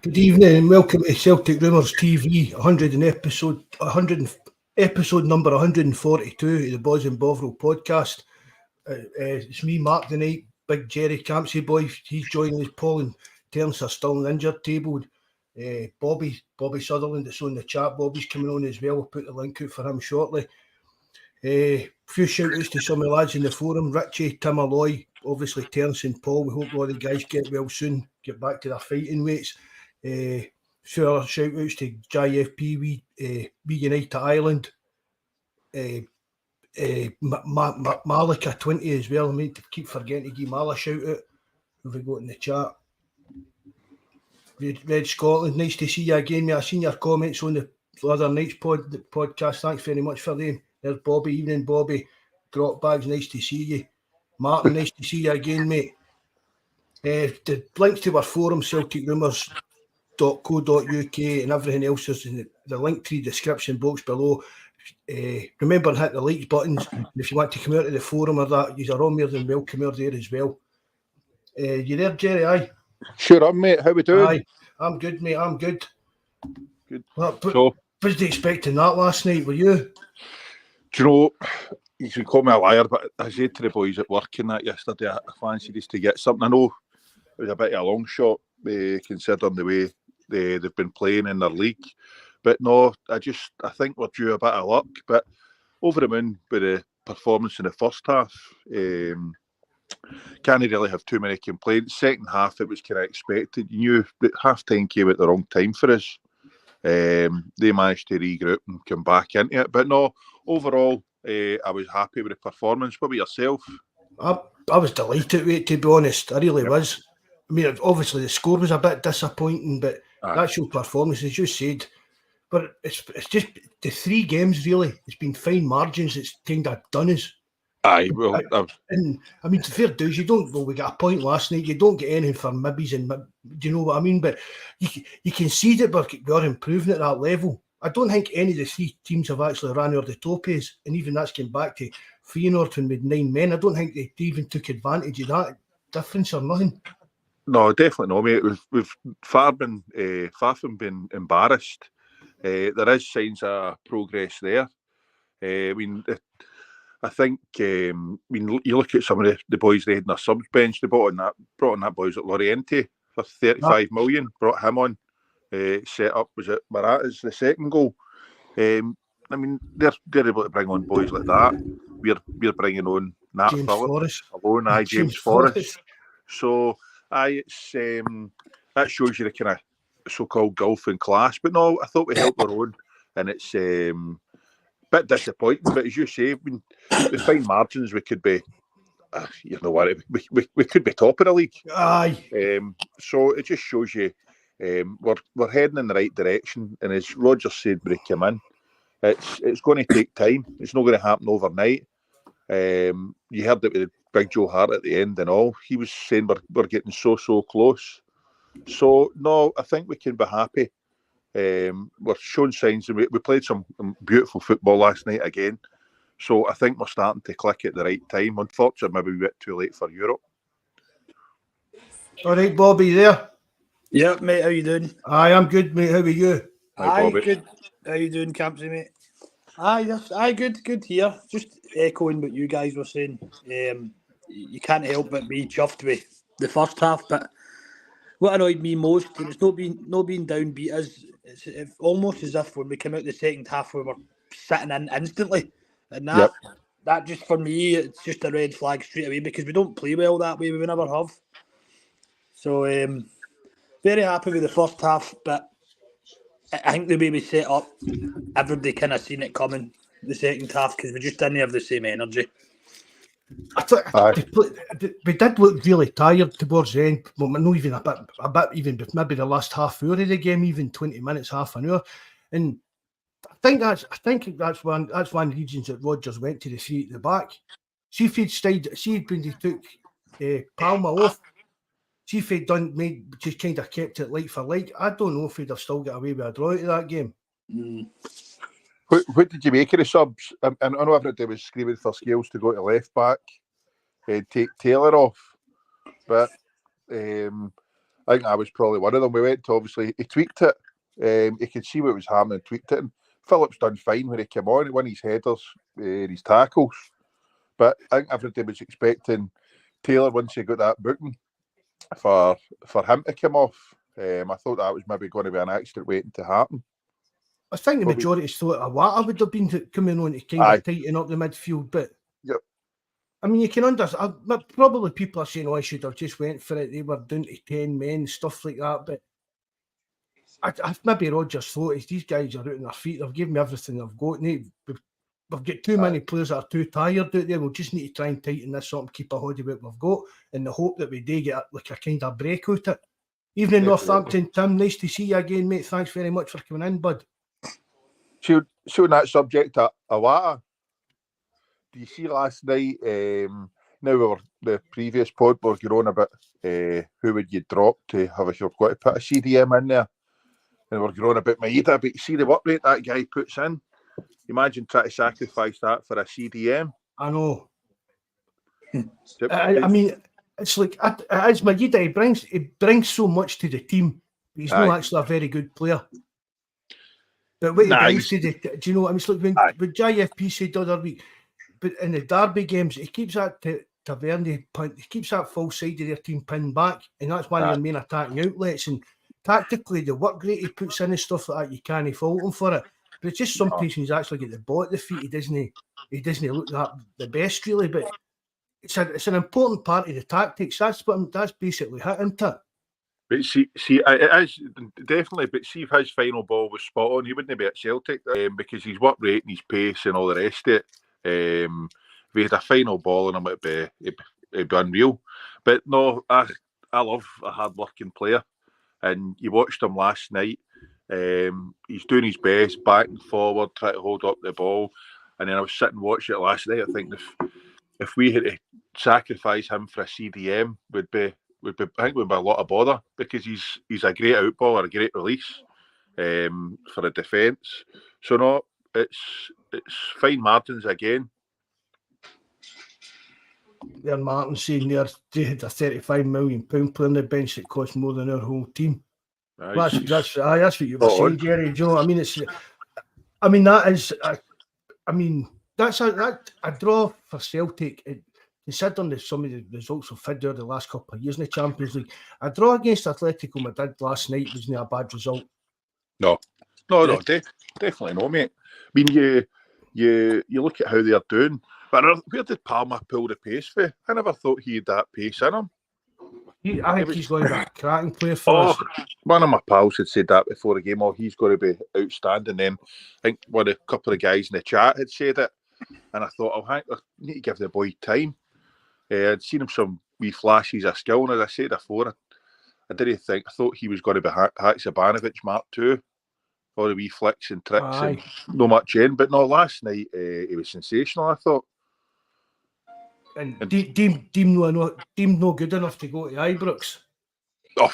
Good evening and welcome to Celtic Rumours TV, 100 episode number 142 of the Bawz and Bovril podcast. It's me, Mark, tonight. Big Jerry Campsey boy, he's joining us. Paul and Terence are still on the injured table. Bobby Sutherland that's on the chat. Bobby's coming on as well. We'll put the link out for him shortly. Few shout outs to some of the lads in the forum. Richie, Tim Alloy, obviously Terence and Paul. We hope all the guys get well soon, get back to their fighting weights. Few other shout outs to JFP, We Unite Ireland, Malika 20 as well. I mean, to keep forgetting to give Mal a shout out. Who have we got in the chat? Red Scotland, nice to see you again, mate. I seen your comments on the other night's podcast. Thanks very much for them. There's Bobby. Evening, Bobby. Grot Bags, nice to see you. Martin, nice to see you again, mate. The links to our forum, celticrumours.co.uk, and everything else is in the link to the description box below. Remember to hit the like buttons, and if you want to come out to the forum or that, you're all more than welcome out there as well. You there, Jerry? Aye. Sure, I'm, mate. How we doing? Aye, I'm good, mate. I'm good. Good. Was they expecting that last night? Were you? Do you know, you can call me a liar, but I said to the boys at work and that yesterday, I fancied us to get something. I know it was a bit of a long shot, considering the way they've been playing in their league. But no, I think we're due a bit of luck. But over the moon with the performance in the first half, can't really have too many complaints. Second half, it was kind of expected. You knew that half time came at the wrong time for us. They managed to regroup and come back into it. But no, overall, I was happy with the performance. What about yourself? I was delighted with it, to be honest. I really was. I mean, obviously the score was a bit disappointing, but the actual performance, as you said, but it's just the three games really. It's been fine margins. It's kind of done us. Aye, well, and I mean, fair dues. You don't. Well, we got a point last night. You don't get anything for mibbies, and do you know what I mean? But you can see that we're improving at that level. I don't think any of the three teams have actually ran over the top of us, and even that's came back to Feyenoord when we had 9 men. I don't think they even took advantage of that difference or nothing. No, definitely not, mate. We've far from been embarrassed. There is signs of progress there. I mean, I think you look at some of the boys they had in their subs bench. They brought on that boys at Loriente for 35 million. Brought him on. Set up, was it Morata's the second goal? I mean, they're able to bring on boys like that. We're bringing on Nat James Phillips Forrest. alone. James Forrest. So, it's that shows you the kind of so-called golf in class. But no, I thought we held our own, and it's a bit disappointing. But as you say, with fine margins, we could be, you know what, we could be top of the league. Aye. So it just shows you we're heading in the right direction. And as Roger said when he came in, it's going to take time. It's not going to happen overnight. You heard it with Big Joe Hart at the end and all. He was saying we're getting so close. So no, I think we can be happy. We're showing signs, and we played some beautiful football last night again. So I think we're starting to click at the right time. Unfortunately, maybe a bit too late for Europe. All right, Bobby, there? Yeah, mate, how you doing? Aye, I'm good, mate. How are you? Aye, good. How you doing, Campsy, mate? Aye, yes, aye, good here. Just echoing what you guys were saying. You can't help but be chuffed with the first half, but what annoyed me most, and it's not being downbeat, is it's almost as if when we came out the second half we were sitting in instantly, and that just for me it's just a red flag straight away because we don't play well that way. We never have. So very happy with the first half, but I think the way we set up, everybody kind of seen it coming the second half because we just didn't have the same energy. We did look really tired towards the end. Well, not even a bit, even maybe the last half hour of the game, even 20 minutes, half an hour. And I think that's one of the reasons that Rodgers went to the three at the back. See if he'd stayed. See when he took Palmer off. See if he'd just kind of kept it like for like. I don't know if he'd have still got away with a draw out of that game. What did you make of the subs? And I know everybody was screaming for Scales to go to left back and take Taylor off, but I think I was probably one of them. We went to, obviously, he tweaked it. He could see what was happening, tweaked it. And Phillips done fine when he came on. He won his headers, his tackles. But I think everybody was expecting Taylor, once he got that booking, for him to come off. I thought that was maybe going to be an accident waiting to happen. I think the majority thought Awata would have been coming on to kind of tighten up the midfield, but I mean, you can understand. Probably people are saying, "Oh, I should have just went for it." They were down to 10 men, stuff like that. But I maybe Rodgers thought these guys are out on their feet. They've given me everything they've got. We've got too many players that are too tired out there. We'll just need to try and tighten this up and keep a hold of what we've got, in the hope that we do get like a kind of break out it. Evening, Northampton. Tim, nice to see you again, mate. Thanks very much for coming in, bud. So on that subject, Awata, do you see last night, now the previous pod was going on about who would you drop to have if you've got to put a CDM in there, and we're going on about Maeda, but you see the work rate that guy puts in. Imagine trying to sacrifice that for a CDM. I know. I mean, it's like, as Maeda, he brings so much to the team. He's not actually a very good player. But what he brings to the, do you know what I mean? It's like when JFP said the other week, but in the derby games, he keeps that Tavernier punt, he keeps that full side of their team pinned back, and that's one of their main attacking outlets. And tactically, the work rate he puts in and stuff like that, you can't fault him for it. But it's just sometimes he's actually got the ball at the feet. He doesn't look that the best really, but it's an important part of the tactics. That's basically it, isn't it? But see, it is definitely. But see if his final ball was spot on, he wouldn't be at Celtic because his work rate and his pace and all the rest of it. If he had a final ball on him, it'd be unreal. But no, I love a hard-working player, and you watched him last night. He's doing his best, back and forward, trying to hold up the ball. And then I was sitting watching it last night. I think if we had to sacrifice him for a CDM, I think would be a lot of bother because he's a great outball and a great release for the defence. So no, it's fine margins again. There, Martin saying they had a £35 million player on the bench that cost more than our whole team. That's what you were saying, Jerry. Do you know what I mean? That's a draw for Celtic. Considering some of the results we've had there the last couple of years in the Champions League, a draw against Atletico Madrid last night wasn't a bad result. No, definitely not, mate. I mean, you look at how they're doing, but where did Palmer pull the pace for? I never thought he had that pace in him. I think he's going to be a cracking player for us. One of my pals had said that before the game. Oh, he's going to be outstanding. Then I think a couple of guys in the chat had said it, and I thought, I need to give the boy time. I'd seen him some wee flashes of skill, and as I said before, I thought he was going to be Haksabanovic Mark II, all the wee flicks and tricks and no much in. But no, last night he was sensational, I thought. And deemed no good enough to go to Ibrox. Oh,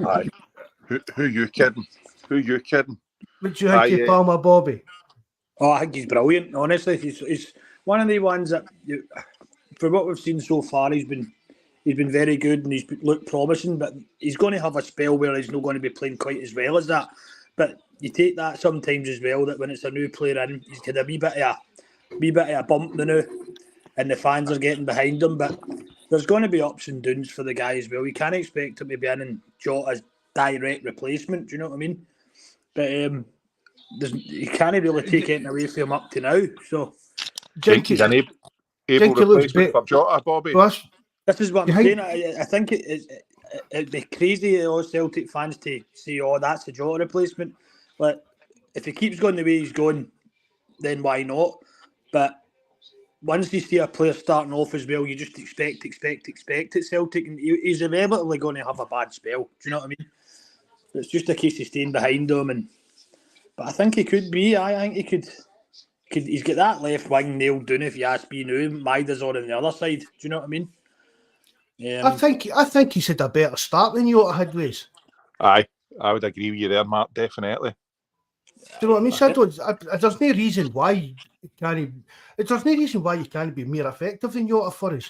aye. Who you kidding? Who you kidding? What do you think of Palmer, Bobby? Oh, I think he's brilliant. Honestly, he's one of the ones that, for what we've seen so far, he's been very good and he's looked promising. But he's going to have a spell where he's not going to be playing quite as well as that. But you take that sometimes as well, that when it's a new player in, he's got a wee bit of a bump now, and the fans are getting behind him. But there's going to be ups and downs for the guy as well. You can't expect him to be in and Jota's direct replacement. Do you know what I mean? But you can't really take anything away from him up to now. So, he's an able replacement for Jota, Bobby. This is what I'm saying. I think it'd be crazy all Celtic fans to say, "Oh, that's the Jota replacement." But if he keeps going the way he's going, then why not? But once you see a player starting off as well, you just expect at Celtic, and he's inevitably going to have a bad spell. Do you know what I mean? It's just a case of staying behind him, but I think he could be. I think he could. He's got that left wing nailed down. If you ask me now, Maida's on the other side. Do you know what I mean? I think he's had a better start than Jota had, Ways. Aye, I would agree with you there, Mark. Definitely. Do you know what I mean? So there's no reason why you can't. There's no reason why you can't be more effective than Jota for us.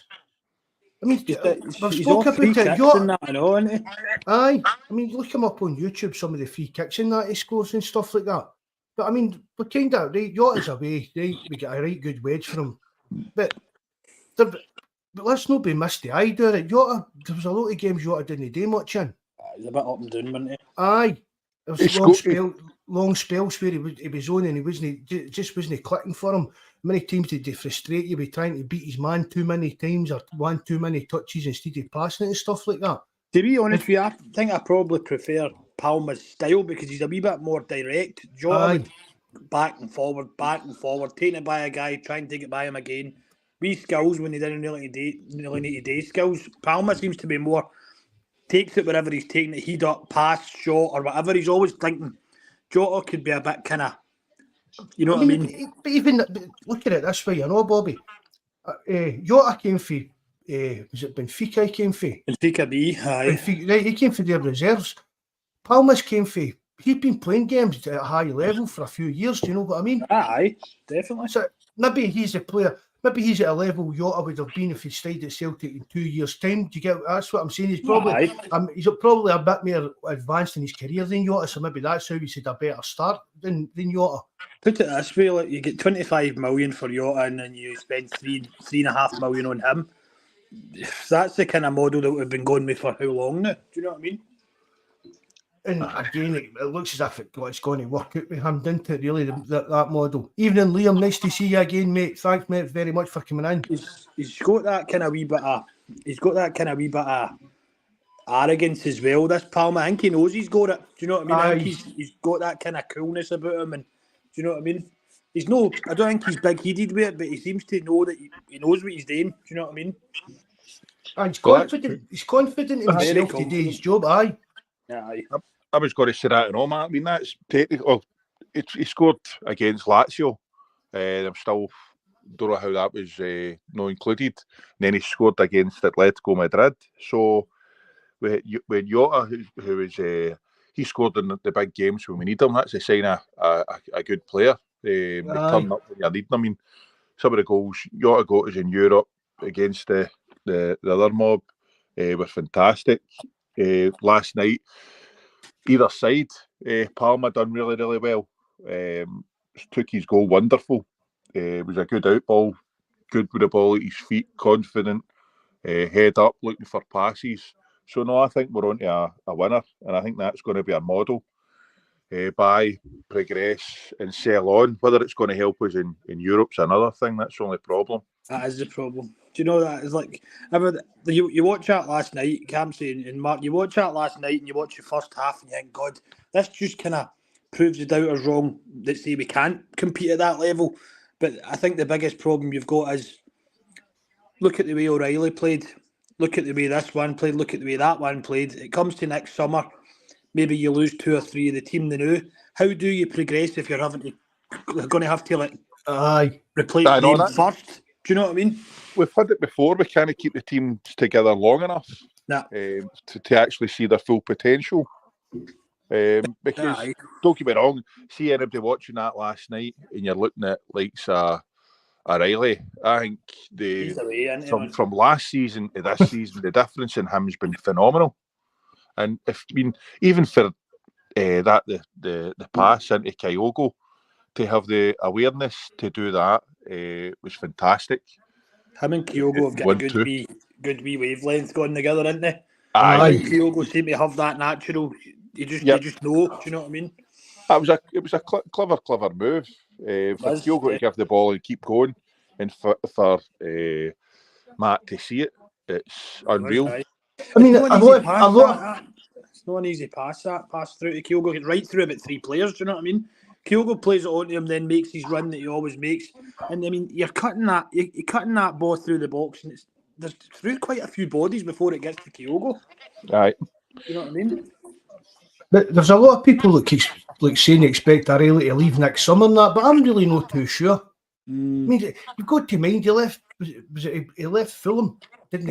I mean, we've spoken about it. Jota, I know, isn't he? Aye, I mean, look him up on YouTube. Some of the free kicks and that he scores and stuff like that. But I mean, we're kind of right. Jota's away. Right, we get a right good wedge from him. But let's not be misty. I do it. Jota, there was a lot of games Jota didn't do much in. He's a bit up and down, wasn't he? Aye, there was long spells where he was on and he just wasn't clicking for him. Many times did they frustrate you by trying to beat his man too many times or one too many touches instead of passing it and stuff like that. To be honest with you, I think I probably prefer Palmer's style because he's a wee bit more direct. Jota back and forward, taking it by a guy, trying to take it by him again. Wee skills when he didn't really need to do skills. Palmer seems to be more takes it wherever he's taking it, head up, pass, shot, or whatever. He's always thinking. Jota could be a bit kind of, you know what I mean? But even look at it this way, you know, Bobby. Jota came for, was it Benfica he came for? Benfica B, aye. Right, he came for their reserves. Palmer's came for, he'd been playing games at a high level for a few years, do you know what I mean? Aye, definitely. So maybe he's a player, maybe he's at a level Jota would have been if he stayed at Celtic in 2 years' time. Do you get? That's what I'm saying. He's probably a bit more advanced in his career than Jota, so maybe that's how he's had a better start than Jota. Put it this way: like you get 25 million for Jota, and then you spend 3.5 million on him. That's the kind of model that we've been going with for how long now? Do you know what I mean? And again, it looks as if it's going to work out with him, didn't it? Really, that model. Evening, Liam. Nice to see you again, mate. Thanks, mate, very much for coming in. He's got that kind of wee bit of arrogance as well. This Palmer, I think he knows he's got it. Do you know what I mean? He's got that kind of coolness about him, and do you know what I mean? I don't think he's big-headed with it, but he seems to know that he knows what he's doing. Do you know what I mean? He's confident. He's confident in himself to do his job. Aye. Yeah, I was going to say that and all, Matt. I mean, that's technical. He scored against Lazio. I'm still don't know how that was not included. And then he scored against Atletico Madrid. So with Jota, who is he scored in the big games when we need him. That's a sign of a good player. They turn up when you need them. I mean, some of the goals Jota got us in Europe against the other mob were fantastic. Last night, either side, Palmer done really, really well. Took his goal wonderful. It was a good out ball, good with the ball at his feet, confident, head up, looking for passes. So no, I think we're on to a winner, and I think that's going to be a model. buy, progress, and sell on. Whether it's going to help us in Europe's another thing. That's the only problem. That is the problem. Do you know that is like you watch that last night, Campsey and Mark. You watch that last night and you watch the first half and you think, God, this just kind of proves the doubters wrong that say we can't compete at that level. But I think the biggest problem you've got is look at the way O'Reilly played, look at the way this one played, look at the way that one played. It comes to next summer, maybe you lose 2 or 3 of the team they knew. How do you progress if you're going to have to replace them first? Do you know what I mean? We've had it before. We can't keep the teams together long enough to actually see their full potential. Because don't get me wrong, see anybody watching that last night and you're looking at like O'Reilly, I think from last season to this season, the difference in him's been phenomenal. And even for the pass into Kyogo, to have the awareness to do that was fantastic. Him and Kyogo have got a good wee wavelength going together, isn't they? Kyogo seem to have that natural. You just know. Do you know what I mean? It was a clever move for Kyogo to give the ball and keep going, and for Matt to see it. It's unreal. I mean, it's not an easy pass. That pass through to Kyogo, gets right through about 3 players. Do you know what I mean? Kyogo plays it onto him, then makes his run that he always makes. And I mean, you're cutting that ball through the box, and there's through quite a few bodies before it gets to Kyogo. Right. You know what I mean? But there's a lot of people that keep saying they expect O'Reilly to leave next summer and that, but I'm really not too sure. I mean, you've got to mind he left. He left Fulham? Didn't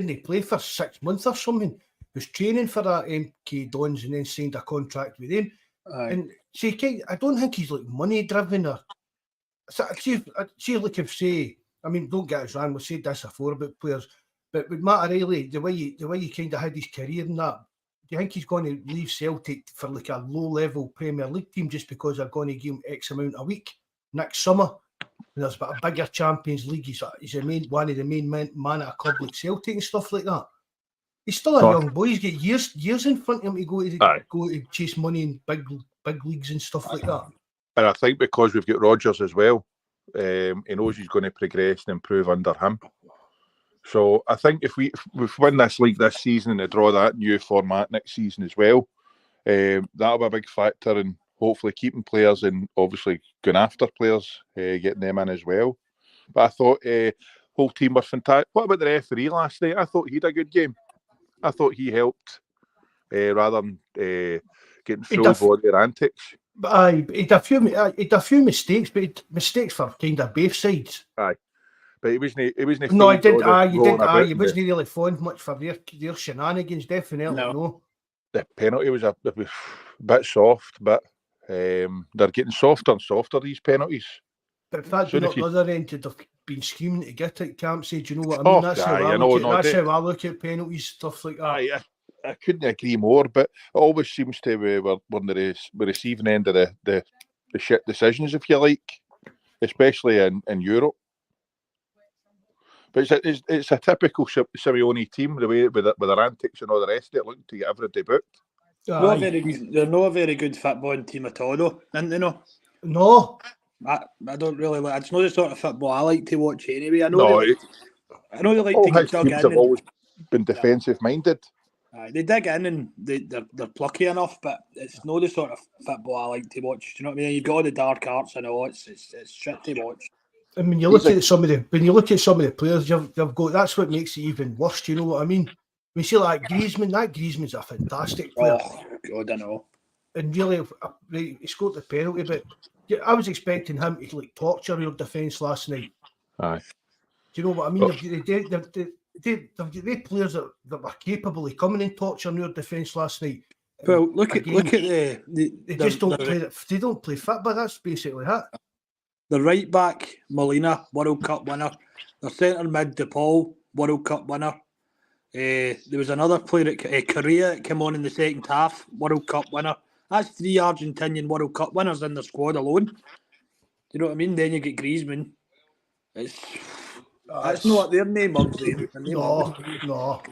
he play for 6 months or something? He was training for that MK Dons and then signed a contract with him. And see, I don't think he's like money driven or. See, like if say, I mean, don't get us wrong. We've said this before about players, but with Matt O'Reilly, the way he kind of had his career and that, do you think he's going to leave Celtic for like a low-level Premier League team just because they're going to give him X amount a week next summer? And there's a bigger Champions League. He's one of the main men at a club like Celtic and stuff like that. He's still a young boy. He's got years in front of him to go to chase money in big leagues and stuff like that. And I think because we've got Rodgers as well, he knows he's going to progress and improve under him. So I think if we win this league this season and draw that new format next season as well, that'll be a big factor in hopefully keeping players and obviously going after players, getting them in as well. But I thought whole team was fantastic. What about the referee last night? I thought he had a good game. I thought he helped rather than getting full body antics. But he had a few mistakes, but mistakes for kind of both sides. But he wasn't. No, he did. He wasn't really fond much for their shenanigans. Definitely no. The penalty was a bit soft, but they're getting softer and softer, these penalties. But if that's not the other end, they've been scheming to get it. Can't say. Do you know what I mean? That's how I look at penalties, stuff like that. I couldn't agree more, but it always seems to be we're on the receiving end of the shit decisions, if you like, especially in Europe. But it's a typical Simeone team, the way with their antics and all the rest of it, looking to get everybody booked. They're not a very good footballing team at all, though, aren't they? No. I don't really like. It's not the sort of football I like to watch anyway. I know they like to get dug in. Have always been defensive minded. They dig in and they're plucky enough, but it's not the sort of football I like to watch. Do you know what I mean? You've got all the dark arts and all. It's shit to watch. I mean, you look at some of the players you've got. That's what makes it even worse. Do you know what I mean? We see like Griezmann. That Griezmann's a fantastic player. Oh God, I know. And really, he scored the penalty, but I was expecting him to like torture your defence last night. Aye. Do you know what I mean? They players that were capable of coming and torturing your defence last night. Well, look at they just don't play. They don't play football. That's basically it. The right back, Molina, World Cup winner. The centre mid, DePaul, World Cup winner. There was another player at Korea that came on in the second half, World Cup winner. That's 3 Argentinian World Cup winners in the squad alone. Do you know what I mean? Then you get Griezmann. That's not their name, Muggsy. No.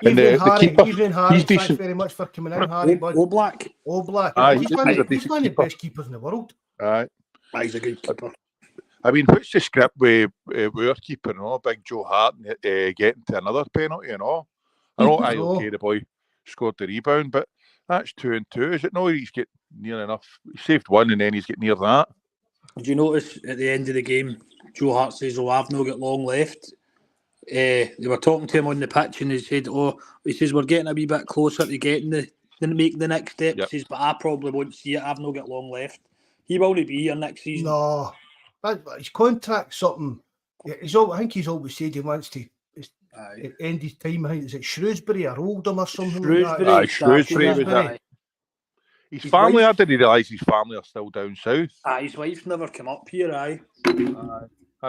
And Evening, the Harry. keeper, Evening, Harry. he's Thanks decent. very much for coming in, Harry. Bud. Oblak. Oblak. Aye, He's he's one a of decent the keeper. best keepers in the world. Aye. He's a good keeper. I mean, what's the script with our keeper and all? Big Joe Hart getting to another penalty and all. I know, aye, okay, the boy scored the rebound, but that's 2-2. Is it no? He's getting near enough. He saved one and then he's getting near that. Did you notice at the end of the game, Joe Hart says, "Oh, I've not got long left." They were talking to him on the pitch, and he said, he says we're getting a wee bit closer to getting make the next step." Yep. He says, "But I probably won't see it. I've not got long left." He will only be here next season. No, his contract's something. I think he's always said he wants to end his time. I think it's at Shrewsbury or Oldham or something like that. Aye, Shrewsbury was it. His family, I didn't realise his family are still down south. His wife's never come up here, I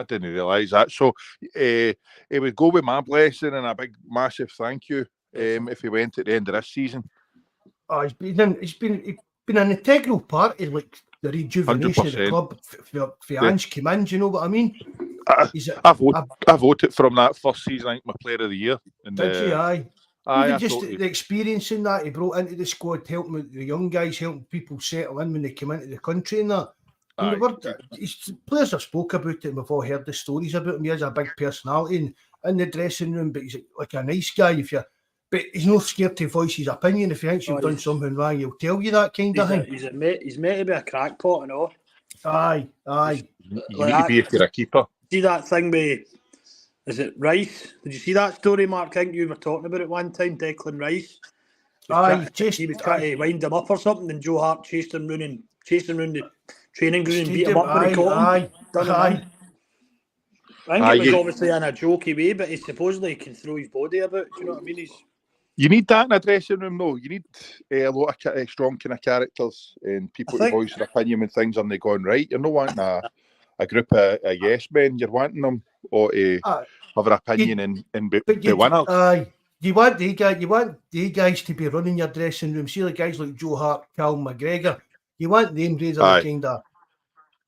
didn't realise that. So he would go with my blessing and a big, massive thank you if he went at the end of this season. He's been an integral part of like the rejuvenation 100%. Of the club for Ange came in. Do you know what I mean? I voted for him that first season. I think my player of the year. Did you? Aye. Even just the experience in that he brought into the squad, helping the young guys, helping people settle in when they came into the country and that. And players have spoke about it and we've all heard the stories about him. He has a big personality in the dressing room, but he's like a nice guy. But he's not scared to voice his opinion. If he thinks you've done something wrong, he'll tell you that kind of thing. He's meant to be a crackpot and all. Aye. You need to be if you're a keeper. See that thing with, is it Rice? Did you see that story, Mark? I think you were talking about it one time, Declan Rice. He was trying to wind him up or something, and Joe Hart chased him round the training ground and beat him up when he caught him. I think it was obviously in a jokey way, but he supposedly can throw his body about. Do you know what I mean? You need that in a dressing room, though. You need a lot of strong kind of characters and people to voice their opinion when things aren't going right. You're not wanting a group of yes men. You're wanting them to have an opinion and be winners. You want the guys to be running your dressing room. See the guys like Joe Hart, Cal McGregor. You want them rather kind of.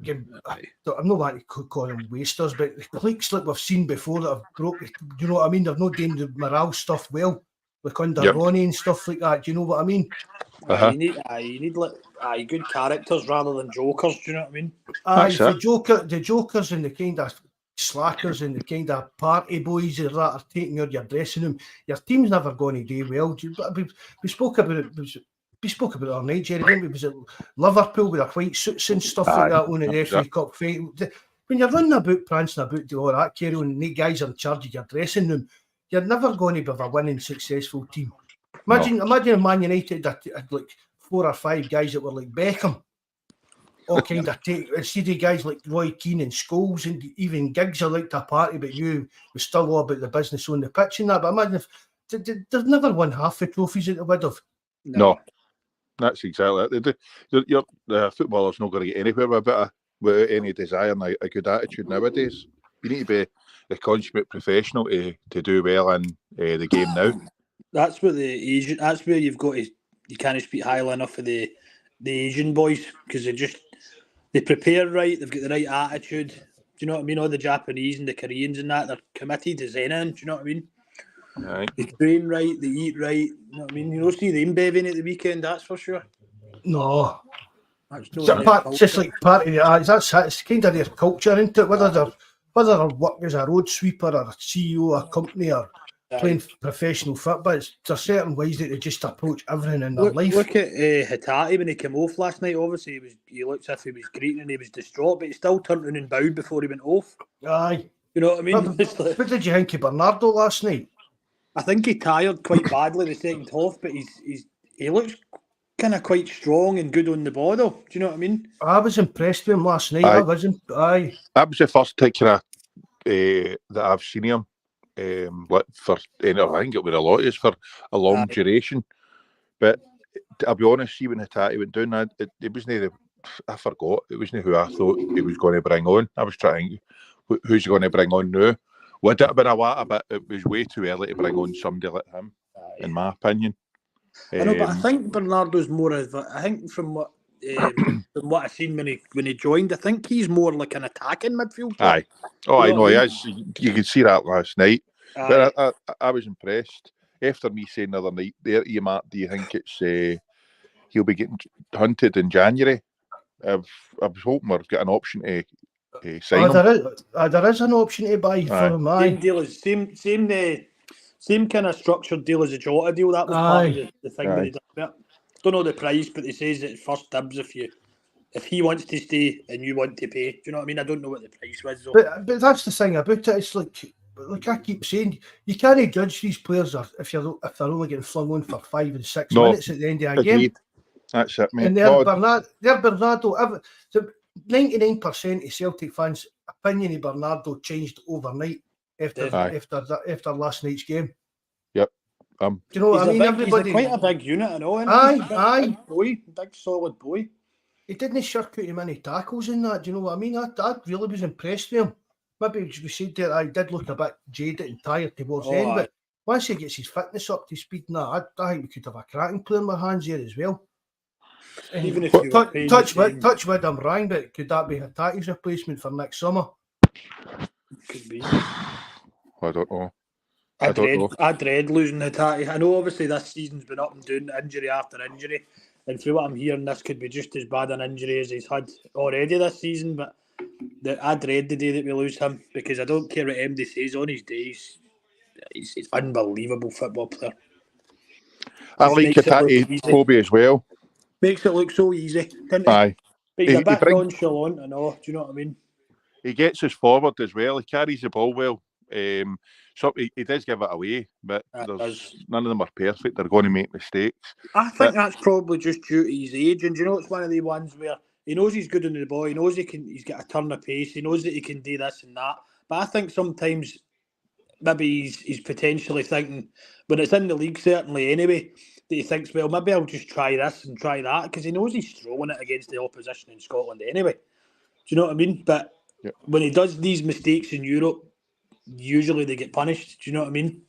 I'm not wanting to call them wasters, but the cliques like we've seen before that have broke. You know what I mean? They've not doing the morale stuff well, like under Ronnie and stuff like that. Do you know what I mean? You need good characters rather than jokers. Do you know what I mean? The jokers and the kind of slackers and the kind of party boys that are taking out your dressing room. Your team's never going to do well. We spoke about it. We spoke about it all night, Jerry. It was at Liverpool with their white suits and stuff like that on the FA Cup fight. When you're running about, prancing about, do all that, Kerry, and the guys are in charge of your dressing room, you're never going to be a winning, successful team. Imagine Man United had like 4 or 5 guys that were like Beckham. All kind of see the guys like Roy Keane and Scholes and even Giggs are like to a party, but you was still all about the business on the pitch and that. But imagine if they've never won half the trophies that they would have. No. That's exactly it. The footballer's not going to get anywhere with any desire and a good attitude nowadays. You need to be a consummate professional to do well in the game now. That's what that's where you've got to. You can't speak highly enough of the Asian boys because they prepare right. They've got the right attitude. Do you know what I mean? All the Japanese and the Koreans and that, they're committed as anything. Do you know what I mean? Right. They train right, they eat right. You know what I mean? You don't see them bevving at the weekend, that's for sure. No. It's just like part of it's kind of their culture, isn't it? Whether they're working as a road sweeper or a CEO of a company or playing professional football, there's certain ways that they just approach everything in their life. Look at Hatate when he came off last night. Obviously, he looked as if he was greeting and he was distraught, but he still turned around and bowed before he went off. Aye. You know what I mean? What did you think of Bernardo last night? I think he tired quite badly the second half, but he looks kind of quite strong and good on the ball, though. Do you know what I mean? I was impressed with him last night. That was the first picture that I've seen him. For I think it would a lot is for a long duration. But I'll be honest, see when Hatate went down, it wasn't. I forgot. It wasn't who I thought he was going to bring on. I was trying to think, who's he going to bring on now? Would it have been a lot, but it was way too early to bring on somebody like him, in my opinion. I know, but I think Bernardo's more of I think from what I've seen when he joined, I think he's more like an attacking midfielder. Aye. Oh, I know he is. You could see that last night. But I was impressed. after me saying the other night there, you Matt, do you think it's he'll be getting hunted in January? I was hoping we've got an option to sign him. There is an option to buy for him. Same deal as same kind of structured deal as the Jota deal. That was part of the thing that he did. But don't know the price, but he says it's first dibs if he wants to stay and you want to pay. Do you know what I mean? I don't know what the price was though. But that's the thing about it. It's like I keep saying, you can't judge these players if they're only getting flung on for 5 and 6 minutes at the end of a game. That's it, mate. And they're Bernardo. 99% of Celtic fans' opinion of Bernardo changed overnight after last night's game. Yep. Do you know what I mean? Everybody, he's quite a big unit, I know. Aye. Big solid boy. He didn't shirk out him any tackles in that. Do you know what I mean? I really was impressed with him. Maybe we said that I did look a bit jaded and tired towards the end, but once he gets his fitness up to speed and that, I think we could have a cracking player in my hands here as well. Even if you touch wood, I'm wrong, but could that be Hatate's replacement for next summer? Could be. I don't know. I dread losing Hatate. I know obviously this season's been up and down, injury after injury, and through what I'm hearing, this could be just as bad an injury as he's had already this season, but I dread the day that we lose him, because I don't care what MD says on his days. He's an unbelievable football player. I like Hatate, Kobe as well. Makes it look so easy, doesn't he? Aye. But he's a bit nonchalant, I know. Do you know what I mean? He gets us forward as well. He carries the ball well. So he does give it away, but none of them are perfect. They're going to make mistakes. I think that's probably just due to his age. And you know, it's one of the ones where he knows he's good on the ball. He knows he's got a turn of pace. He knows that he can do this and that. But I think sometimes maybe he's potentially thinking, when it's in the league certainly anyway, that he thinks, well, maybe I'll just try this and try that, because he knows he's throwing it against the opposition in Scotland anyway. Do you know what I mean? But when he does these mistakes in Europe, usually they get punished. Do you know what I mean?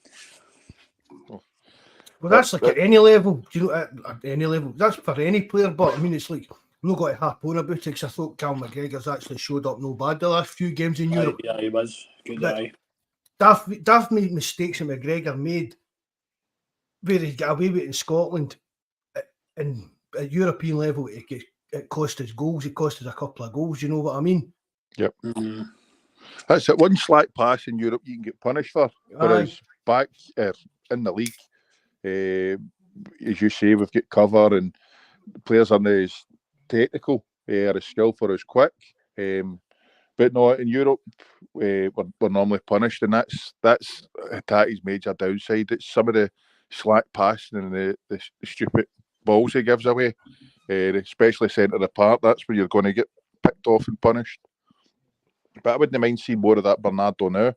Well, that's like at any level. Do you know, at any level? That's for any player. But I mean, it's like we're not got to harp on about it, because I thought Cal McGregor's actually showed up no bad the last few games in Europe. Yeah, he was good. Daft made mistakes that McGregor made where he got away with it in Scotland, and at European level, it cost us goals. It cost us a couple of goals. You know what I mean? Yep. Mm-hmm. That's it. One slack pass in Europe you can get punished for. Whereas back in the league, as you say, we've got cover and players aren't as technical or as skillful or as quick. But no, in Europe, we're normally punished, and that's Hatate's major downside. It's some of the slack passing and the stupid balls he gives away, especially centre of the park. That's where you're going to get picked off and punished. But I wouldn't mind seeing more of that Bernardo now.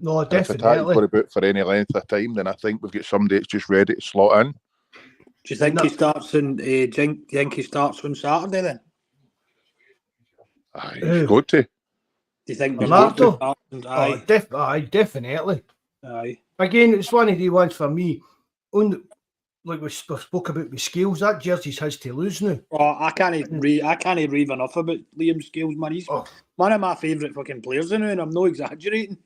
No, definitely. If Hatate's got about for any length of time, then I think we've got somebody that's just ready to slot in. Do you think he starts on? Do you think he starts on Saturday then? He's got to. Do you think Bernardo? Definitely. Aye. Again, it's one of the ones for me. Like we spoke about with Scales, that jersey's his to lose now. Oh, I can't rave enough about Liam Scales, man. He's one of my favourite fucking players now, and I'm not exaggerating.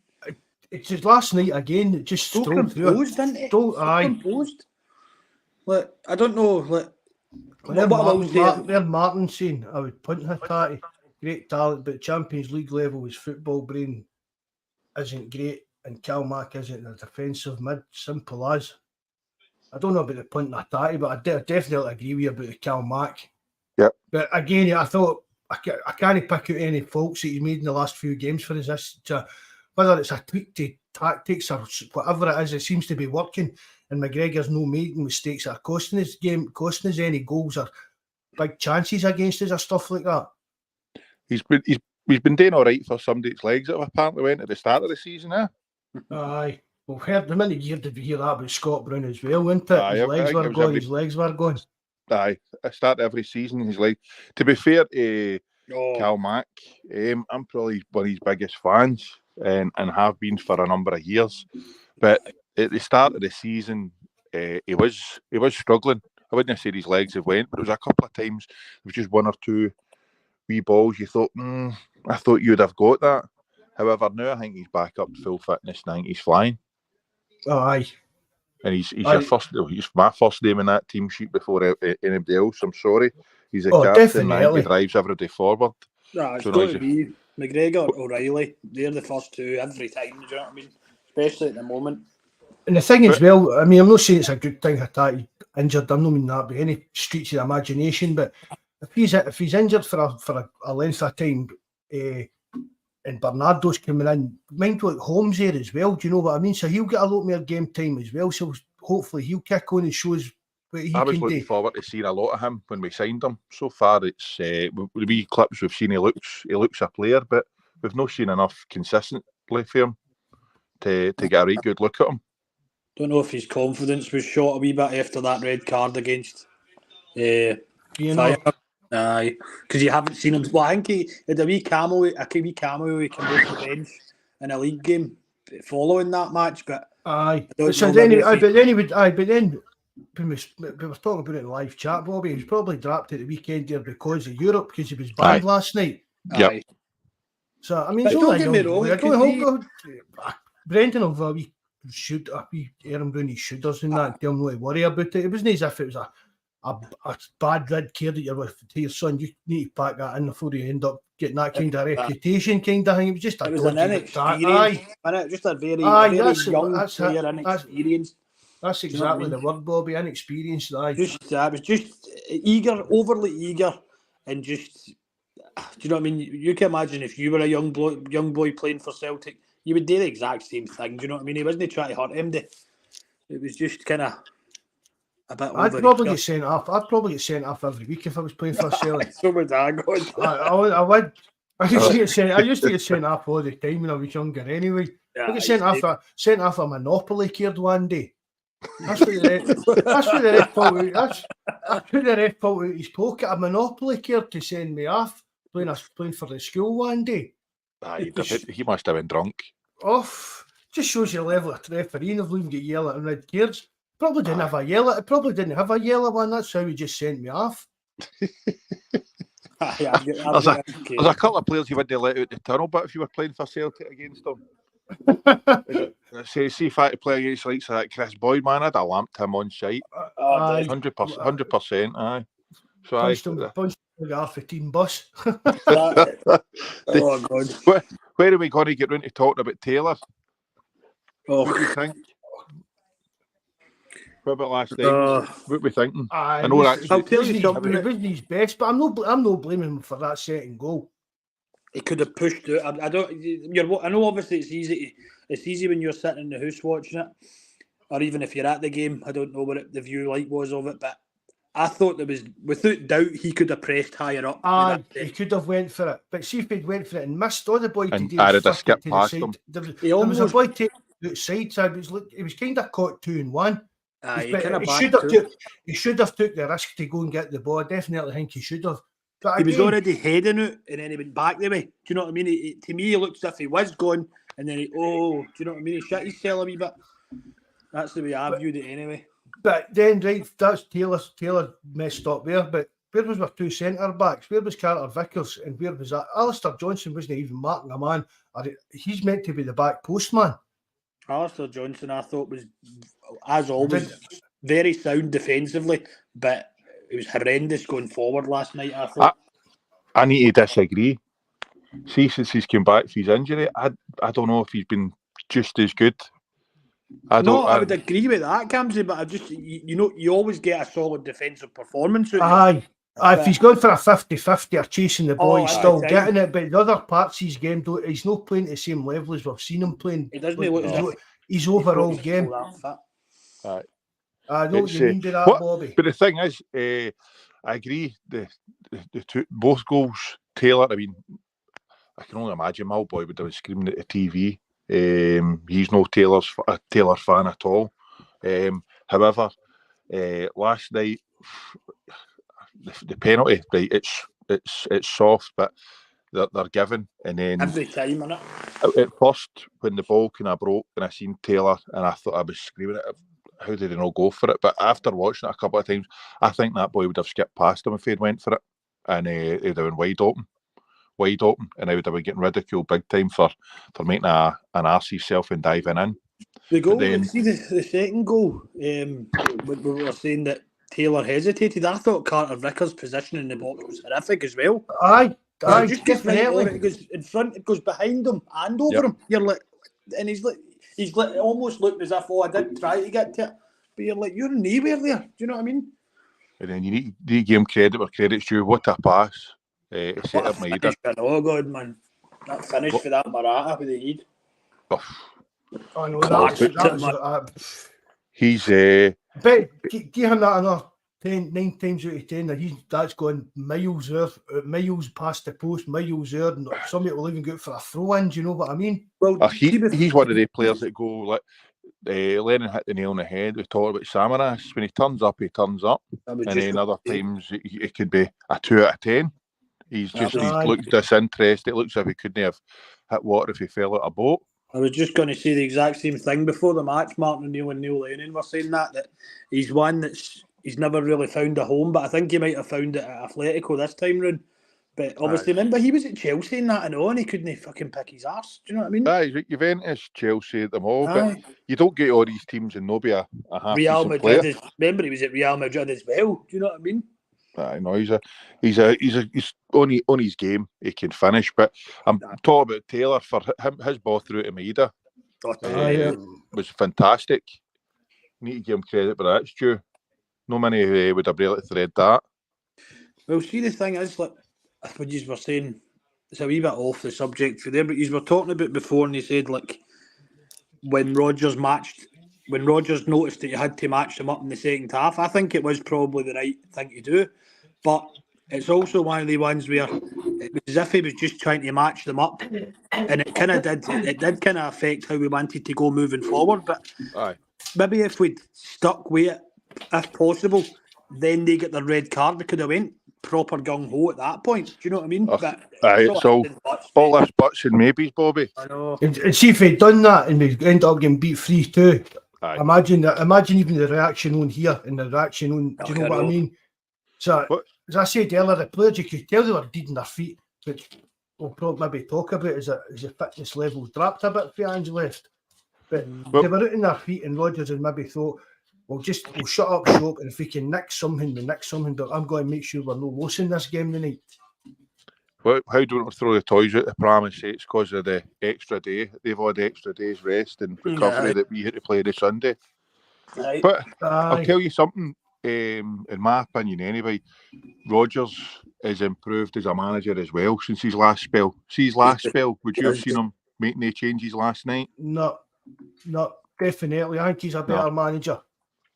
It's just last night again. It just so composed, didn't it? Composed. Like, I don't know. Like, where Martin's saying I would punt Hatate. Great talent, but Champions League level his football brain isn't great, and Cal Mack isn't a defensive mid. Simple as. I don't know about the punt Hatate, but I definitely agree with you about the Cal Mack. Yeah. But again, I thought I can't pick out any faults that he made in the last few games for us. Whether it's a tweak to tactics or whatever it is, it seems to be working. And McGregor's no making mistakes that are costing us any goals or big chances against us or stuff like that. He's been doing all right for somebody's legs that have apparently went at the start of the season, eh? Aye. Well, heard the minute you did hear that about Scott Brown as well, wasn't it? His legs were going. Aye, I start every season. He's like, to be fair to Cal Mack, I'm probably one of his biggest fans and have been for a number of years. But at the start of the season, he was struggling. I wouldn't say his legs have went, but it was a couple of times. It was just one or two wee balls. You thought, I thought you'd have got that. However, now I think he's back up to full fitness. And I think he's flying. Aye. And he's my first name in that team sheet before anybody else. I'm sorry. He's a captain. I think he drives everybody forward. Nah, it's got to be McGregor, O'Reilly. They're the first two every time. Do you know what I mean? Especially at the moment. And the thing as well, I mean, I'm not saying it's a good thing that he's injured. I'm not meaning that by any stretch of the imagination. But if he's injured for a length of time, and Bernardo's coming in, mind what Holmes there as well. Do you know what I mean? So he'll get a lot more game time as well. So hopefully he'll kick on and shows what he can do. I was looking forward to seeing a lot of him when we signed him. So far, it's the wee clips we've seen. He looks a player, but we've not seen enough consistent play for him to get a right good look at him. Don't know if his confidence was shot a wee bit after that red card against Fire. Aye, because you haven't seen him. Well, I think he had a wee cameo. He came off the bench in a league game following that match. But but then when we were talking about it in live chat, Bobby, he was probably dropped at the weekend here because of Europe, because he was banned last night. Yeah. So I mean, don't get me wrong. Brendan will shoot up Aaron Brownie's shooters and that. Tell him not to worry about it. It wasn't as if it was a bad red care that you're with to your son. You need to pack that in before you end up getting that kind of reputation kind of thing. It was just an inexperienced, just a very young player, inexperienced. That's exactly the word, Bobby. Inexperienced. I was just eager, overly eager, and just. Do you know what I mean? You can imagine if you were a young boy playing for Celtic, you would do the exact same thing. Do you know what I mean? He wasn't trying to hurt him. It was just kind of a bit. I'd probably get sent off. I'd probably get sent off every week if I was playing for Celtic. So would I. I would. I used to get sent off all the time when I was younger. Anyway, I got sent off a Monopoly card one day. That's what the ref pulled out. That's what the ref pulled out his pocket, a Monopoly card to send me off playing for the school one day. He must have been drunk. Just shows you the level of refereeing. They've even got yellow and red cards. Probably didn't have a yellow. It probably didn't have a yellow one. That's how he just sent me off. There's a couple of players you wouldn't let out the tunnel, but if you were playing for Celtic against them. See if I had to play against like that Chris Boyd, man, I'd have lamped him on site. 100%. Aye. So punched him off the team bus. Oh God. Where are we going to get round to talking about Taylor? What do you think? What about last night? What are we thinking? I know I'll tell you something. It wasn't his best, but I'm not blaming him for that second goal. He could have pushed it. I know. Obviously, it's easy when you're sitting in the house watching it, or even if you're at the game. I don't know what the view like was of it, but I thought there was, without doubt, he could have pressed higher up. He could have went for it, but see if he'd went for it and missed, all the boy to do was a skip past him. There was a boy taking outside, so he was kind of caught 2-1. He should have took the risk to go and get the ball. I definitely think he should have. But he was already heading out, and then he went back the way. Do you know what I mean? To me, he looked as if he was going, and then do you know what I mean? He shut his cell a wee bit. That's the way I viewed it anyway. But then, right, that's Taylor messed up there. But where was our two centre backs? Where was Carter Vickers? And where was that? Alistair Johnson wasn't even marking a man. He's meant to be the back post man. Alistair Johnson, I thought, was, as always, very sound defensively, but it was horrendous going forward last night, I thought. I need to disagree. See, since he's come back from his injury, I don't know if he's been just as good. I would agree with that, Camsey, but I just, you always get a solid defensive performance. If he's going for a 50-50 or chasing the ball, he's still getting it, but the other parts of his game, he's not playing at the same level as we've seen him playing. He doesn't look his overall game. I know what you mean by that, Bobby. But the thing is, I agree. The both goals, Taylor. I mean, I can only imagine my boy would have been screaming at the TV. He's no Taylor fan at all. However, last night the penalty, right? It's soft, but they're given, and then every time, innit? At first, when the ball kind of broke, and I seen Taylor, and I thought I was screaming at him. How did he not go for it? But after watching it a couple of times, I think that boy would have skipped past him if he'd went for it, and he'd have been wide open, and I would have been getting ridiculed big time for making an arse himself and diving in. The goal, then, see the second goal, we were saying that Taylor hesitated. I thought Carter Vickers' position in the box was horrific as well. Aye, Just gets right definitely. on it. It goes in front, it goes behind him and over him. You're like, and he's like, almost looked as if, I did try to get to it, but you're like, you're nowhere there. Do you know what I mean? And then you need to give him credit where credit's due. What a pass! To set up Maeda. Oh God, man, that finish for that Maratta with the heat. I know that was he's but give him that another 9 times out of 10. That's gone miles past the post, miles there, and somebody will even go for a throw-in. Do you know what I mean? Well, he's one of the players that go like Lennon hit the nail on the head. We talked about Samaras. When he turns up, and then other times it could be a 2 out of 10. He looks disinterested. It looks as if he couldn't have hit water if he fell out a boat. I was just going to say the exact same thing before the match. Martin O'Neill and Neil Lennon were saying that he's one he's never really found a home, but I think he might have found it at Atletico this time round. But obviously, remember, he was at Chelsea and that and all, and he couldn't fucking pick his arse. Do you know what I mean? Aye, Juventus, Chelsea, them all. But you don't get all these teams and nobody a half Real Madrid player. Remember, he was at Real Madrid as well. Do you know what I mean? I know he's on his game. He can finish, but I'm talking about Taylor for him. His ball through to Maeda was fantastic. Need to give him credit, but that's due. No many would have been able to thread that. Well, see, the thing is, like what you were saying, it's a wee bit off the subject for there, but you were talking about before, and he said like when Rodgers noticed that you had to match them up in the second half, I think it was probably the right thing to do. But it's also one of the ones where it was as if he was just trying to match them up, and it kind of did. It did kind of affect how we wanted to go moving forward. But maybe if we'd stuck with it, if possible, then they get the red card. We could have went proper gung ho at that point. Do you know what I mean? It's all this buts and maybes, Bobby. I know. And see if he'd done that and we end up getting beat 3-2. Imagine even the reaction on here and the reaction on. Do you know what I mean? So, as I said earlier, the players, you could tell they were dead in their feet, which we'll probably maybe talk about as the fitness level dropped a bit for hands left. But they were out in their feet, and Rodgers had maybe thought, we'll shut up shop, and if we can nick something, we nick something, but I'm going to make sure we're no losing this game tonight. Well, how don't we throw the toys out the pram and say it's because of the extra day? They've had the extra day's rest and recovery that we had to play this Sunday. But I'll tell you something, in my opinion anyway, Rodgers has improved as a manager as well since his last spell. Would you have seen him making any changes last night? No, definitely. I think he's a better manager.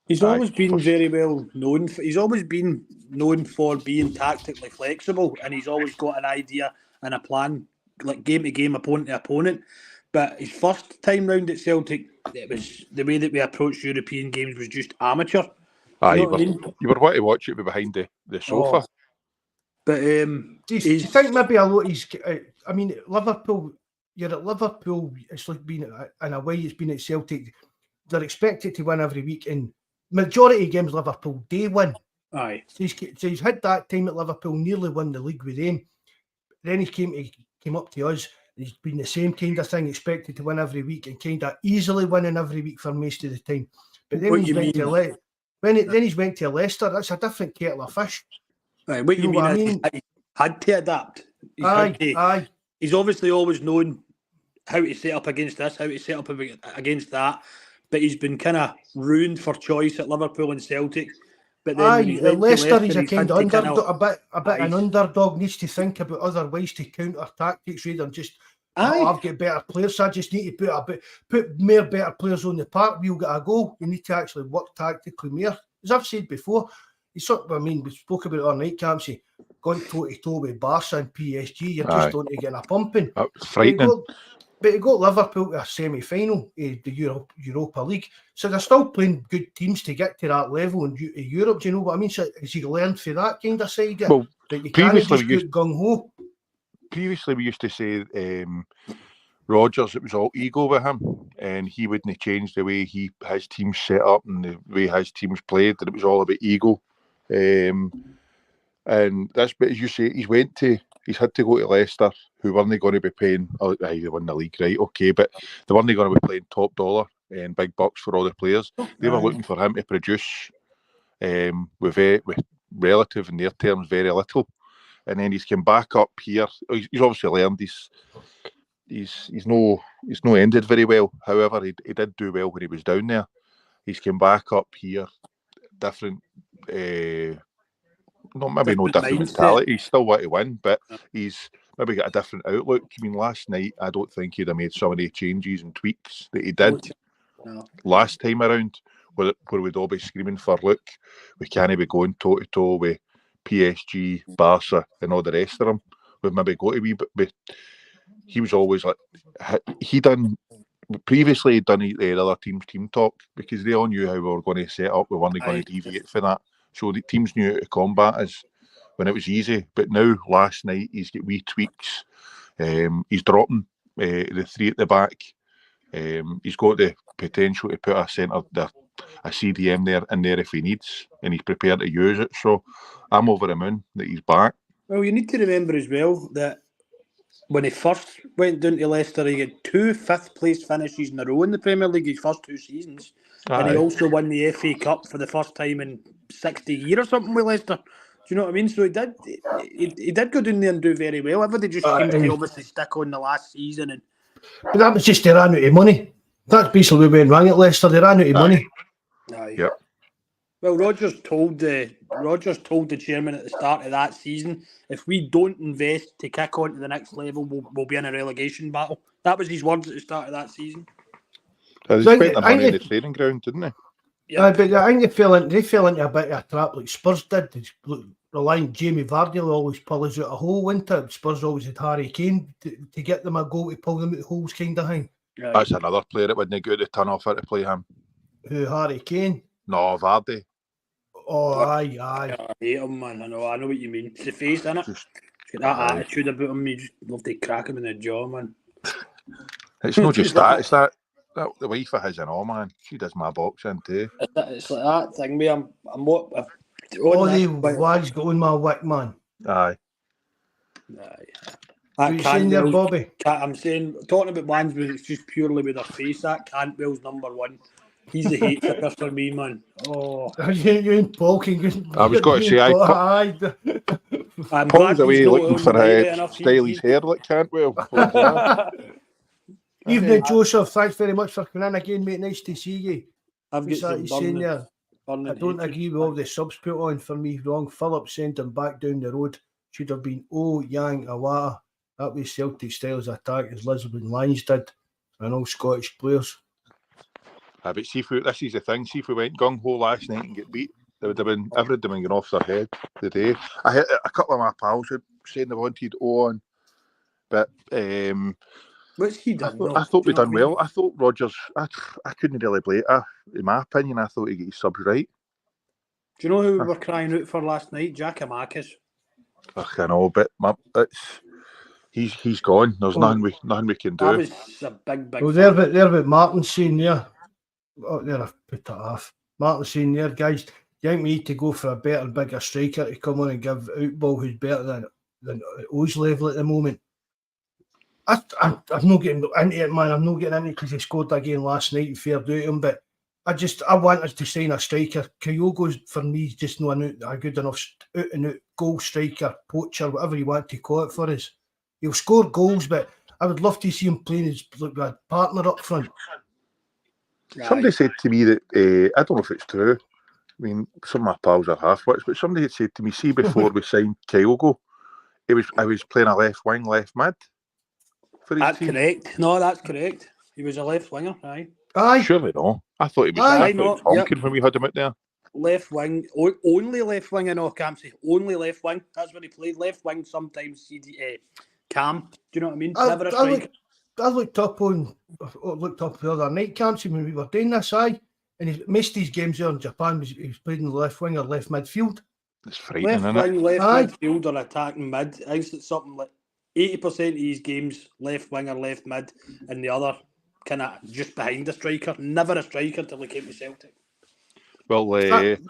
He's always been very well known for. He's always been known for being tactically flexible, and he's always got an idea and a plan, like game to game, opponent to opponent. But his first time round at Celtic, it was the way that we approached European games was just amateur. You were wanting to watch it behind the sofa. But do you think maybe a lot? I mean, Liverpool. You're at Liverpool. It's like being in a way. It's been at Celtic. They're expected to win every week, and majority of games Liverpool they win. Aye. So he's had that time at Liverpool, nearly won the league with them. Then he came up to us. He's been the same kind of thing, expected to win every week and kind of easily winning every week for most of the time. But then he's went to Leicester. That's a different kettle of fish. Right, what you mean? He had to adapt. He's obviously always known how to set up against this, how to set up against that. But he's been kind of ruined for choice at Liverpool and Celtic. But then at Leicester, he's a kind of underdog, a bit an underdog. Needs to think about other ways to counter tactics rather than just. I've got better players, so I just need to put more better players on the park. We'll get a goal. You need to actually work tactically more. As I've said before, we spoke about it on night camps. Gone toe-to-toe with Barca and PSG. You're just only getting a pumping. Frightening. But he got Liverpool to a semi-final of the Europa League. So they're still playing good teams to get to that level in Europe. Do you know what I mean? So has he learned for that kind of side? Well, that you can't just get gung-ho. Previously, we used to say Rodgers, it was all ego with him, and he wouldn't have changed the way his team set up and the way his teams played, that it was all about ego. And that's, but as you say, he's had to go to Leicester, who weren't going to be paying, they won the league, right? Okay, but they weren't going to be playing top dollar and big bucks for all the players. They were looking for him to produce with relative in their terms very little, and then he's come back up here. He's obviously learned. He's no ended very well. However, he did do well when he was down there. He's come back up here, different. No different mentality. He's still want to win, but he's maybe got a different outlook. I mean, last night I don't think he'd have made some of the changes and tweaks that he did last time around, where we'd all be screaming for, look, we can't be going toe to toe with PSG, Barca, and all the rest of them. We've maybe got to be, but he was always like previously he'd done the other team's team talk because they all knew how we were going to set up. We weren't going to deviate for that. So the teams knew how to combat us when it was easy. But now, last night, he's got wee tweaks. He's dropping the three at the back. He's got the potential to put a CDM in there if he needs, and he's prepared to use it. So I'm over the moon that he's back. Well, you need to remember as well that when he first went down to Leicester, he had 2 5th-place finishes in a row in the Premier League his first 2 seasons. Aye. And he also won the FA Cup for the first time in 60 years or something with Leicester. Do you know what I mean? So he did go down there and do very well. Everybody just seemed to obviously stick on the last season. But that was just they ran out of money. That's basically what went wrong at Leicester. They ran out of money. Aye. Yep. Well, Rodgers told the chairman at the start of that season, if we don't invest to kick on to the next level, we'll be in a relegation battle. That was his words at the start of that season. He spent the money in the training ground, didn't he? Yeah, but I think they fell into a bit of a trap like Spurs did. Relying Jamie Vardy will always pull us out a hole, wouldn't it? Spurs always had Harry Kane to get them a goal to pull them out of holes, kind of thing. Right. That's another player that wouldn't go to turn off to play him. Who, Harry Kane? No, Vardy. Oh, aye. I hate him, man. I know what you mean. It's the face, isn't it? He's got that attitude about him. You just love to crack him in the jaw, man. It's not just that. It's that the wife of his and all, man. She does my boxing too. It's like that thing. Me, I'm what. All the wags got on my wick, man. Aye. What you saying there, Bobby? I'm saying, talking about ones where it's just purely with their face. That Cantwell's number 1. He's the hate picker for me, man. Oh, you ain't balking. I was going to say, Paul's away looking for style his hair like Cantwell. Evening, Joseph. Thanks very much for coming in again, mate. Nice to see you. I've got some I don't agree with all the subs put on for me. Wrong. Phillips sent him back down the road. Should have been Yang Awata. That was Celtic styles attack as Lisbon Lions did. And all Scottish players. But see if this is the thing. See if we went gung ho last night and get beat, there would have been everything going off their head today. I had a couple of my pals who saying they wanted on, but what's he done? I thought we done well. I thought Rodgers. I couldn't really blame it. In my opinion, I thought he got his subs right. Do you know who we were crying out for last night? Giakoumakis. I know, but he's gone. There's nothing we can do. That was a big. Well, they're about Martin saying there. Oh, there, I've put that off. Martin saying there, guys, you think we need to go for a better, bigger striker to come on and give Outball who's better than O's level at the moment. I'm not getting into it, man. I'm not getting into it because he scored again last night and fair do to him, but I want us to sign a striker. Kyogo's, for me, just not a good enough out-and-out goal striker, poacher, whatever you want to call it for us. He'll score goals, but I would love to see him playing as a partner up front. Somebody said to me that, I don't know if it's true, I mean, some of my pals are half-wits, but somebody had said to me, see, before we signed Kyogo, I was playing a left wing, left mid for his That's team. correct. No, that's correct. He was a left winger, Aye. Surely no. I thought he was honking when we had him out there. Left wing, only left wing in all camps. Only left wing. That's what he played. Left wing, sometimes cam. Do you know what I mean? Never a striker. I looked up the other night camps when we were doing this, and he missed these games there in Japan. He was playing the left wing or left midfield. It's frightening, isn't it? Left midfield or attacking mid. I think it's something like 80% of his games left wing or left mid, and the other kind of just behind the striker. Never a striker till he came to Celtic. Well,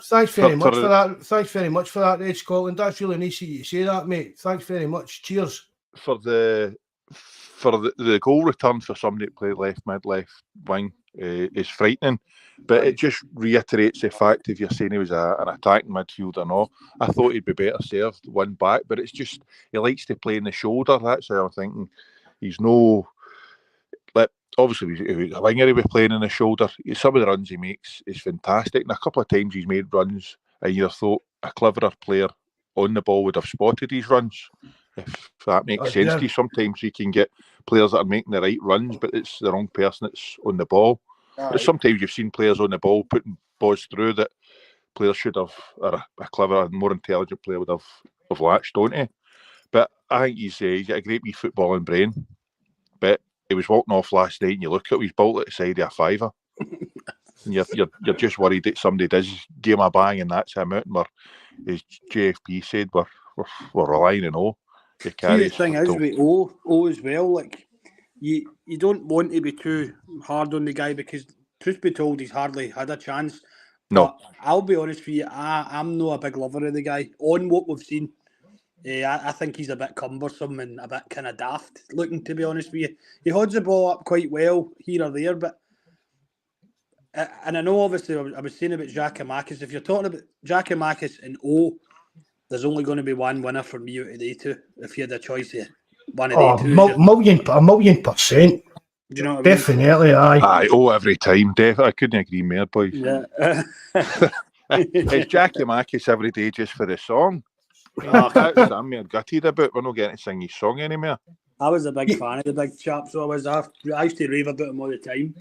thanks very much for that. Thanks very much for that, Ed Scotland. That's really nice of you to say that, mate. Thanks very much. Cheers. For the goal return for somebody to play left mid, left wing, is frightening. But it just reiterates the fact if you're saying he was an attacking midfielder and all, I thought he'd be better served one back. But it's just he likes to play in the shoulder. That's how I'm thinking. He's no like obviously if he's a winger, he'll be playing in the shoulder. Some of the runs he makes is fantastic, and a couple of times he's made runs, and you'd have thought a cleverer player on the ball would have spotted these runs. If that makes sense to you, sometimes you can get players that are making the right runs, but it's the wrong person that's on the ball. But sometimes you've seen players on the ball putting balls through that players should have, or a clever, more intelligent player would have latched onto. But I think he's got a great wee footballing brain. But he was walking off last night, and you look at him, he's bowled at the side of a fiver. And you're just worried that somebody does give him a bang and that's him out. And as JFP said, we're relying on O. The thing is with O as well, like you don't want to be too hard on the guy because, truth be told, he's hardly had a chance. No. But I'll be honest with you, I'm not a big lover of the guy. On what we've seen, I think he's a bit cumbersome and a bit kind of daft looking, to be honest with you. He holds the ball up quite well here or there, but and I know obviously I was saying about Giakoumakis. If you're talking about Giakoumakis and O, there's only going to be one winner for me out of the two. If you had a choice of one of the two, a million %. Do you know what Definitely, I mean? aye. Oh, every time. I couldn't agree more, boys. Yeah. It's Giakoumakis every day just for the song. That's I'm gutted about. We're not getting to sing his song anymore. I was a big fan of the big chap, so I used to rave about him all the time.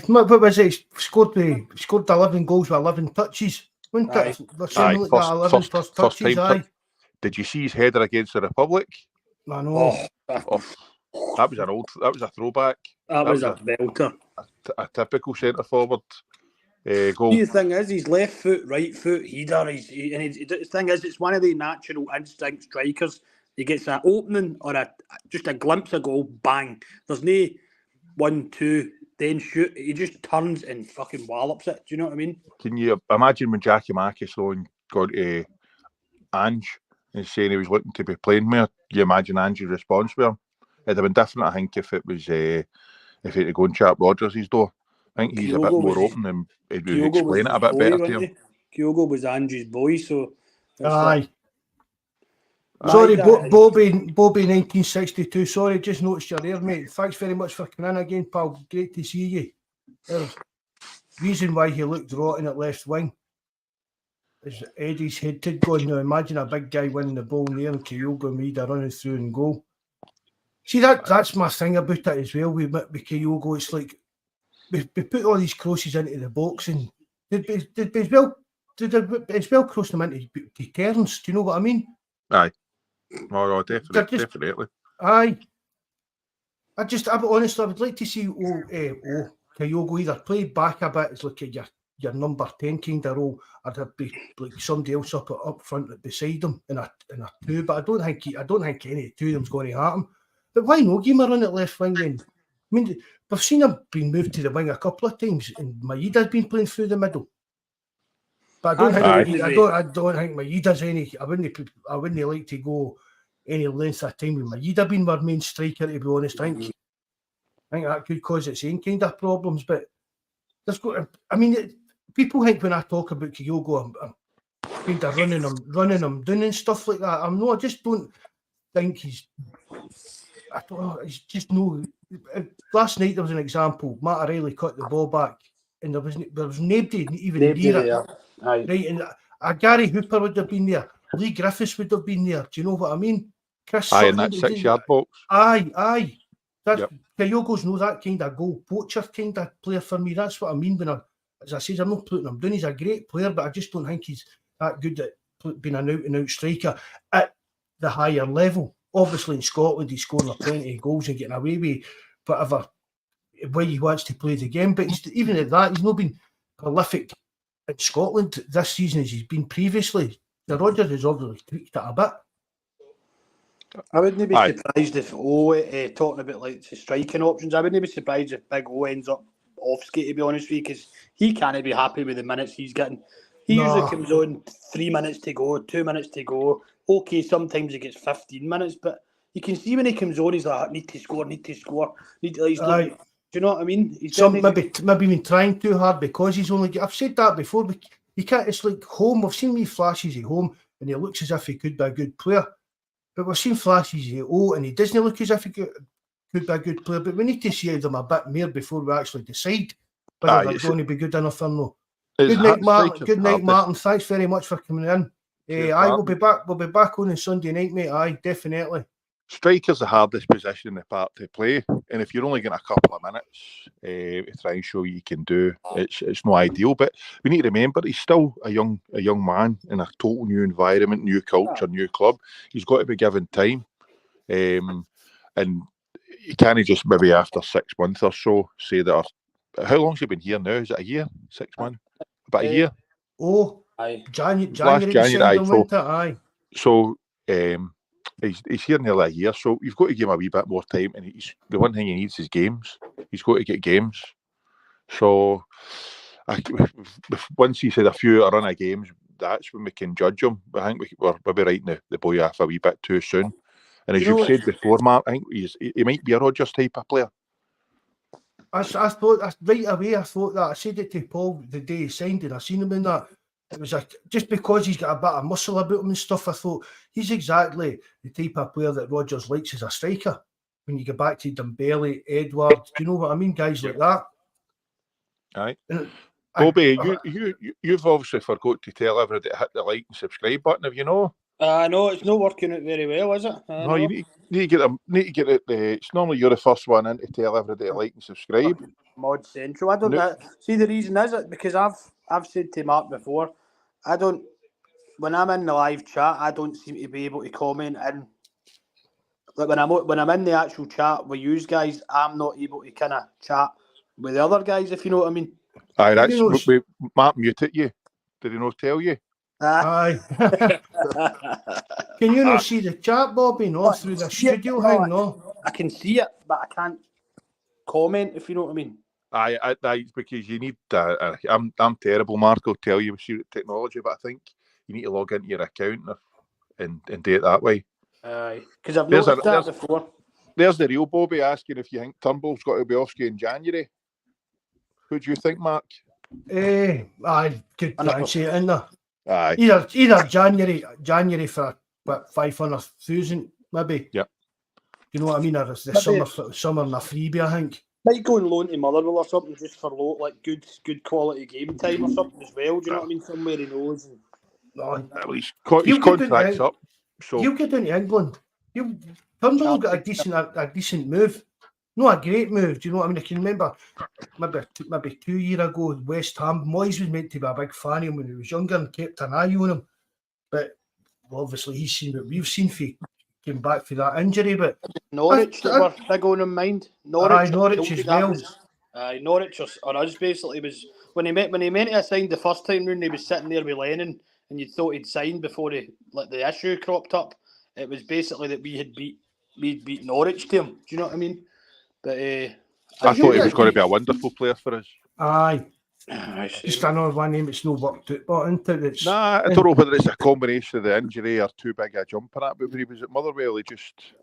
What was it? He scored 11 goals with 11 touches. Wasn't it? First touches. Did you see his header against the Republic? I know. That was a throwback. That was a belter. A typical centre forward goal. The thing is, he's left foot, right foot, header. The thing is, it's one of the natural instinct strikers. He gets that opening or just a glimpse of goal, bang. There's no 1, 2, then shoot. He just turns and fucking wallops it. Do you know what I mean? Can you imagine when Giakoumakis got to Ange and saying he was looking to be playing more? You imagine Ange's response with him? It'd have been different, I think, if it was if he had to go and chat Rodgers' door. I think he's a bit more open and he'd explain it a bit better to him. Kyogo was Ange's boy, so aye. Sorry, Bobby 1962. Sorry, just noticed you're there, mate. Thanks very much for coming in again, pal. Great to see you. There's reason why he looked rotten at left wing is Eddie's head to go. Now imagine a big guy winning the ball there and Kyogo and Maeda running through and goal. See, that's my thing about it as well. With Kyogo, it's like we put all these crosses into the box and as well cross them into turns. Do you know what I mean? Aye. Oh, definitely. Aye. Honestly, I would like to see Kyogo either play back a bit as like your number 10 kind of role, or there'd be like somebody else up front beside him in a 2. But I don't think any of the two of them's going to hurt him. But why not give him a run at left wing then? I mean, we've seen him being moved to the wing a couple of times, and Maeda's been playing through the middle. But I don't think Maeda's any. I wouldn't like to go any length of time with Maeda being our main striker. To be honest, I think that could cause its own kind of problems. But people think when I talk about Kyogo, I'm kind of running him down and stuff like that. I just don't think he's. I don't know. It's just no. Last night there was an example. Matt O'Reilly cut the ball back, and there was nobody even near it. Aye. Right, and Gary Hooper would have been there. Lee Griffiths would have been there. Do you know what I mean? Chris in that 6-yard box. Aye. Kyogo's no that kind of goal poacher kind of player for me. That's what I mean when as I say, I'm not putting him down. He's a great player, but I just don't think he's that good at being an out-and-out striker at the higher level. Obviously, in Scotland, he's scoring plenty of goals and getting away with whatever way he wants to play the game. But even at that, he's not been prolific in Scotland this season as he's been previously. The Rodgers has obviously tweaked it a bit. I wouldn't be surprised if talking about like the striking options. I wouldn't be surprised if Big O ends up off skate, to be honest with you, because he can't be happy with the minutes he's getting. He usually comes on 3 minutes to go, 2 minutes to go. Okay, sometimes he gets 15 minutes, but you can see when he comes on, he's like, need to score. Need to. He's Aye. do you know what I mean? He's Some doing maybe been trying too hard because he's only. I've said that before. But you can't. It's like home. We've seen me flashes at home, and he looks as if he could be a good player. But we've seen flashes at home, and he doesn't look as if he could be a good player. But we need to see them a bit more before we actually decide whether they're going to be good enough or not. Good night, Martin. Good night, Martin. Thanks very much for coming in. I will be back. We'll be back on Sunday night, mate. Aye, definitely. Striker's the hardest position in the park to play, and if you're only getting a couple of minutes to try and show you can do, it's not ideal. But we need to remember he's still a young man in a total new environment, new culture, new club. He's got to be given time, and you can't just maybe after 6 months or so say that. How long's he been here now? Is it a year? 6 months? About a year? Oh, aye. January. Aye. So he's here nearly a year, so you've got to give him a wee bit more time. And the one thing he needs is games. He's got to get games. So once he's had a few run of games, that's when we can judge him. I think we're maybe writing the boy off a wee bit too soon. And as you've said before, Mark, I think he might be a Rodgers type of player. I thought right away. I thought that. I said it to Paul the day he signed it. I seen him in that. It was like just because he's got a bit of muscle about him and stuff. I thought he's exactly the type of player that Rodgers likes as a striker. When you get back to Dembele, Edward, do you know what I mean? Guys like that. Aye. Bobby, you've obviously forgot to tell everybody to hit the like and subscribe button. Have you know? No, it's not working out very well, is it? No, you need to get it. It's normally you're the first one in to tell everybody to like and subscribe. Mod Central. I don't see the reason is it because I've said to Mark before, when I'm in the live chat, I don't seem to be able to comment in. Like when I'm in the actual chat with you guys, I'm not able to kind of chat with the other guys, if you know what I mean. Aye, that's Mark muted you. Did he not tell you? Aye. Can you not see the chat, Bobby? No, through the studio thing, no. I can see it, but I can't comment, if you know what I mean. Aye, because you need. I'm terrible, Mark. I'll tell you with technology, but I think you need to log into your account and do it that way. Aye, because I've noticed that before. There's the real Bobby asking if you think Turnbull's got to be off in January. Who do you think, Mark? Aye, good fancy it in there. Aye. Either January for what 500,000 maybe. Yeah. You know what I mean? Or the summer in a freebie, I think. Might go and loan to Motherwell or something just for like good quality game time or something as well. Do you know what I mean? Somewhere he knows. His contract's up. So you get into England. Turnbull got a decent move. Not a great move. Do you know what I mean? I can remember maybe 2 years ago, West Ham. Moyes was meant to be a big fan of him when he was younger and kept an eye on him. But obviously he's seen what we've seen if he came back for that injury. But Norwich were big on in mind. Norwich as well. Norwich or us basically was when he meant to signed the first time round. He was sitting there with Lennon, and you thought he'd signed before the issue cropped up. It was basically that we'd beat Norwich to him. Do you know what I mean? But I thought he was going to be a wonderful player for us. Aye. Just another one name it's not worked out, but isn't it? I don't know whether it's a combination of the injury or too big a jump or that, but when he was at Motherwell,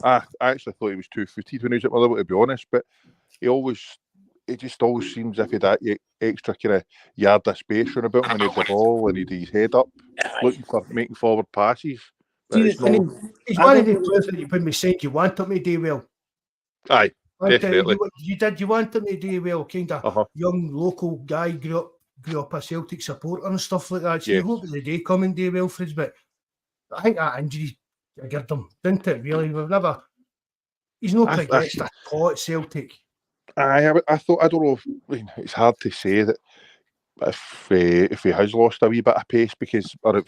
I actually thought he was 2-footed when he was at Motherwell, to be honest, but it just always seems if he had that extra kind of yard of space around about him when he had the ball and he'd his head up, looking for making forward passes. He's one of the players that when we said you want him to do well. Aye. Definitely. You want him to do well, kind of young local guy, grew up a Celtic supporter and stuff like that. So you hope that the day come and do well for us. But I think that injury triggered him, didn't it? Really, he's not progressed at all at Celtic. I don't know. It's hard to say that if he has lost a wee bit of pace because we're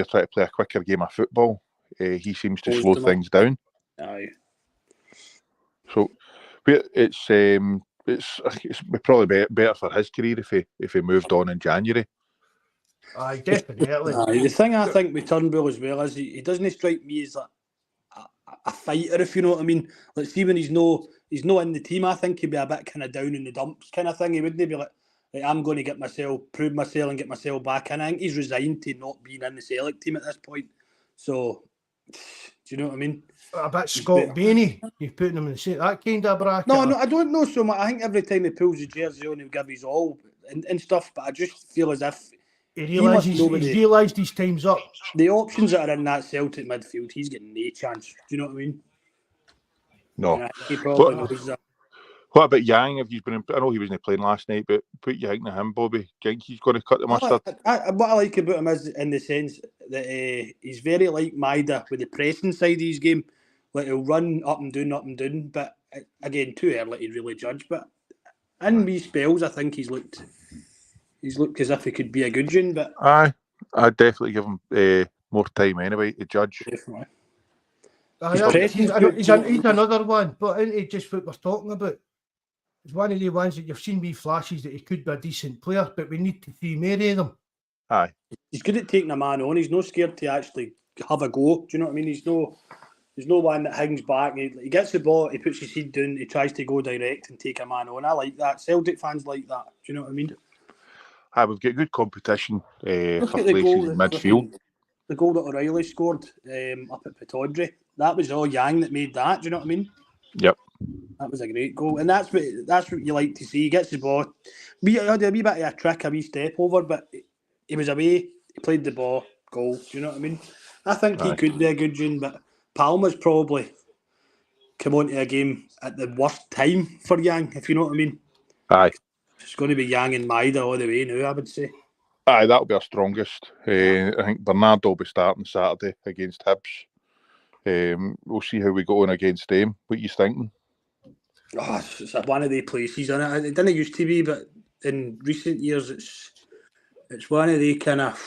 trying to play a quicker game of football, he seems to slow things down. Aye. So it's probably better for his career if he moved on in January. Aye, definitely. The thing I think with Turnbull as well is he doesn't strike me as a fighter, if you know what I mean. Like, see when he's no in the team, I think he'd be a bit kind of down in the dumps kind of thing. He wouldn't be like I'm going to prove myself and get myself back in. I think he's resigned to not being in the Celtic team at this point. So Do you know what I mean? A bit Scott Bainey, you're putting him in the same, that kind of bracket. No, I don't know so much. I think every time he pulls the jersey on, he'll give his all and stuff, but I just feel as if he's realised his time's up. The options that are in that Celtic midfield, he's getting no chance. Do you know what I mean? No. Yeah, he probably knows that. What about Yang? Have you been? I know he wasn't playing last night, but put you thinking of him, Bobby? Do you think he's going to cut the mustard? What I like about him is in the sense that he's very like Maida with the pressing side of his game. Like he'll run up and down. But again, too early to really judge. But in wee spells, I think he's looked as if he could be a good one. But I'd definitely give him more time anyway to judge. Definitely. He's another one, but isn't he just what we're talking about? It's one of the ones that you've seen wee flashes that he could be a decent player, but we need to see more of them. Aye. He's good at taking a man on. He's not scared to actually have a go. Do you know what I mean? He's no one that hangs back. He gets the ball, he puts his head down, he tries to go direct and take a man on. I like that. Celtic fans like that. Do you know what I mean? We've got good competition for Look at places in midfield. The goal that O'Reilly scored up at Pataudry, that was all Yang that made that. Do you know what I mean? Yep. That was a great goal, and that's what you like to see. He gets the ball. He had a wee bit of a trick, a wee step over, but he was away. He played the ball, goal. Do you know what I mean? I think he could be a good one, but Palmer's probably come onto a game at the worst time for Yang, if you know what I mean. Aye. It's going to be Yang and Maida all the way now, I would say. Aye, that'll be our strongest. I think Bernardo will be starting Saturday against Hibs. We'll see how we go on against them. What are you thinking? Oh, it's one of the places, and it didn't used to be, but in recent years, it's one of the kind of,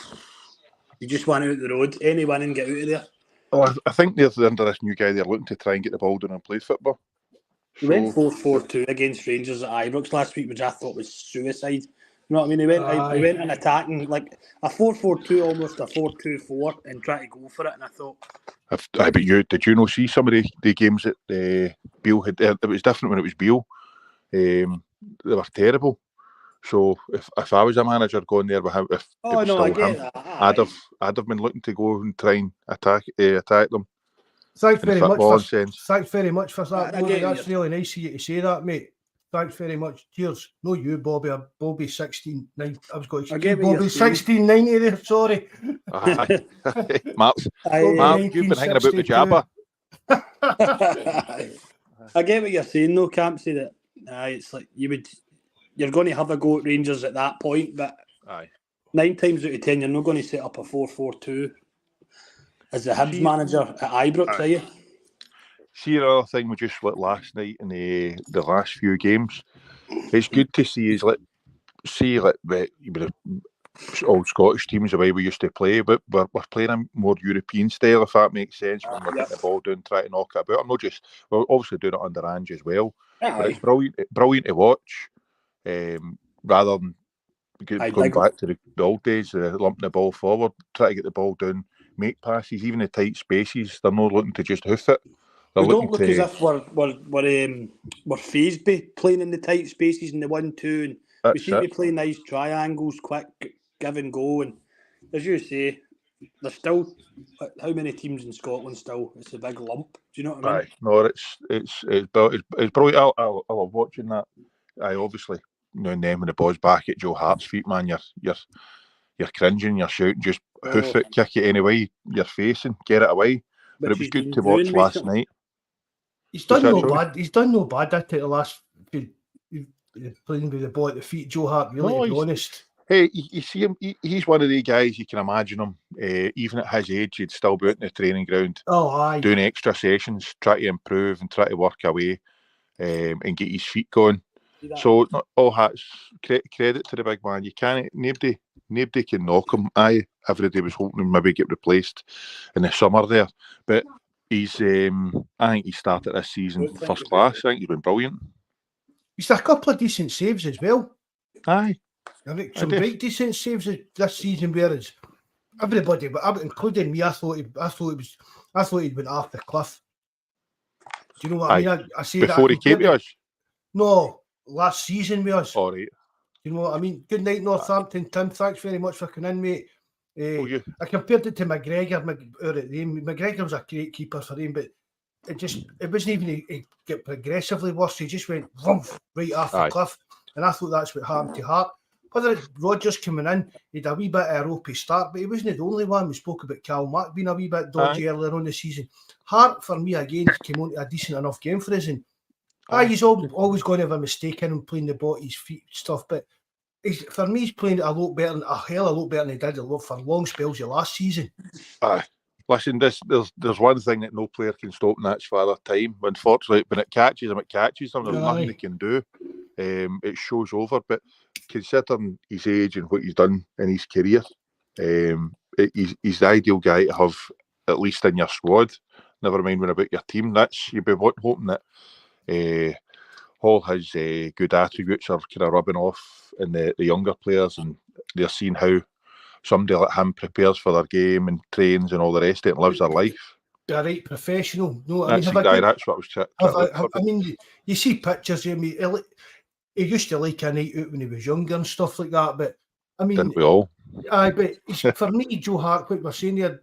you just want out the road, anyone and get out of there. Oh, I think they're under this new guy. They're looking to try and get the ball down and play football. We went 4-4-2 against Rangers at Ibrox last week, which I thought was suicide. You know what I mean? He went in attacking like a 4-4-2, almost a 4-2-4, and try to go for it. And I thought, but did you see some of the games that Beale had? It was different when it was Beale. They were terrible. So if I was a manager going there with him, I'd have been looking to go and try and attack them. Thanks very much for that, Bobby. That's really nice of you to say that, mate. Thanks very much. Cheers. No, you, Bobby. Bobby 1690. I was going to say Bobby 1690 there. Sorry. Mark, you've been hanging about the Jabba. I get what you're saying, though, Campsy. That it's like you're going to have a go at Rangers at that point, but 9 times out of 10, you're not going to set up a 4-4-2 as the Hibs manager at Ibrox, are you? See, another thing we just looked last night in the last few games. It's good to see the old Scottish teams the way we used to play, but we're playing a more European style, if that makes sense. When we're getting the ball down, trying to knock it about. We're obviously doing it under Ange as well, but it's brilliant to watch. Rather than going back to the old days, lumping the ball forward, try to get the ball down, make passes, even in tight spaces. They're not looking to just hoof it. We don't look as if we're phased by playing in the tight spaces in the 1-2, and we seem to play nice triangles, quick give and go. And as you say, there's still how many teams in Scotland still? It's a big lump. Do you know what I mean? No, it's brilliant. I love watching that. Obviously, now and then when the ball's back at Joe Hart's feet, man, you're cringing, you're shouting, just hoof it, kick it anyway you're facing, get it away. But it was good to watch last night. He's done no bad. He's done no bad at it the last playing with the ball at the feet. Joe Hart, really, to be honest. Hey, you see him. He's one of the guys you can imagine him. Even at his age, he'd still be out in the training ground, doing extra sessions, try to improve and try to work away, and get his feet going. So, all hats credit to the big man. You can't. Nobody can knock him. Everybody was hoping to maybe get replaced in the summer there, but he's. I think he started this season first class. I think he's been brilliant. He's done a couple of decent saves as well. Aye, some very decent saves this season. Whereas everybody, but including me, I thought he'd been off the cliff. Do you know what I mean? I say before that he came to us. No. Last season with us. All right. You know what I mean? Good night, Northampton. Tim, thanks very much for coming in, mate. I compared it to McGregor. McGregor was a great keeper for him, but it wasn't even he get progressively worse. He just went right off the cliff, and I thought that's what happened to Hart. Whether it's Rodgers coming in, he had a wee bit of a ropey start, but he wasn't the only one. We spoke about Cal Mack being a wee bit dodgy earlier on the season. Hart, for me, again, came on to a decent enough game for us. And he's always going to have a mistake in him playing the ball at his feet stuff, but for me, he's playing a hell of a lot better than he did for long spells of last season. Listen, there's one thing that no player can stop, and that's Father Time. Unfortunately, when it catches them. There's nothing they can do. It shows over, but considering his age and what he's done in his career, he's the ideal guy to have at least in your squad. Never mind when about your team. You'd be hoping that all his good attributes are kind of rubbing off in the younger players, and they're seeing how somebody like him prepares for their game and trains and all the rest of it and lives their life. They're right professional. No, that's what I was I mean, you see pictures of me. He used to like a night out when he was younger and stuff like that, but I mean, didn't we all? But for me, Joe Hart, what we're saying here,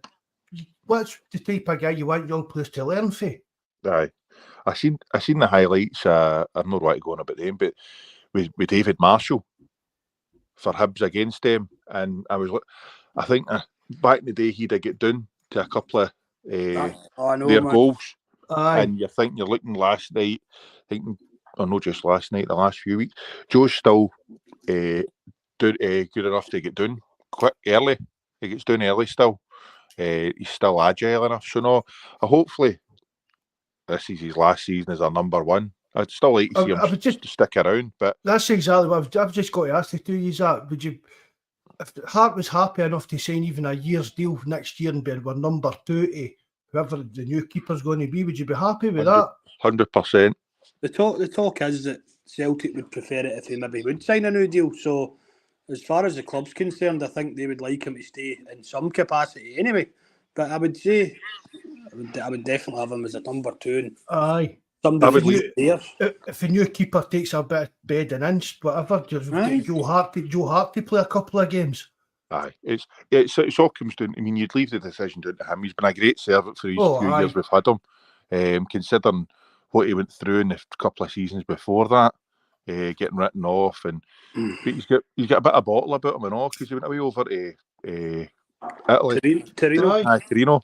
what's the type of guy you want young players to learn from? Aye, I seen the highlights. I don't know what to go on about them, but with David Marshall for Hibs against them, and I think back in the day he did get down to a couple of their goals, and you're looking last night, thinking. Or not just last night, the last few weeks. Joe's still good enough to get down quick, early. He gets down early still. He's still agile enough. So no, hopefully this is his last season as our number one. I'd still like to see him just stick around. But that's exactly what I've just got to ask the two of you that. Would you, if Hart was happy enough to sign even a year's deal next year and be number 2 to whoever the new keeper's going to be, would you be happy with that? 100%. The talk is that Celtic would prefer it if he maybe would sign a new deal. So, as far as the club's concerned, I think they would like him to stay in some capacity anyway. But I would say, I would definitely have him as a number 2. Aye. Somebody there. If a new keeper takes a bit of bedding in, whatever, just get Joe Hart to play a couple of games. Aye, it's all comes down. I mean, you'd leave the decision down to him. He's been a great servant for these 2 years we've had him. Considering what he went through in the couple of seasons before that, getting written off, but he's got a bit of bottle about him and all, because he went away over to Italy, Torino,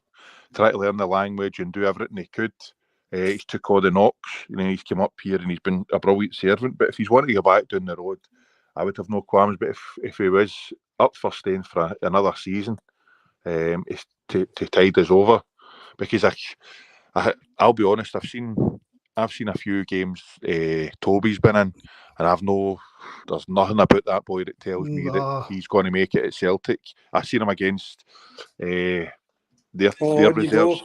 try to learn the language and do everything he could. He's took all the knocks, he's come up here and he's been a brilliant servant. But if he's wanting to go back down the road, I would have no qualms. But if he was up for staying for another season, it's to tide us over, because I'll be honest, I've seen a few games Toby's been in, and there's nothing about that boy that tells me that he's going to make it at Celtic. I've seen him against their reserves,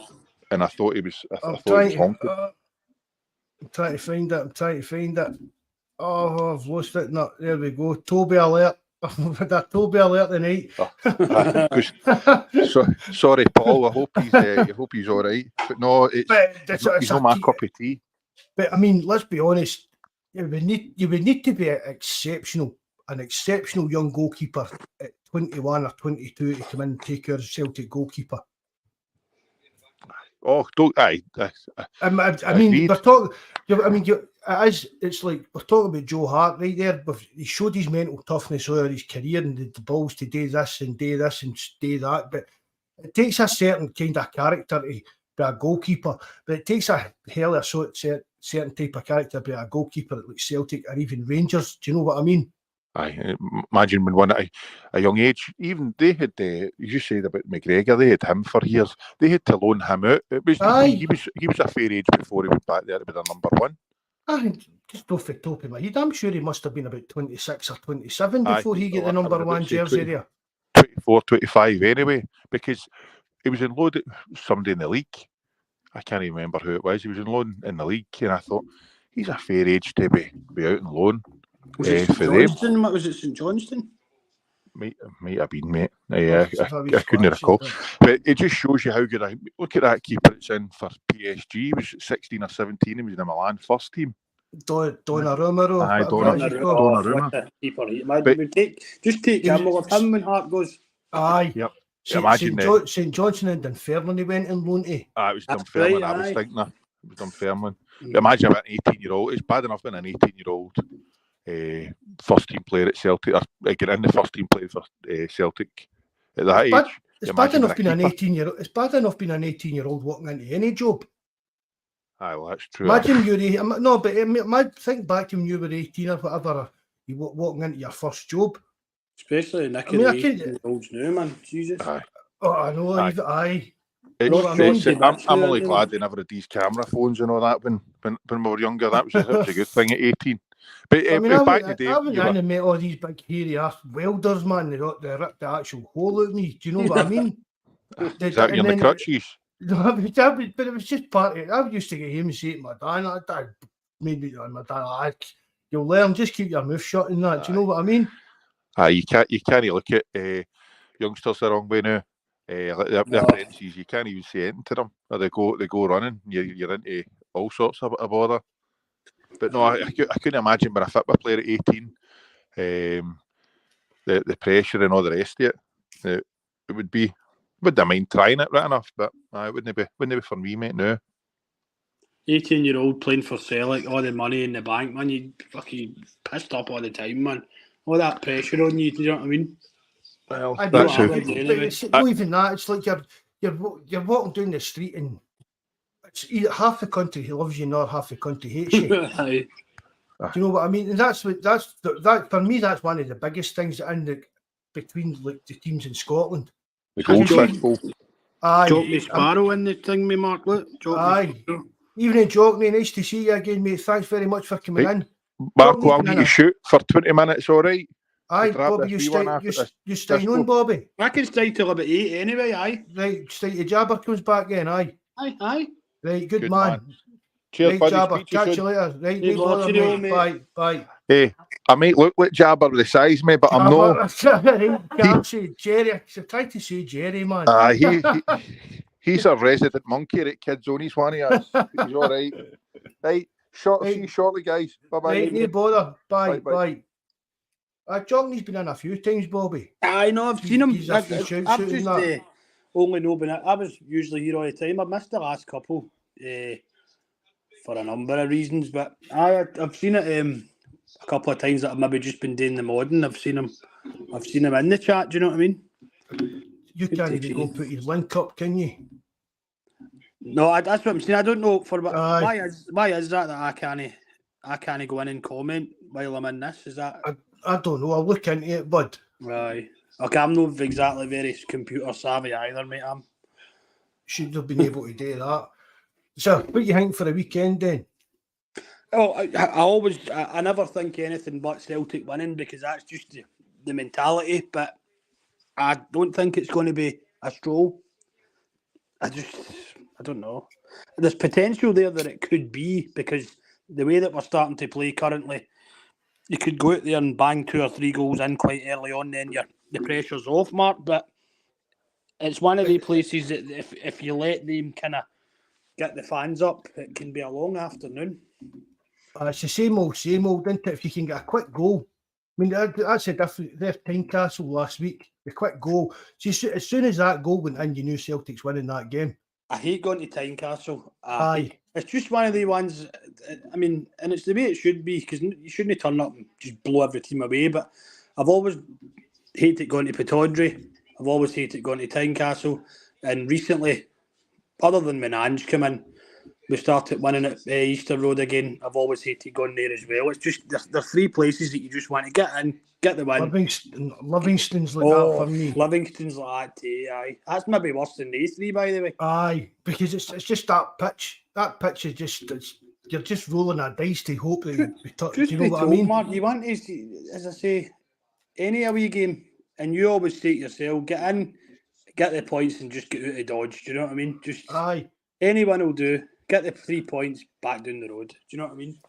and I thought he was. I thought he was honking. I'm trying to find it. Oh, I've lost it. No, there we go. Toby alert. That Toby alert tonight. Sorry, Paul. I hope he's all right. But no, it's not my cup of tea. But I mean, let's be honest. You would need to be an exceptional young goalkeeper at 21 or 22 to come in and take our Celtic goalkeeper. Oh, don't I mean, we're talking. I mean, it's like we're talking about Joe Hart right there. He showed his mental toughness over his career and the balls to do this and do that. But it takes a certain kind of character to be a goalkeeper. But it takes a hell of a certain type of character to be a goalkeeper at like Celtic or even Rangers. Do you know what I mean? I imagine when one at a young age, even they had, you said about McGregor, they had him for years. They had to loan him out. He was a fair age before he went back there to be the number 1. I just off the top of my head, I'm sure he must have been about 26 or 27 before he got the number 1 jersey there. 24, 25 anyway, because he was in loan at somebody in the league. I can't even remember who it was. He was in loan in the league, and I thought, he's a fair age to be out in loan. Was it St Johnston? What was it, St Johnston? Might have been, mate. I couldn't recall. But it just shows you how good look at that keeper it's in for PSG. He was 16 or 17. He was in the Milan first team. Donnarumma. Aye, Donnarumma. Just take him with him when Hart goes. Aye. Yep. St Johnson and Dunfermline he went in loan to. It was That's Dunfermline. right, I was aye. thinking that. It was Dunfermline. Imagine an 18-year-old. It's bad enough being an 18-year-old first team player at Celtic, or getting in the first team player for Celtic at that age. It's bad enough being an 18-year-old. It's bad enough being an 18-year-old walking into any job. Aye, well, that's true. Imagine think back to when you were 18 or whatever, you walking into your first job. Especially Nick and 18-year-olds now, man. Jesus. Aye. Oh, I know. Aye. I'm only glad they never had these camera phones and all that when we were younger. That was a good thing at 18. But I mean, back in the day, I went in and met all these big hairy ass welders, man. They ripped the actual hole out of me. Do you know what I mean? Is that in the crutches? No, but it was just part of it. I used to get him and say to my dad made me my dad, you'll learn, just keep your mouth shut and that. Do you know what I mean? You can't look at youngsters the wrong way now. Their apprentices, you can't even say anything to them. Or they go running. You're into all sorts of bother. But no, I couldn't imagine being a football player at 18. The pressure and all the rest of it. It would be. Wouldn't mind trying it right enough, but it wouldn't be for me, mate. No. 18-year-old playing for Celtic, all the money in the bank, man. You fucking pissed up all the time, man. All that pressure on you. Do you know what I mean? Well, that's it's not even that. It's like you're walking down the street and it's either half the country loves you, nor half the country hates you. Do you know what I mean? And that's for me. That's one of the biggest things between like the teams in Scotland. The goal. Jockney Sparrow in the thing, me Mark. Look, aye. Evening, Jockney. Nice to see you again, mate. Thanks very much for coming in. Mark, I'll need to shoot for 20 minutes. All right. Aye, Bobby, you staying on, Bobby? I can stay till about 8 anyway. Aye. Right, stay till Jabber comes back in. Aye. Right, good man. Cheers, right, buddy. Jabber. Catch you later. Right, no bother, mate. Bye. Hey, I might look like Jabber with the size, mate, but I'm not. Can't say Jerry. I tried to say Jerry, man. He's a resident monkey at Kids Zone. He's one of us. He's all right. Right, see you shortly, guys. Bye-bye. Right, no bother. Bye. Johnny's been in a few times, Bobby. I know, I've seen him. I've just only know, but I was usually here all the time. I missed the last couple for a number of reasons, but I've seen it a couple of times that I've maybe just been doing the modding. I've seen him in the chat. Do you know what I mean? You can't even go put your link up, can you? No, that's what I'm saying. I don't know why is that I can't go in and comment while I'm in this. Is that? I don't know. I'll look into it, bud. Right. Okay, I'm not exactly very computer savvy either, mate. Should have been able to do that. So, what do you think for the weekend then? Oh, I never think anything but Celtic winning because that's just the mentality. But I don't think it's going to be a stroll. I don't know. There's potential there that it could be because the way that we're starting to play currently, you could go out there and bang 2 or 3 goals in quite early on, then the pressure's off, Mark. But it's one of the places that if you let them kind of get the fans up, it can be a long afternoon. It's the same old, isn't it? If you can get a quick goal. I mean, that's a different. Their Tynecastle last week, the quick goal. See, as soon as that goal went in, you knew Celtic's winning that game. I hate going to Tynecastle. Aye. It's just one of the ones, I mean, and it's the way it should be because you shouldn't turn up and just blow every team away. But I've always hated going to Pittodrie. I've always hated going to Tynecastle. And recently, other than when Ange came in, we started winning at Easter Road again. I've always hated going there as well. It's just, there's 3 places that you just want to get in, get the win. Livingston's like that for me. Livingston's like that too, aye. That's maybe worse than these 3, by the way. Aye, because it's just that pitch. That pitch is just, you're just rolling a dice to hope that you know what I mean? Mark, you want to, as I say, any away game, and you always say to yourself, get in, get the points and just get out of Dodge. Do you know what I mean? Just aye. Anyone will do. Get the 3 points back down the road. Do you know what I mean?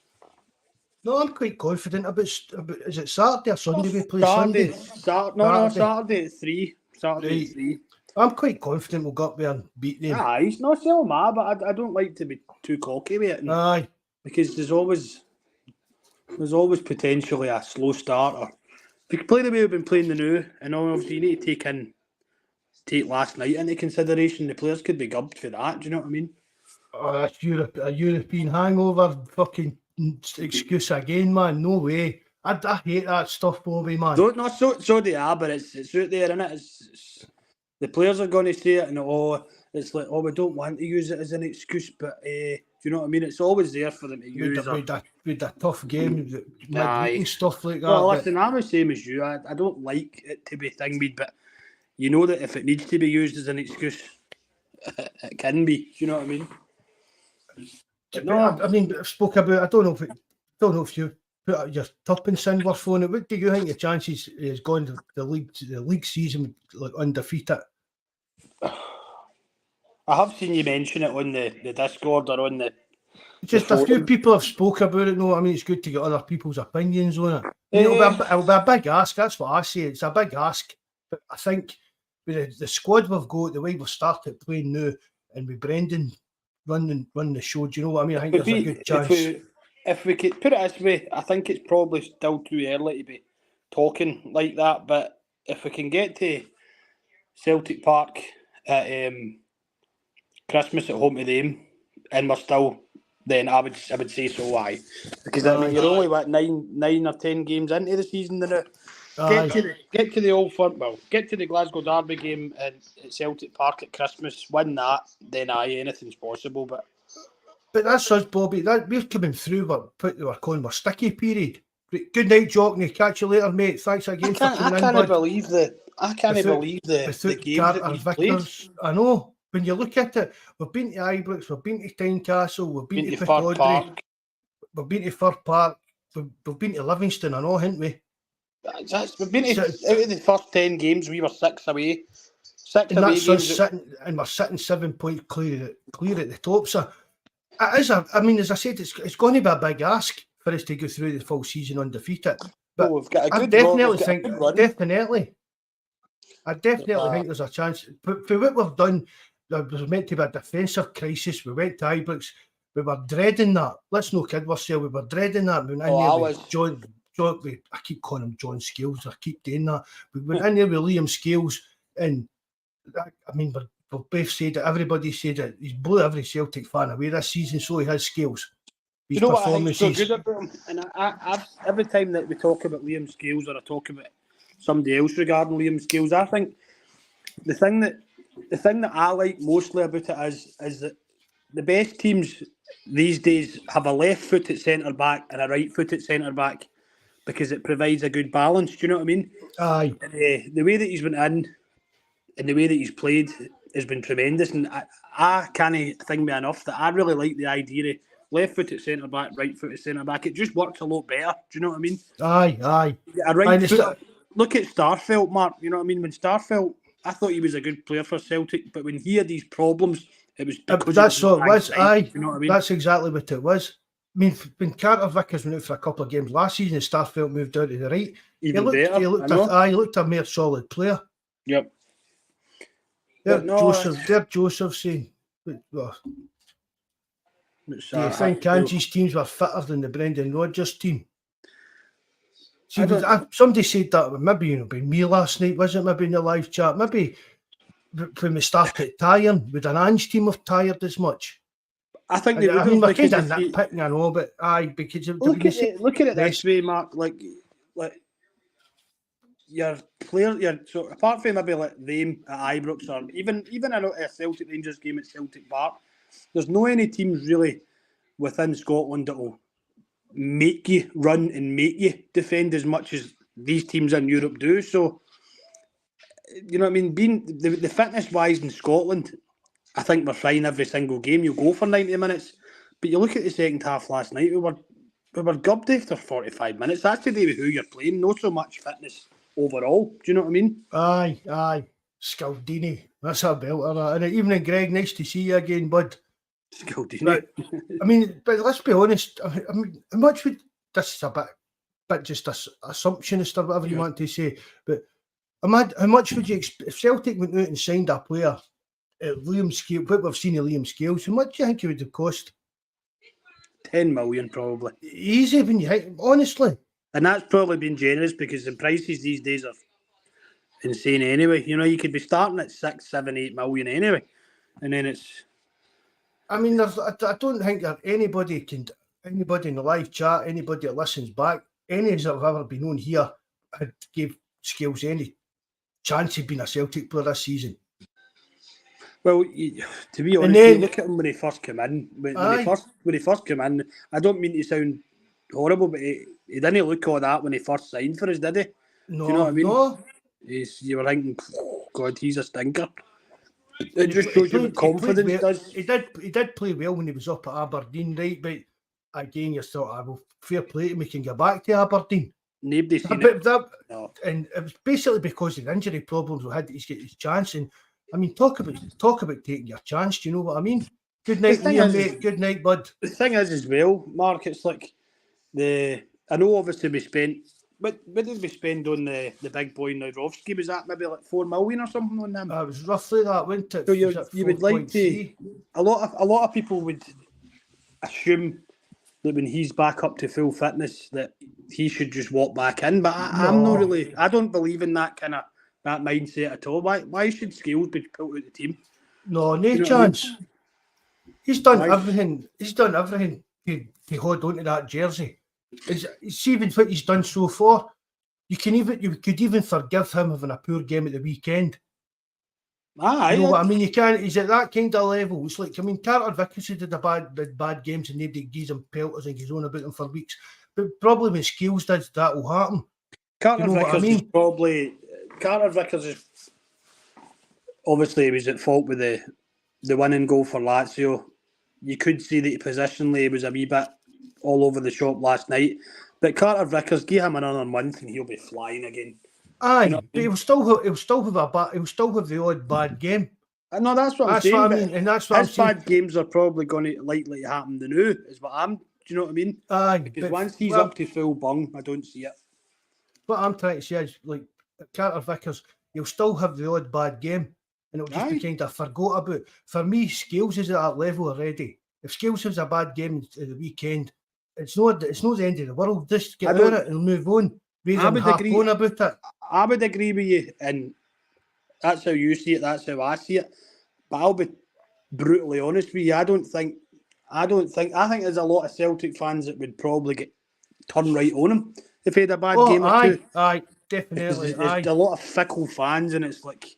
No, I'm quite confident about is it Saturday or Sunday we play Sunday? Saturday at 3. Saturday at 3. I'm quite confident we'll go up there and beat them. Aye, it's not so mad, but I don't like to be too cocky with it. Aye. Because there's always potentially a slow start. Or if you play the way we've been playing the new, and obviously you need to take in take last night into consideration. The players could be gubbed for that. Do you know what I mean? Oh, that's a European hangover fucking excuse again, man. No way. I hate that stuff, Bobby, man. So they are, but it's out there, innit? It's the players are going to say it, and it's like, we don't want to use it as an excuse, but do you know what I mean? It's always there for them to use. With a tough game, midweek and stuff like that. Well, listen, I'm the same as you. I don't like it to be thingied, but you know that if it needs to be used as an excuse, it can be. Do you know what I mean? No, I mean, I spoke about. I don't know if you put your tuppence in worth on it. What do you think the chances is going to the league season like undefeated? I have seen you mention it on the Discord or on the. Just a few people have spoke about it. No, I mean it's good to get other people's opinions on it. It'll be a big ask. That's what I say. It's a big ask. But I think with the squad we've got, the way we've started playing now, and with Brendan running the show, do you know what I mean? I think there's a good chance. If we could put it this way, I think it's probably still too early to be talking like that. But if we can get to Celtic Park at Christmas at home to them, and we're still, then I would say so. Why? Because I mean, you're only what 9 or 10 games into the season now. Get to the Old Firm. Well, get to the Glasgow Derby game at Celtic Park at Christmas. Win that, then anything's possible. But that's us, Bobby. We're coming through. We're calling our sticky period. Good night, Jockney. Catch you later, mate. Thanks again for coming in. I can't believe the games that we played. I know. When you look at it, we've been to Ibrox, we've been to Tynecastle, we've been to Pittodrie, we've been to Fir Park, we've been to Livingston, I know, haven't we? We've been to, out of the first 10 games, we were 6 away. And that's us we're sitting 7 points clear at the top. So, as I said, it's going to be a big ask for us to go through the full season undefeated. But we've got a good I definitely think there's a chance. But for what we've done, there was meant to be a defensive crisis. We went to Ibrox. We were dreading that. Let's not kid ourselves. We were dreading that. We went in there I keep calling him John Scales. I keep doing that. We went in there with Liam Scales, and I mean, we both said it. Everybody said it. He's blew every Celtic fan away this season, so he has Scales. You know what I think so good about him? And I every time that we talk about Liam Scales or I talk about somebody else regarding Liam Scales, I think the thing that I like mostly about it is that the best teams these days have a left foot at centre back and a right foot at centre back because it provides a good balance. Do you know what I mean? Aye. And, the way that he's been in and the way that he's played has been tremendous, and I can't think me enough that I really like the idea of left foot at centre back, right foot at centre back. It just works a lot better. Do you know what I mean? Aye. A right foot. Look at Starfelt, Mark. You know what I mean? When Starfelt, I thought he was a good player for Celtic, but when he had these problems, it was because that's what it was. Aye, you know what I mean? That's exactly what it was. I mean, when Carter Vickers went out for a couple of games last season, and Starfelt moved out to the right. He looked a more solid player. Yep. Joseph saying, do you think Angie's teams were fitter than the Brendan Rodgers team? See, somebody said that, maybe me last night, was it? Maybe in the live chat. Maybe when we started tiring, would an Ange team have tired as much? I think they would. I mean, we're kind of nitpicking, I know, but because look at it this way, Mark. Like your player, so apart from maybe like them at Ibrox or even a Celtic Rangers game at Celtic Park, there's no any teams really within Scotland that will make you run and make you defend as much as these teams in Europe do. So, you know what I mean? Being the fitness-wise in Scotland, I think we're fine every single game. You go for 90 minutes. But you look at the second half last night, we were gubbed after 45 minutes. That's to do with who you're playing, not so much fitness overall. Do you know what I mean? Aye. Scaldini. That's a belter. And evening, Greg. Nice to see you again, bud. Scaldini. But let's be honest. I mean, how much would this is a bit just an assumptionist or whatever you want to say. But how much would you expect if Celtic went out and signed a player at Liam Scales? What we've seen of Liam Scales, how much do you think it would have cost? 10 million, probably. Easy when you honestly. And that's probably been generous because the prices these days are insane anyway. You know, you could be starting at 6, 7, 8 million anyway, and then it's. I mean, I don't think that anybody in the live chat, anybody that listens back, any that have ever been on here, had gave Scales any chance of being a Celtic player this season. Well, to be honest, you look at him when he first came in. When he first came in, I don't mean to sound horrible, but he didn't look all that when he first signed for us, did he? No, do you know what I mean? No. You were thinking, oh, God, he's a stinker. It just shows you what confidence does. He did play well when he was up at Aberdeen, right? But again, you thought, well, fair play to him, he can get back to Aberdeen. Nobody's seen it. No. And it was basically because of the injury problems we had that he's get his chance. And I mean, talk about taking your chance. Do you know what I mean? Good night, Liam, mate. Good night, bud. The thing is, as well, Mark, it's like I know obviously we spent. What did we spend on the big boy Naurovsky? Was that maybe like 4 million or something on him? It was roughly that, wasn't it? So you would like to. A lot of people would assume that when he's back up to full fitness, that he should just walk back in. But I'm not really. I don't believe in that kind of that mindset at all. Why should Scales be put out the team? No chance. I mean? He's done everything. He's done everything to hold on to that jersey. It's even what he's done so far. You could even forgive him having a poor game at the weekend. You know what I mean? You can't. He's at that kind of level. It's like, I mean, Carter Vickers did bad games and nobody gives him pelters and goes on about them for weeks. But probably when Scales does, that will happen. Carter Vickers is obviously he was at fault with the winning goal for Lazio. You could see that positionally he was a wee bit all over the shop last night. But Carter Vickers, give him another month and he'll be flying again. Aye, but he'll still have the odd bad game. No, that's what I'm saying. What I mean, and that's what his bad games are probably going to likely happen to now. Is what I'm. Do you know what I mean? Aye, because once he's up to full bung, I don't see it. What I'm trying to say is, like Carter Vickers, he'll still have the odd bad game, and it'll just be kind of forgot about. For me, Scales is at that level already. If Scales has a bad game at the weekend, it's not the end of the world. Just get over it and move on. I would agree about it. I would agree with you, and that's how you see it. That's how I see it. But I'll be brutally honest with you. I think there's a lot of Celtic fans that would probably get turned right on him if he had a bad game or two. Aye, definitely. There's a lot of fickle fans, and it's like,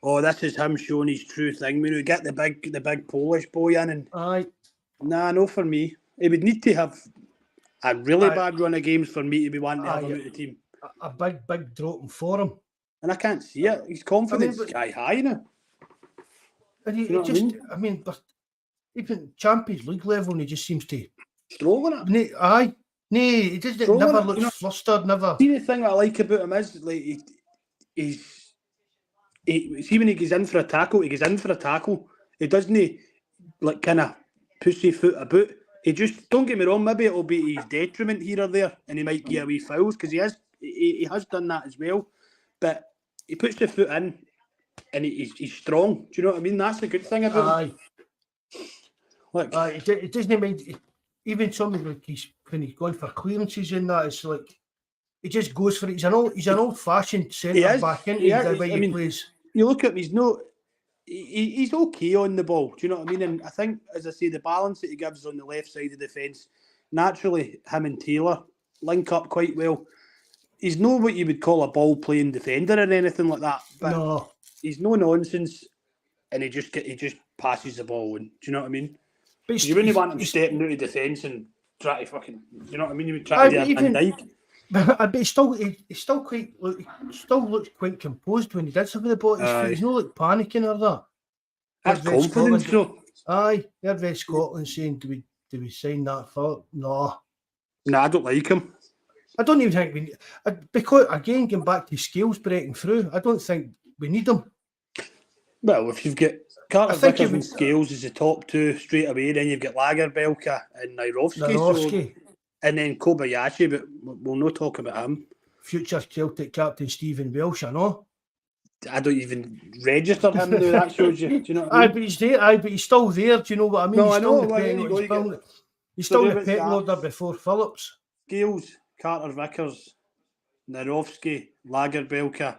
oh, this is him showing his true thing. We get the big Polish boy in, and no, for me, he would need to have a really bad run of games for me to be wanting to have him out of the team. A big dropping for him. And I can't see it. His confidence is sky high now. And I mean, but even Champions League level, and he just seems to strolling it. He just never looks flustered. Never. See, the thing I like about him is like see when he goes in for a tackle, He doesn't like kind of pussyfoot about. He just, don't get me wrong, maybe it'll be his detriment here or there, and he might get a wee fouls because he has done that as well. But he puts the foot in, and he's strong. Do you know what I mean? That's the good thing about him. It doesn't mind. Even something like when he's going for clearances and that, it's like he just goes for it. He's an old-fashioned centre back into the way he plays. You look at him, he's okay on the ball. Do you know what I mean? And I think, as I say, the balance that he gives on the left side of the fence, naturally, him and Taylor link up quite well. He's not what you would call a ball-playing defender or anything like that. But he's no nonsense, and he just passes the ball. And do you know what I mean? But you wouldn't want him stepping out of defence and try to fucking. Do you know what I mean? You would try to do a Van Dijk. But he still looks quite composed when he does have the ball. He's not like panicking or that. That's confidence, though. Aye, they're very Scotland saying, do we sign that for? No, I don't like him. I don't even think we need, because again, going back to Scales breaking through, I don't think we need him. Well, if you've got Carter Vickers and Scales as the top two straight away, then you've got Lagerbielke and Naurovsky. And then Kobayashi, but we'll not talk about him. Future Celtic captain Stephen Welsh, I know. I don't even register him now, that shows you. Do you know what I mean? But he's there, but he's still there, do you know what I mean? No, he's I still know. He's still the pecking order before Phillips. Scales, Carter Vickers, Naurovsky, Lagerbielke,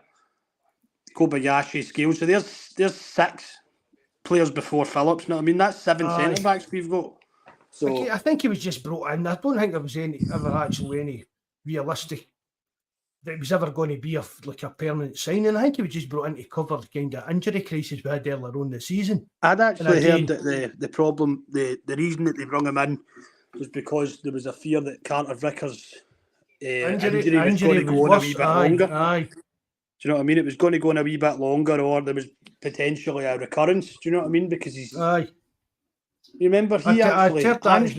Kobayashi, Scales. So there's 6 players before Phillips. You know what I mean? That's 7 centre backs we've got. So I think he was just brought in. I don't think there was ever actually any realistic that it was ever going to be a permanent signing. I think he was just brought in to cover the kind of injury crisis we had earlier on the season. I'd actually heard that the problem, the reason that they brought him in was because there was a fear that Carter Vickers' injury was going to go on a wee bit longer. Aye. Do you know what I mean? It was going to go on a wee bit longer, or there was potentially a recurrence. Do you know what I mean? Because he's... Aye. You remember, he actually... Ange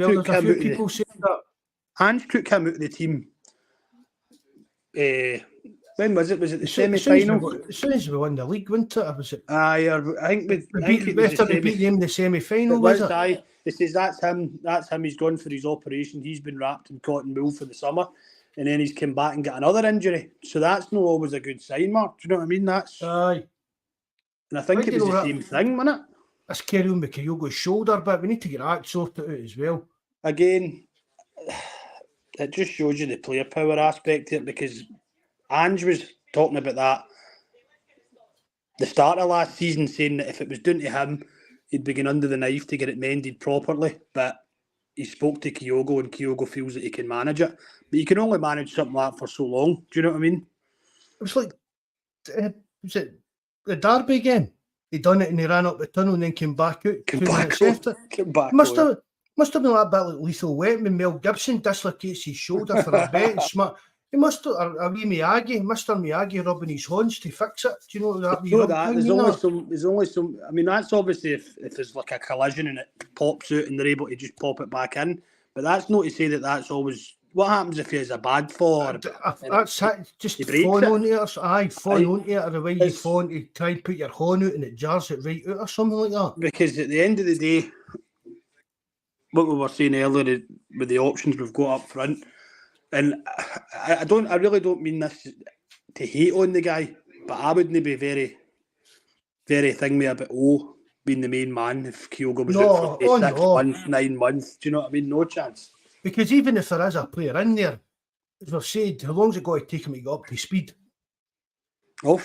took him out of the team. When was it? Was it the semi-final? As soon as we won the league, wasn't it? Was it? Aye, I think it was after we beat them in the semi-final, was it? Aye. It says that's him. That's him. He's gone for his operation. He's been wrapped in cotton wool for the summer, and then he's come back and got another injury. So that's not always a good sign, Mark. Do you know what I mean? That's aye. And I think it was the same thing, wasn't it? Let's carry on with Kyogo's shoulder, but we need to get that sorted out as well. Again, it just shows you the player power aspect of it, because Ange was talking about that the start of last season, saying that if it was down to him, he'd be going under the knife to get it mended properly. But he spoke to Kyogo, and Kyogo feels that he can manage it. But you can only manage something like that for so long. Do you know what I mean? It was like, was it the Derby game? He done it and he ran up the tunnel and then came back out. Came back must have been like a bit like Lethal Weapon when Mel Gibson dislocates his shoulder for a bet and smart. He must have a wee Miyagi, Mr. Miyagi rubbing his horns to fix it. Do you know that? There's only some. I mean, that's obviously if there's like a collision and it pops out and they're able to just pop it back in. But that's not to say that that's always. What happens if he has a bad fall? That's just phone onto it. Phone onto it, or the way you phone to try and put your horn out and it jars it right out or something like that. Because at the end of the day, what we were saying earlier with the options we've got up front, and I really don't mean this to hate on the guy, but I wouldn't be very, very thingy about being the main man if Kyogo was out for 6 months, 9 months. Do you know what I mean? No chance. Because even if there is a player in there, as we've said, how long's it got to take him to get up to speed? Do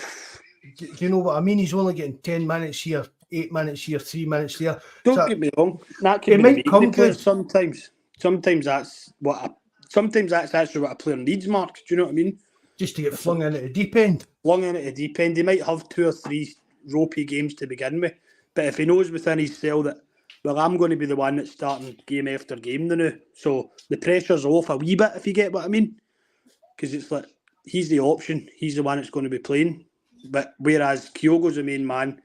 you know what I mean? He's only getting 10 minutes here, 8 minutes here, 3 minutes there. Don't get me wrong. That can be the player sometimes. Sometimes that's actually what a player needs, Mark. Do you know what I mean? Just to get flung in at the deep end. He might have 2 or 3 ropey games to begin with. But if he knows within his cell that, well, I'm going to be the one that's starting game after game now. So the pressure's off a wee bit, if you get what I mean. Because it's like, he's the option. He's the one that's going to be playing. But whereas Kyogo's the main man,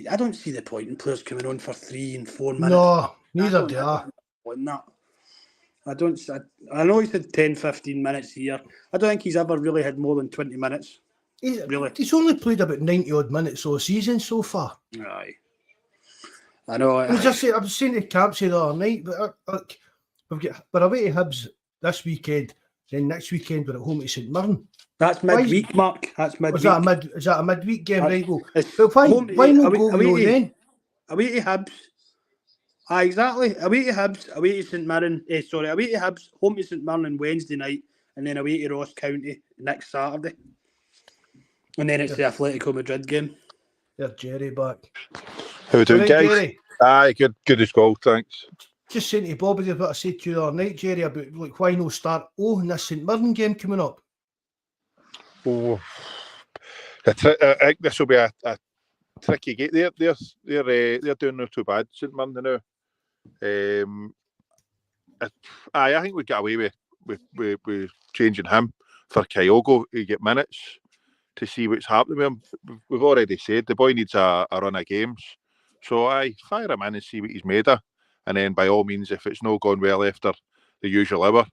I don't see the point in players coming on for 3 and 4 minutes. No, neither do I. I know he's had 10, 15 minutes here. I don't think he's ever really had more than 20 minutes. He's only played about 90-odd minutes all season so far. Aye. I know. I was saying to Campsy the other night, but we're away to Hibs this weekend. Then next weekend we're at home to St Mirren. That's midweek, Mark. That's midweek. Is that a midweek game, right? Well, why not go then? Away to Hibs. Exactly. Away to Hibs. Away to St Mirren. Away to Hibs. Home to St Mirren on Wednesday night, and then away to Ross County next Saturday. And then it's the Atletico Madrid game. There's Jerry back. How are we doing, guys? Jerry? Aye, good as gold, thanks. Just saying to Bobby what I said to you the other night, Jerry, about why no start in this St Mirren game coming up. I think this will be a tricky game. They're doing not too bad, St Mirren now. I think we get away with changing him for Kyogo to get minutes to see what's happening with him. We've already said the boy needs a run of games. So fire him in and see what he's made of. And then by all means, if it's not gone well after the usual hour,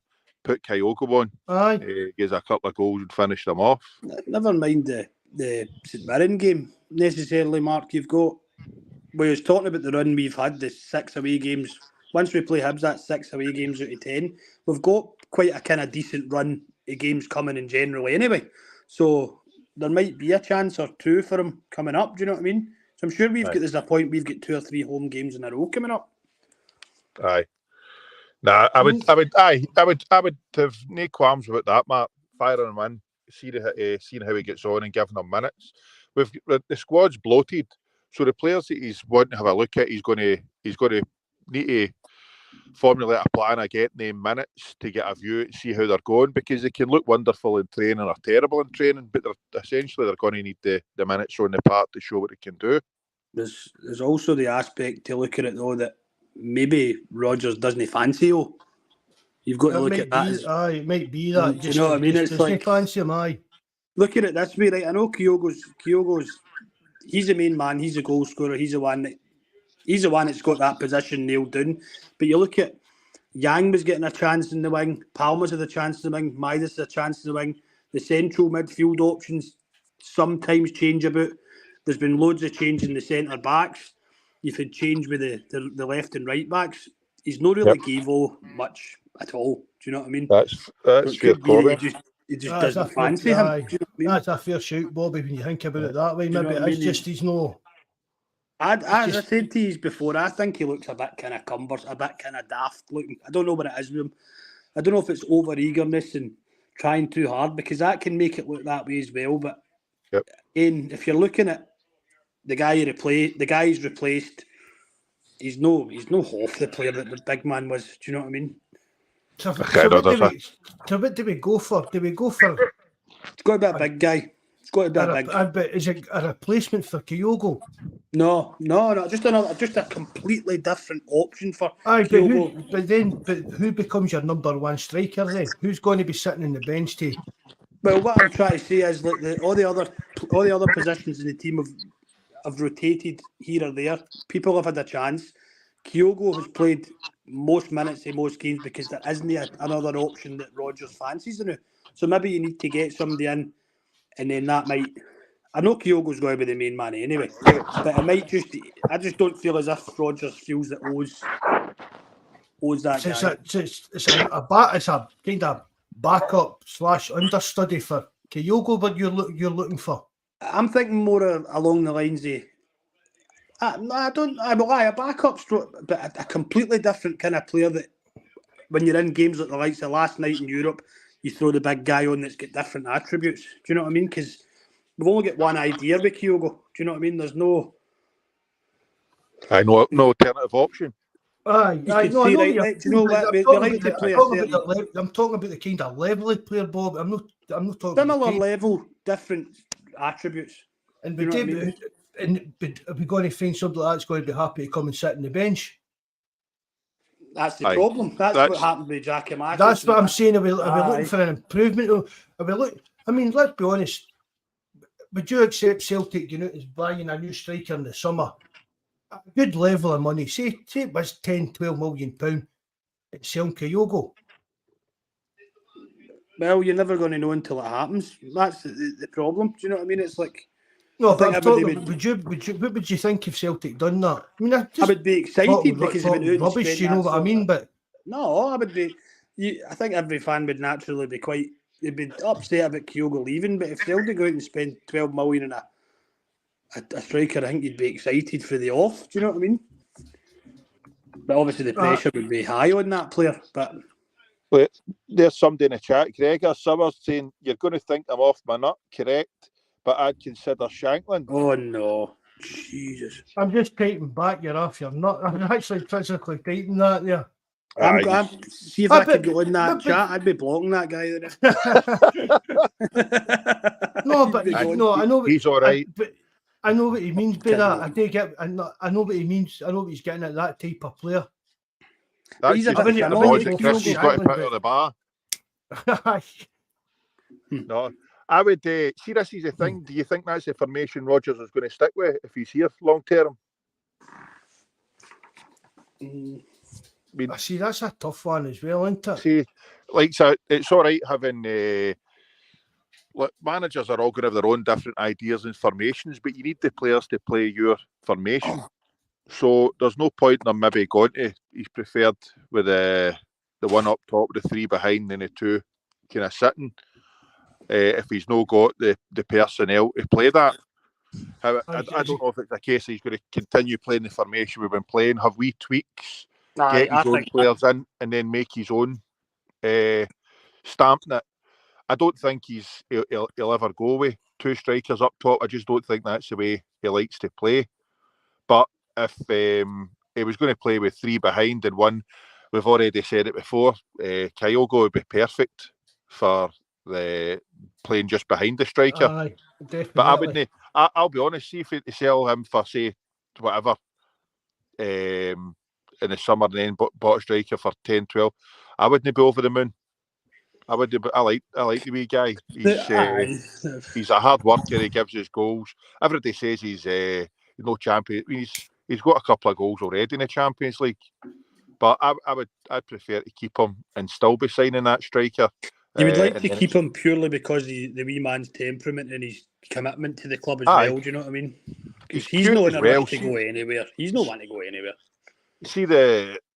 put Kyogo on. Aye. Gives a couple of goals and finish them off. Never mind the St Mirren game necessarily, Mark. We was talking about the run we've had, the 6 away games. Once we play Hibs, that's 6 away games out of 10. We've got quite a kind of decent run of games coming in general anyway. So there might be a chance or 2 for him coming up. Do you know what I mean? So I'm sure there's a point we've got 2 or 3 home games in a row coming up. Aye. Nah, I would have no qualms about that, Matt. Firing him in, seeing how he gets on and giving him minutes. the squad's bloated, so the players that he's wanting to have a look at, he's going to need to formulate a plan of getting them minutes to get a view and see how they're going, because they can look wonderful in training or terrible in training, but they're going to need the minutes on the part to show what they can do. There's also the aspect to look at it though that maybe Rodgers doesn't fancy you. You've got to look at that. It might be that. Do you know what I mean? It's like fancy him. Aye. Look at it this way, right? I know Kyogo's. He's the main man. He's the goal scorer. He's the one that's got that position nailed down. But you look at Yang was getting a chance in the wing. Palmer's had a chance in the wing. Midas had a chance in the wing. The central midfield options sometimes change about. There's been loads of change in the centre backs. You've had change with the left and right backs. He's not really gave much at all. Do you know what I mean? That's fair comment. He just doesn't fancy him. Do you know what I mean? That's a fair shout, Bobby, when you think about it that way. Maybe it's just he's no. As I said to you before, I think he looks a bit kind of cumbersome, a bit kind of daft looking. I don't know what it is with him. I don't know if it's over eagerness and trying too hard, because that can make it look that way as well. But again, if you're looking at the guy he's replaced, he's no half the player that the big man was. Do you know what I mean? So what do we go for? Do we go for? It's got to be a big guy. It's got to be a big. Is it a replacement for Kyogo? No. Just a completely different option for Kyogo. But who becomes your number one striker then? Who's going to be sitting in the bench to? Well, what I'm trying to say is like all the other positions in the team have rotated here or there. People have had a chance. Kyogo has played most minutes in most games because there isn't another option that Rodgers fancies now. So maybe you need to get somebody in, and then that might. I know Kyogo's going to be the main man anyway, but it might just. I just don't feel as if Rodgers feels that owes that guy. It's a kind of backup / understudy for Kyogo, but you're looking for. I'm thinking more along the lines of. A backup stroke, but a completely different kind of player that when you're in games like the likes of last night in Europe, you throw the big guy on that's got different attributes. Do you know what I mean? Because we've only got one idea with Kyogo. Do you know what I mean? There's no... no alternative option. I'm talking about the kind of level of player, Bob. I'm not talking similar level, different attributes. And but are we going to find somebody that's going to be happy to come and sit on the bench? That's the problem. That's what happened with Jackie Mack. That's what I'm saying. Are we looking for an improvement? Let's be honest. Would you accept Celtic United buying a new striker in the summer? A good level of money. Say it was £10-12 million at selling Kyogo. Well, you're never going to know until it happens. That's the problem. Do you know what I mean? It's like... No, but what would you think if Celtic done that? I mean, I would be excited because of it. Rubbish, you know what I mean? But no, I would be. I think every fan would naturally be they'd be upset about Kyogo leaving. But if Celtic go out and spend 12 million on a striker, I think you'd be excited for the off. Do you know what I mean? But obviously the pressure would be high on that player. But there's somebody in the chat, Gregor Summers, saying you're going to think I'm off my nut. Correct. But I'd consider Shankland. Oh no, Jesus! I'm just typing back. You're off. You're not. I'm actually physically typing that there. See if I could go in that chat. I'd be blocking that guy there. I know. He's all right. But I know what he means by that. I do get. I know what he means. I know what he's getting at. That type of player. He's got to put it on the bar. No. I would see this is the thing. Do you think that's the formation Rodgers is going to stick with if he's here long term? I see that's a tough one as well, isn't it? See, so it's all right having managers are all going to have their own different ideas and formations, but you need the players to play your formation. So there's no point in them maybe going to he's preferred with the one up top, the three behind, and the two kind of sitting. If he's not got the personnel to play that. I don't know if it's a case he's going to continue playing the formation we've been playing, have wee tweaks, get his own players in, and then make his own stamp on it. I don't think he'll ever go with two strikers up top. I just don't think that's the way he likes to play. But if he was going to play with three behind and one, we've already said it before, Kyogo would be perfect for the playing just behind the striker. Aye, definitely. But I wouldn't. I'll be honest. See if they sell him for say whatever in the summer, and then bought a striker for 10, 12, I wouldn't be over the moon. I like the wee guy. He's a hard worker. He gives his goals. Everybody says he's no champion. He's got a couple of goals already in the Champions League. But I'd prefer to keep him and still be signing that striker. You would like to keep him purely because the wee man's temperament and his commitment to the club as well. Do you know what I mean? Because he's not in a rush to go anywhere. He's not wanting to go anywhere. See,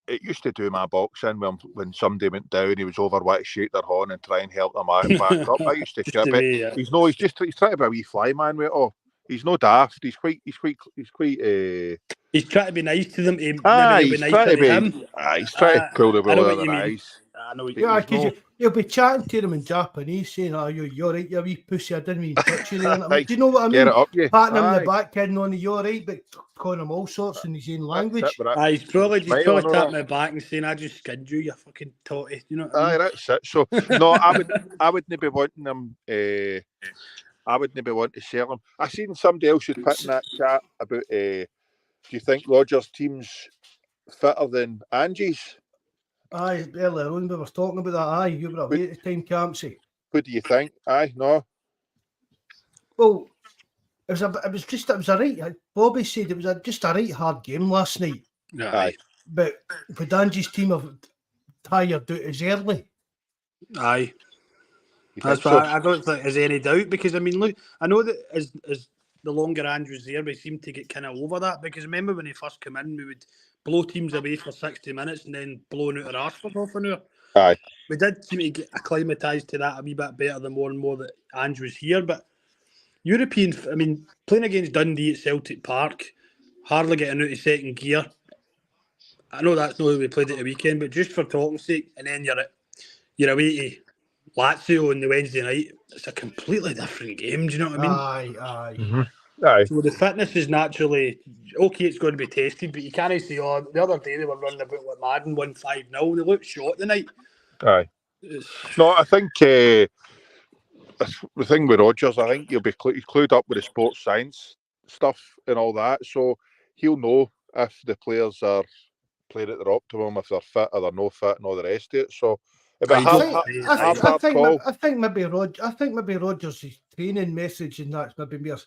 it used to do my boxing when somebody went down, he was over wanting to shake their horn and try and help them back up. I used to chip it. Yeah. He's trying to be a wee fly man with it. Oh, he's no daft. He's quite. He's trying to be nice to them. He's trying to him. He's trying to pull the ball out of their eyes. I know. Yeah, because you'll be chatting to them in Japanese, saying, "Oh, you're right, you wee pussy. I didn't mean to touch you." Do you know what I mean? Get it up, yeah. Patting him in the back, kidding on, "You're right," but calling him all sorts in his own language. He's probably tapping my back and saying, "I just skinned you, you fucking totty." You know what I mean? That's it. So no, I wouldn't be wanting them. I wouldn't be wanting to sell him. I seen somebody else who's put in that chat about. Do you think Rodgers' team's fitter than Angie's? Aye, earlier on we were talking about that. Aye, you were away at the time, Campsy. What do you think? Aye, no. Well, it was a right. Bobby said it was just a right hard game last night. Aye, but would Angie's team have tired out as early? Aye. That's why I don't think there's any doubt, because I mean, look, I know that as the longer Andrew's there, we seem to get kind of over that, because remember when he first came in, we would blow teams away for 60 minutes and then blowing out our arse for half an hour. Aye. We did seem to get acclimatised to that a wee bit better the more and more that Andrew's here, but playing against Dundee at Celtic Park, hardly getting out of second gear. I know that's not who we played at the weekend, but just for talking's sake, and then you're away to Lazio on the Wednesday night. It's a completely different game. Do you know what I mean? Aye. Mm-hmm. Aye. So the fitness is naturally okay. It's going to be tested, but you can't say, "Oh, the other day they were running about like Madden 1-5-0. They looked shot tonight." Aye. No, I think the thing with Rodgers, I think he'll be clued up with the sports science stuff and all that, so he'll know if the players are playing at their optimum, if they're fit or they're no fit, and all the rest of it. So. I think maybe Rodgers' training message and that's maybe more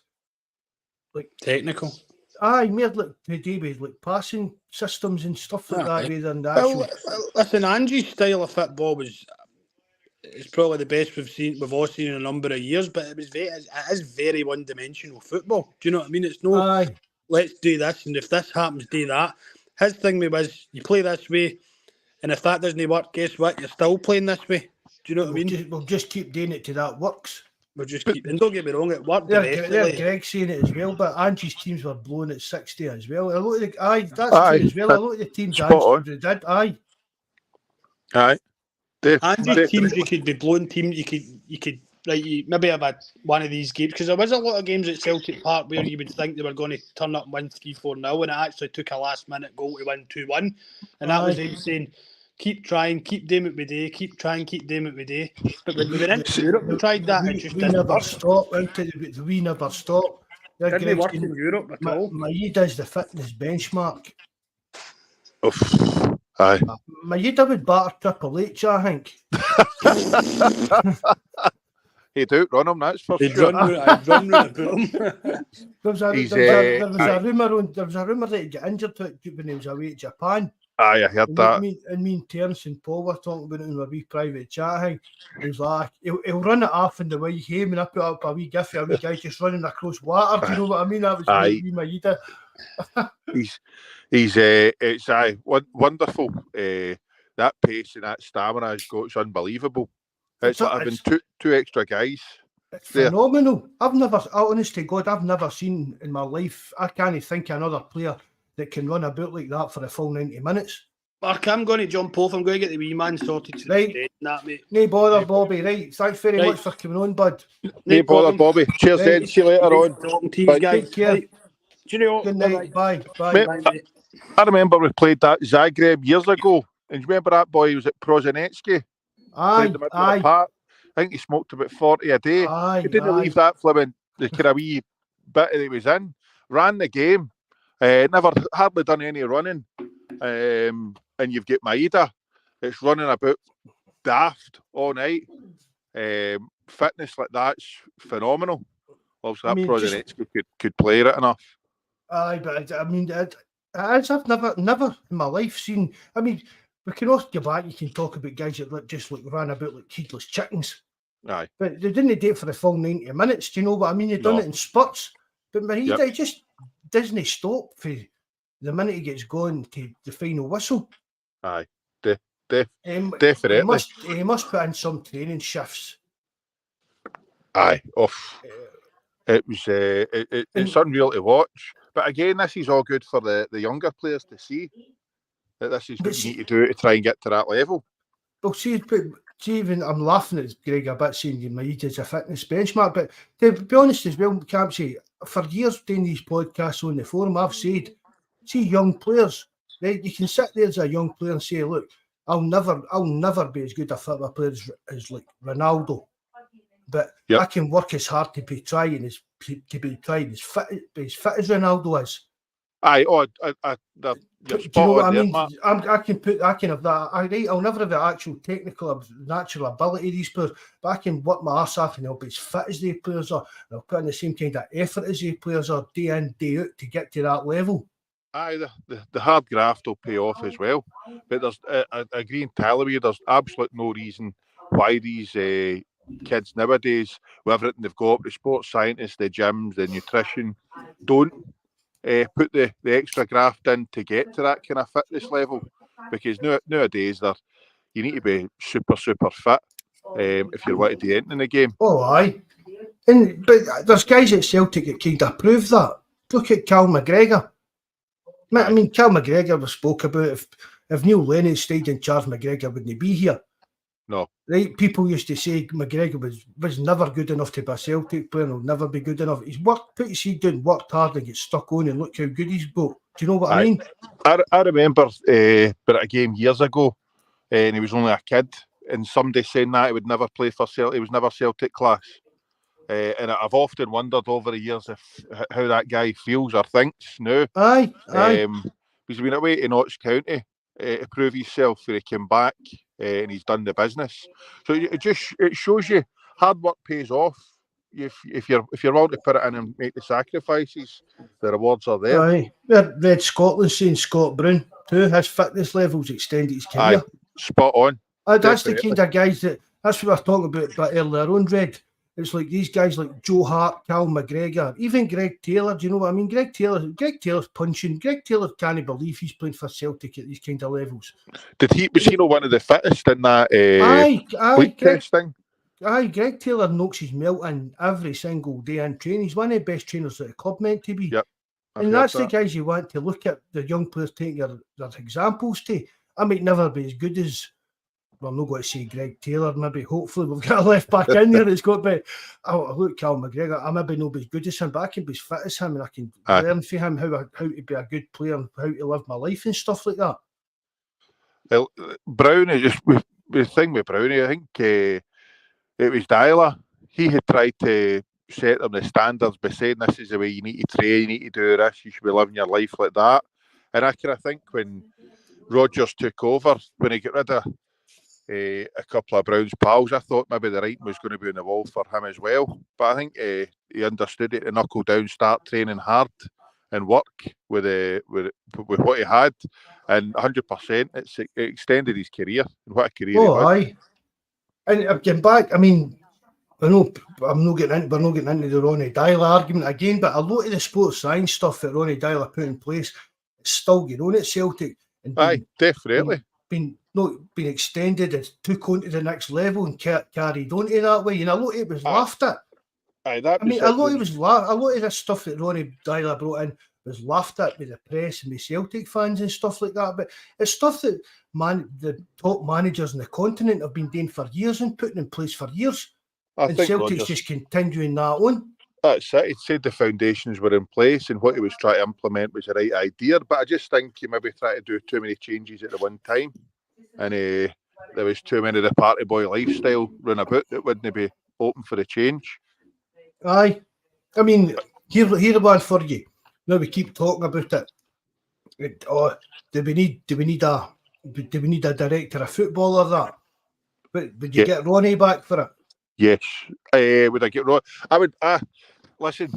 like technical. Aye, more like to do with like passing systems and stuff like that rather than that. Well, listen, Angie's style of football is probably the best we've all seen in a number of years, but it is very one-dimensional football. Do you know what I mean? It's no let's do this, and if this happens, do that. His thing was you play this way. And if that doesn't work, guess what? You're still playing this way. Do you know what I mean? We'll just keep doing it till that works. We'll just keep... And don't get me wrong, it worked. Greg's saying it as well, but Angie's teams were blowing at 60 as well. A lot of that's true as well. A lot of the teams Angie did. Aye. Angie's teams, you could be blowing teams. You could maybe have one of these games, because there was a lot of games at Celtic Park where you would think they were going to turn up and win 3-4-0, and it actually took a last-minute goal to win 2-1, and that was him saying, "Keep trying, keep doing it with day, keep trying, keep doing it with day." But when we were in Europe, we tried that. It just didn't never stop. We never stop. Didn't work in Europe at all. Maeda is the fitness benchmark. Aye. Maeda would batter Triple H, I think. He'd outrun him, that's for sure. I'd run round him. There was a rumour that he'd get injured when he was away at Japan. Aye, I heard that. Me and Terence and Paul were talking about it in a wee private chat. He was like, he'll run it off in the way he came, and I put up a wee gif of a wee guy just running across water. Do you know what I mean? That was wee Maeda. It's wonderful. That pace and that stamina he's got, it's unbelievable. It's like having two extra guys. It's phenomenal. Honest to God, I've never seen in my life, I can't think of another player that can run about like that for a full 90 minutes. Mark, I'm going to jump off. I'm going to get the wee man sorted to Right. the stage and that, mate. No bother, Bobby. Right. Thanks very Right. much for coming on, bud. No bother, problem. Bobby. Cheers, Right. then. See you later on. Talking to you Bye. guys. Take care. Right. Cheerio. Good Bye-bye. night. Bye. Bye. Mate, Bye, mate. I remember we played that Zagreb years ago. And you remember that boy? He was at Prozanetsky. Aye. Played the middle of the park. I think he smoked about 40 a day. Aye. He didn't leave that flipping the kind of wee bit that he was in. Ran the game. Never hardly done any running. And you've got Maeda. It's running about daft all night. Fitness like that's phenomenal. Obviously, that Prozanetsky could play it enough. Aye, but I mean, I've never in my life seen. I mean, we can also go back. You can talk about guys that just ran about like heedless chickens. Aye, but they didn't do it for the full 90 minutes. Do you know what I mean? They done it in spurts. But Maeda just doesn't stop for the minute he gets going to the final whistle. Aye, definitely. He must put in some training shifts. Aye, it was it's unreal to watch. But again, this is all good for the younger players to see that this is what you need to do to try and get to that level. Well, see, even I'm laughing at Greg a bit saying Maeda's a fitness benchmark, but to be honest as well, Campsy, for years doing these podcasts on the forum, I've said, see young players, right? You can sit there as a young player and say, look, I'll never be as good a football player as like Ronaldo, but I can work as hard to be trying as fit as Ronaldo is. Aye, do you know what I mean? I can have that. I'll never have the actual technical, natural ability of these players, but I can work my arse off and I'll be as fit as the players are. And I'll put in the same kind of effort as the players are day in, day out to get to that level. Aye, the hard graft will pay off as well. But there's, I agree entirely with you, there's absolute no reason why these kids nowadays, with everything they've got, the sports scientists, the gyms, the nutrition, don't put the extra graft in to get to that kind of fitness level, because nowadays you need to be super fit if you're wanting to enter in the game. Oh aye, but there's guys at Celtic that kind of prove that. Look at Cal McGregor. I mean, Cal McGregor was spoke about. If Neil Lennon stayed in charge, McGregor wouldn't be here. No. Right? People used to say McGregor was never good enough to be a Celtic player and will never be good enough. He's put his head down, worked hard and get stuck on, and look how good he's got. Do you know what I mean? I remember but a game years ago, and he was only a kid, and somebody saying that he would never play for Celtic, he was never Celtic class. And I've often wondered over the years how that guy feels or thinks now. Aye. He's been away to Notts County to prove himself, where he came back and he's done the business. So it shows you hard work pays off. If you're willing to put it in and make the sacrifices, the rewards are there. Aye. Read Scotland saying Scott Brown too. His fitness levels extended his career. Aye, spot on. That's the kind of guys that's what we were talking about earlier on, Red. It's like these guys like Joe Hart, Cal McGregor, even Greg Taylor. Do you know what I mean? Greg Taylor's punching. Greg Taylor can't believe he's playing for Celtic at these kind of levels. Was he not one of the fittest in that weight test thing? Aye, Greg Taylor knocks his melt in every single day in training. He's one of the best trainers that the club meant to be. Yep. And that's the guys you want to look at, the young players taking their examples to. I might never be as good as, well, I'm not going to say Greg Taylor, maybe hopefully we've got a left back in there that's got to look, Cal McGregor, I maybe not be as good as him, but I can be as fit as him and I can learn from him how to be a good player and how to live my life and stuff like that. Well, Brownie, just the thing with Brownie, I think it was Dyla. He had tried to set them the standards by saying this is the way you need to train, you need to do this, you should be living your life like that. And I kind of think when Rodgers took over, when he got rid of a couple of Brown's pals, I thought maybe the writing was going to be on the wall for him as well. But I think he understood it to knuckle down, start training hard and work with what he had. And 100%, it extended his career. And what a career he had. Aye. And getting back, I mean, I know we're not getting into the Ronnie Dyla argument again, but a lot of the sports science stuff that Ronnie Dyla put in place is still going on at Celtic. And definitely. Been extended, it took on to the next level and carried on to that way. You know, a lot of it was laughed at. A lot of this stuff that Ronnie Dyla brought in was laughed at by the press and the Celtic fans and stuff like that. But it's stuff that the top managers on the continent have been doing for years and putting in place for years. And Celtic's just continuing that on. That's it. He said the foundations were in place and what he was trying to implement was the right idea. But I just think he maybe tried to do too many changes at the one time. And there was too many of the party boy lifestyle run about that wouldn't be open for a change. Aye. I mean, here one for you. Now we keep talking about it. Do we need a director of football or that? But would you get Ronnie back for it? Yes. Would I get Ronnie? I would. Listen,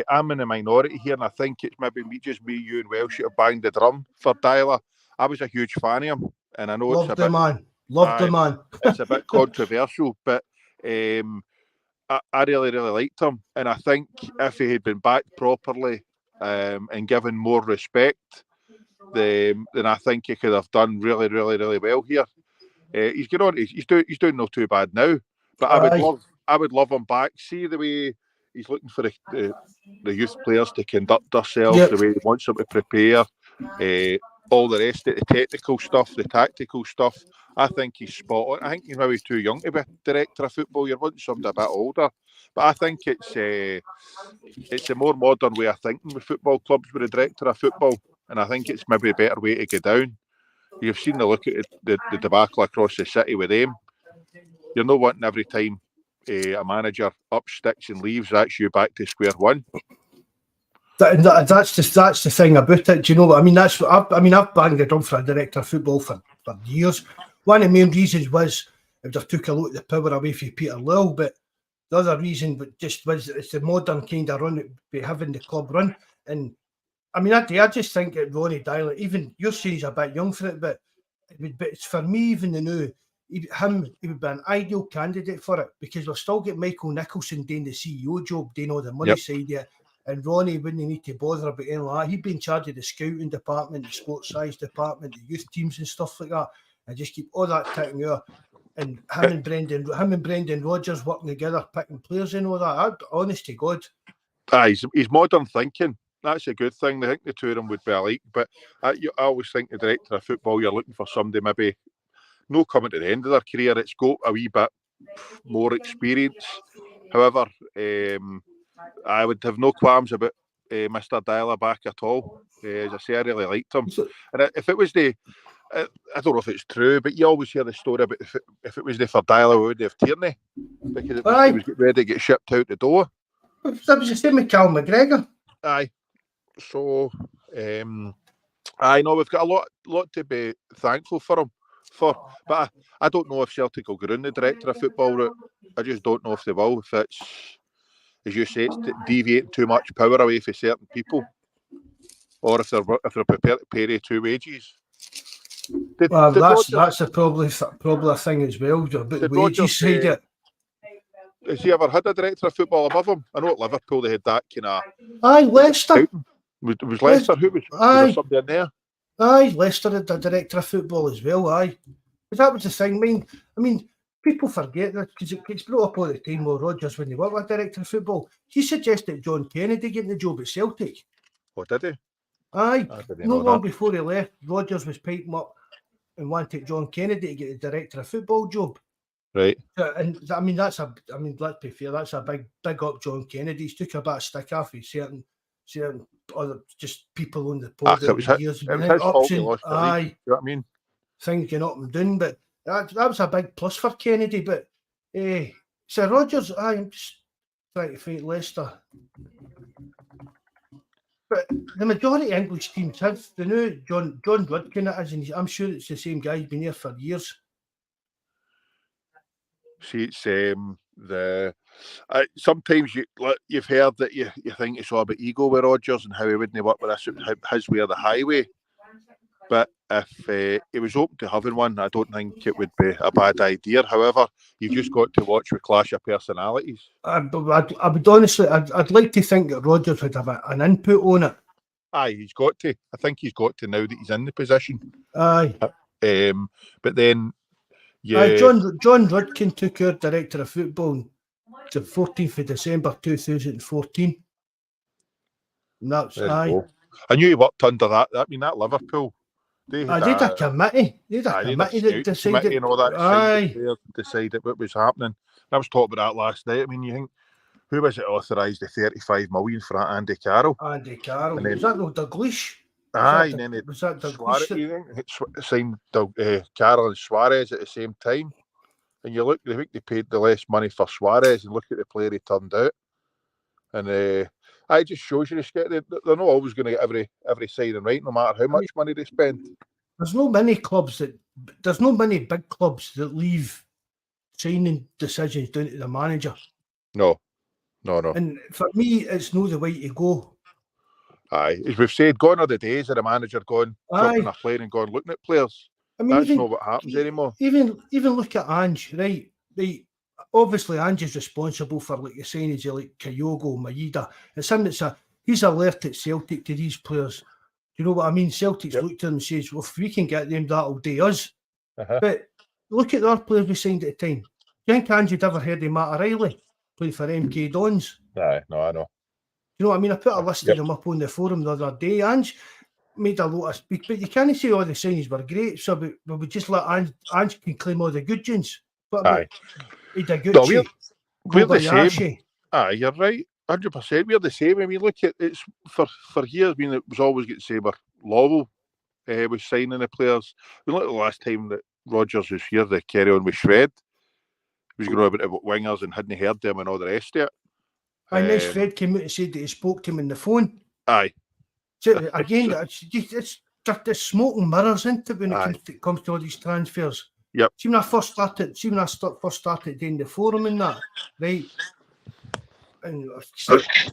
I'm in the minority here, and I think it's maybe me, you, and Welsh have banged the drum for Dyler. I was a huge fan of him, and I know Loved the man. It's a bit controversial, but I really, really liked him, and I think if he had been backed properly and given more respect, then I think he could have done really, really, really well here. He's getting on. He's doing not too bad now, but I would love him back. See the way he's looking for the youth players to conduct themselves, the way he wants them to prepare, all the rest of the technical stuff, the tactical stuff. I think he's spot on. I think he's maybe too young to be director of football. You're wanting somebody a bit older, but I think it's a more modern way of thinking with football clubs with a director of football, and I think it's maybe a better way to go down. You've seen the look at the debacle across the city with them. You're not wanting every time a manager up sticks and leaves, that's you back to square one. That's the thing about it. Do you know what I mean? I've banged the drum for a director of football for years. One of the main reasons was it would have took a lot of the power away from Peter Lowell, but the other reason just was it's the modern kind of run that we have in the club run. And I mean, I just think that Ronnie Dyler, even you're saying he's a bit young for it, but it's for me, even the new. He would be an ideal candidate for it because we'll still get Michael Nicholson doing the CEO job, doing all the money side of it, and Ronnie wouldn't need to bother about anything like that. He'd be in charge of the scouting department, the sports science department, the youth teams and stuff like that, and just keep all that ticking over. And him and Brendan Rodgers working together, picking players and all that. Honest to God. He's modern thinking. That's a good thing. I think the two of them would be alike. But I always think the director of football, you're looking for somebody maybe no coming to the end of their career. It's got a wee bit more experience. However, I would have no qualms about Mr. Dyler back at all. As I say, I really liked him. And if it was I don't know if it's true, but you always hear the story about if it was for Dyler, we would have Tierney because he was getting ready to get shipped out the door. That was the same with Cal McGregor. Aye. So, I know we've got a lot to be thankful for him. But I don't know if Celtic will go down the director of football route. I just don't know if they will. If it's, as you say, it's deviating too much power away from certain people, or if they're prepared to pay two wages. That's probably a thing as well. But the wages side it. Has he ever had a director of football above him? I know at Liverpool they had that kind of. Aye, Leicester. Was Leicester? Who was there somebody in there? Aye, Leicester had a director of football as well, aye. But that was the thing. I mean, people forget that because it gets brought up all the time with Rodgers when they work with a director of football. He suggested John Kennedy getting the job at Celtic. Oh, did he? Aye. Not long before he left, Rodgers was piping up and wanted John Kennedy to get the director of football job. Right. And I mean, let's be fair, that's a big up John Kennedy. He's took a bit of stick off of certain other just people on the pod over the years. It was his fault he lost the league. Aye. You know what I mean? Things going up and down, but that was a big plus for Kennedy. But Sir Rodgers, I'm just trying to fight Leicester. But the majority of English teams have the new John Rudkin, and I'm sure it's the same guy. He's been here for years. See, it's sometimes you've heard that you think it's all about ego with Rodgers and how he wouldn't work with his way of the highway. But if he was open to having one, I don't think it would be a bad idea. However, you've just got to watch with clash of personalities. I would honestly, I'd like to think that Rodgers would have an input on it. Aye, he's got to. I think he's got to now that he's in the position. Aye. But then, yeah. Aye, John Rudkin took our director of football the 14th of December 2014. And that's I knew he worked under that. I mean, that Liverpool. They had did a committee. They had a Aye, committee they'd a that scout committee decided. and all that. Aye. Decided what was happening. I was talking about that last night. I mean, you think who was it authorised the 35 million for that Andy Carroll? Andy Carroll. And then- Was that no Dalglish? Aye, and then Was that Suarez, Dalglish? you think it signed Carroll and Suarez at the same time. And you look, I think they paid the less money for Suarez, and look at the player he turned out. And it just shows you they're not always going to get every signing right, no matter how much money they spend. There's no many big clubs that leave signing decisions down to the manager. No. And for me, it's no the way to go. Aye, as we've said, gone are the days of the manager going, dropping a plane and going looking at players. I mean, that's not what happens anymore. Even look at Ange, right? Obviously, Ange is responsible for like the signings of like Kyogo, Maeda. It's him he's alerted Celtic to these players. You know what I mean? Celtic's looked at them and says, well, if we can get them, that'll do us. But look at the other players we signed at the time. Do you think Ange had ever heard of Matt O'Reilly playing for MK Dons? Aye, no, I know. You know what I mean? I put a list of them up on the forum the other day. Ange made a lot of speak, but you can't say all the signings were great. So we just let Ange can claim all the good tunes. But Hiddeguchi, we're the Kobayashi. same. Aye, you're right. 100%. We're the same. I mean, look at it's for years. I mean, it was always getting said, Lowell was signing the players. I mean, look at the last time that Rodgers was here, the carry on with Shred. He was going on about wingers and hadn't heard them and all the rest of it. And then Fred came out and said that he spoke to him on the phone. Aye. So again, it's just smoking mirrors, isn't it, when it comes to all these transfers? Yep. See, when I first started doing the forum and that, right? And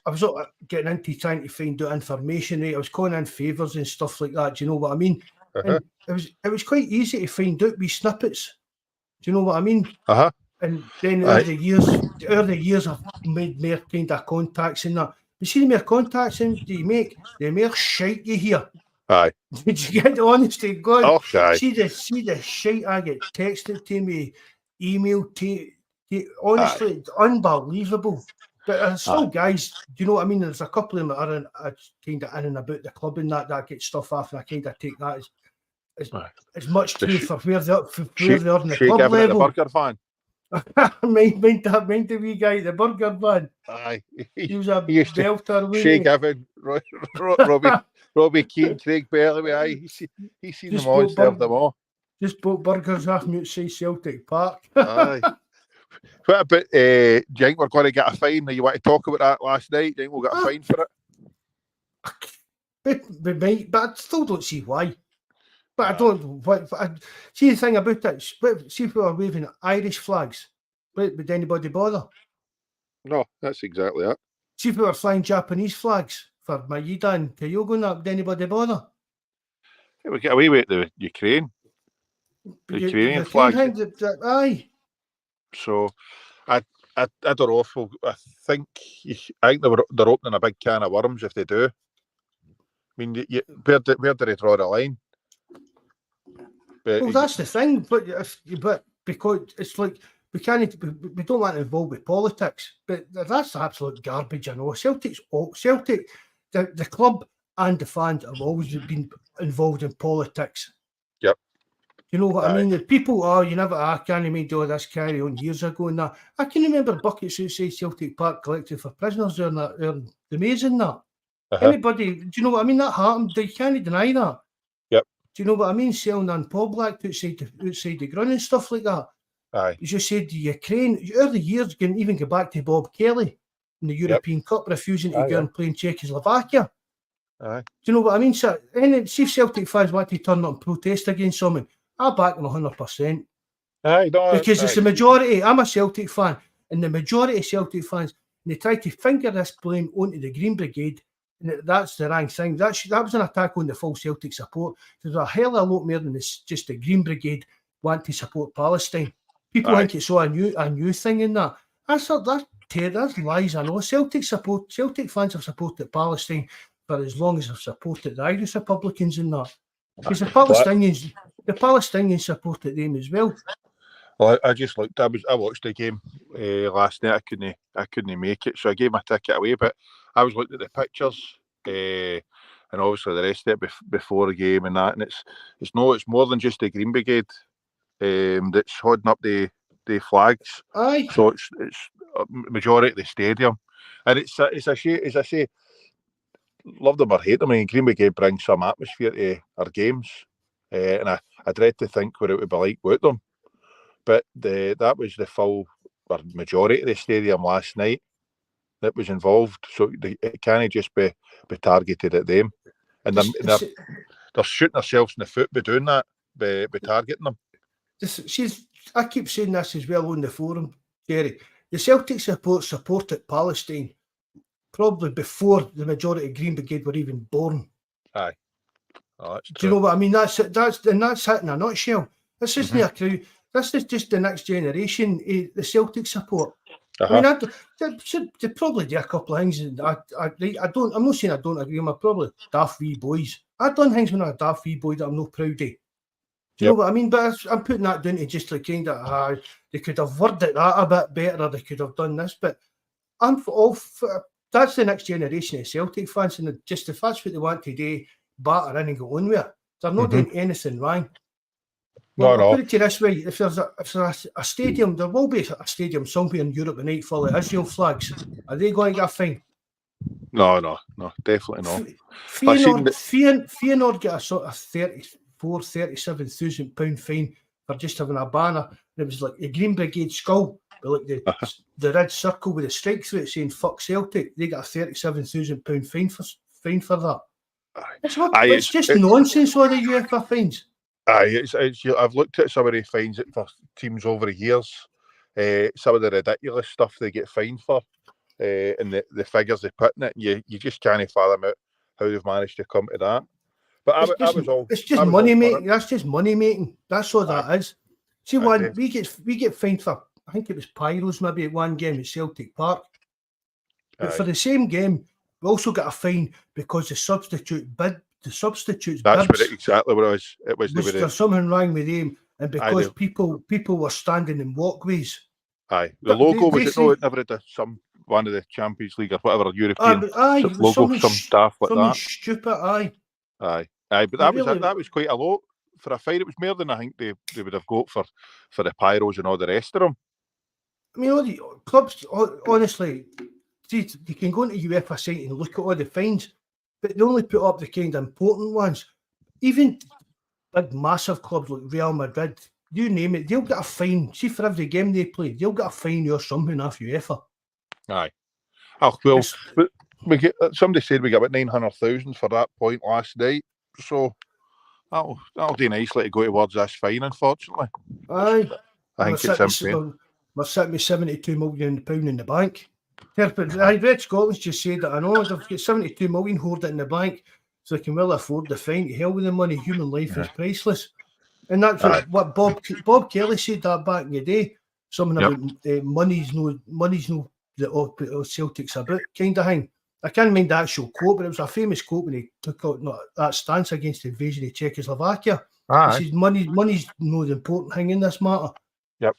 I was getting into trying to find out information, right? I was calling in favours and stuff like that. Do you know what I mean? And it was quite easy to find out wee snippets. Do you know what I mean? And then over the years, I've made more kind of contacts and that. But see, the more contacts you make, the more shite you hear. Aye. Did you get the honesty of God? Okay. See the shite I get texted to me, emailed to honestly, it's unbelievable. But there's still guys, do you know what I mean? There's a couple of them that are kind of in and about the club and that get stuff off, and I kind of take that as much truth for where they are in the club level. The burger fan. mind the wee guy, the burger man. Aye. He was a belter. Shay Given, Robbie Keane, Craig Bellamy. Aye, he's seen them all and served them all. Just bought burgers off me outside Celtic Park. Aye. What about, do you think we're going to get a fine? You want to talk about that last night? Do you think we'll get a fine for it? We might, but I still don't see why. But I don't. See the thing about it. See if we were waving Irish flags. Would anybody bother? No, that's exactly it. See if we were flying Japanese flags for Maeda and Kyogo and that. Would anybody bother? Yeah, we get away with the Ukraine. The Ukrainian flag. Aye. So, I don't know if I think they're opening a big can of worms if they do. I mean, where do they draw the line? Well, that's the thing, but because it's like we don't want to involve with politics, but that's absolute garbage. I know Celtic, the club and the fans have always been involved in politics. Yep. You know what I mean? The people I can't even do this carry on years ago and that. I can remember buckets outside Celtic Park collected for prisoners during the maze and that. Anybody, do you know what I mean? That happened. You can't deny that. Yep. Do you know what I mean? Selling on Paul Black outside the ground and stuff like that. Aye. You just said the Ukraine, over the years, you can even go back to Bob Kelly in the European Cup, refusing to go and play in Czechoslovakia. Aye. Do you know what I mean? So, see if Celtic fans want to turn up and protest against someone, I back them 100%. Aye, because it's the majority. I'm a Celtic fan, and the majority of Celtic fans, and they try to finger this blame onto the Green Brigade, and that's the wrong thing. That was an attack on the full Celtic support. There's a hell of a lot more than this, just the Green Brigade want to support Palestine. People think it's all a new thing in that. That's lies. I know Celtic fans have supported Palestine for as long as they've supported the Irish Republicans in that. Because the Palestinians supported them as well. Well, I just looked. I watched the game last night. I couldn't make it, so I gave my ticket away. But I was looking at the pictures, and and obviously the rest of it before the game and that. And it's more than just the Green Brigade that's holding up the flags. Aye. So it's a majority of the stadium, and it's a shame. As I say, love them or hate them. I mean, Green Brigade brings some atmosphere to our games, and I dread to think what it would be like without them. But that was the full or majority of the stadium last night that was involved, so it can't just be targeted at them. And they're shooting themselves in the foot by doing that, by targeting them. I keep saying this as well on the forum, Jerry. The Celtic supported Palestine probably before the majority of Green Brigade were even born. Aye. Oh, that's true. Do you know what I mean? That's it in a nutshell. This isn't a crew. This is just the next generation, the Celtic support. I mean, they probably do a couple of things. I'm not saying I don't agree with them. I'm probably daft wee boys. I've done things when I'm a daft wee boy that I'm not proud of. Do you know what I mean? But I'm putting that down to just like kind of, they could have worded that a bit better, or they could have done this. But I'm all for, that's the next generation of Celtic fans, and just if that's what they want to do, batter in and go on with it. They're not doing anything wrong. Well, I'll put it to you this way: if there's a stadium, there will be a stadium somewhere in Europe tonight full of Israel flags. Are they going to get a fine? No, definitely not. Feyenoord get a sort of 37,000 pound fine for just having a banner. And it was like the Green Brigade skull, with like the red circle with a strike through it saying "fuck Celtic." They got a 37,000 pound fine for that. It's just nonsense. All the UEFA fines. I've looked at some of the fines for teams over the years. Some of the ridiculous stuff they get fined for, and the figures they put in it. You just can't fathom out how they've managed to come to that. But it's just money making. That's just money making. That's all that is. See, we get fined for, I think it was pyros maybe at one game at Celtic Park. But for the same game, we also got a fine because the substitutes. That's exactly what it was. There's something wrong with them, and because people were standing in walkways. Aye, the logo was it never had one of the Champions League or whatever European logo, some daft like that. Stupid, aye. But that was quite a lot for a fine. It was more than I think they would have got for the pyros and all the rest of them. I mean, all the clubs, honestly, you can go into UEFA site and look at all the fines. But they only put up the kind of important ones. Even big, massive clubs like Real Madrid, you name it, they'll get a fine. See, for every game they play, they'll get a fine or something off UEFA. Aye. Oh, well, somebody said we got about 900,000 for that point last night. So that'll do nicely to go towards this fine, unfortunately. Aye. I think it's insane. We're sitting with £72 million in the bank. I read Scotland's just said that I know they've got 72 million hoarded in the bank, so they can well afford the fine. To hell with the money, human life is priceless. And that's what Bob Kelly said that back in the day. Something about money's no the Celtic's about kind of thing. I can't mind the actual quote, but it was a famous quote when he took out that stance against the invasion of Czechoslovakia. He said money's no the important thing in this matter. Yep.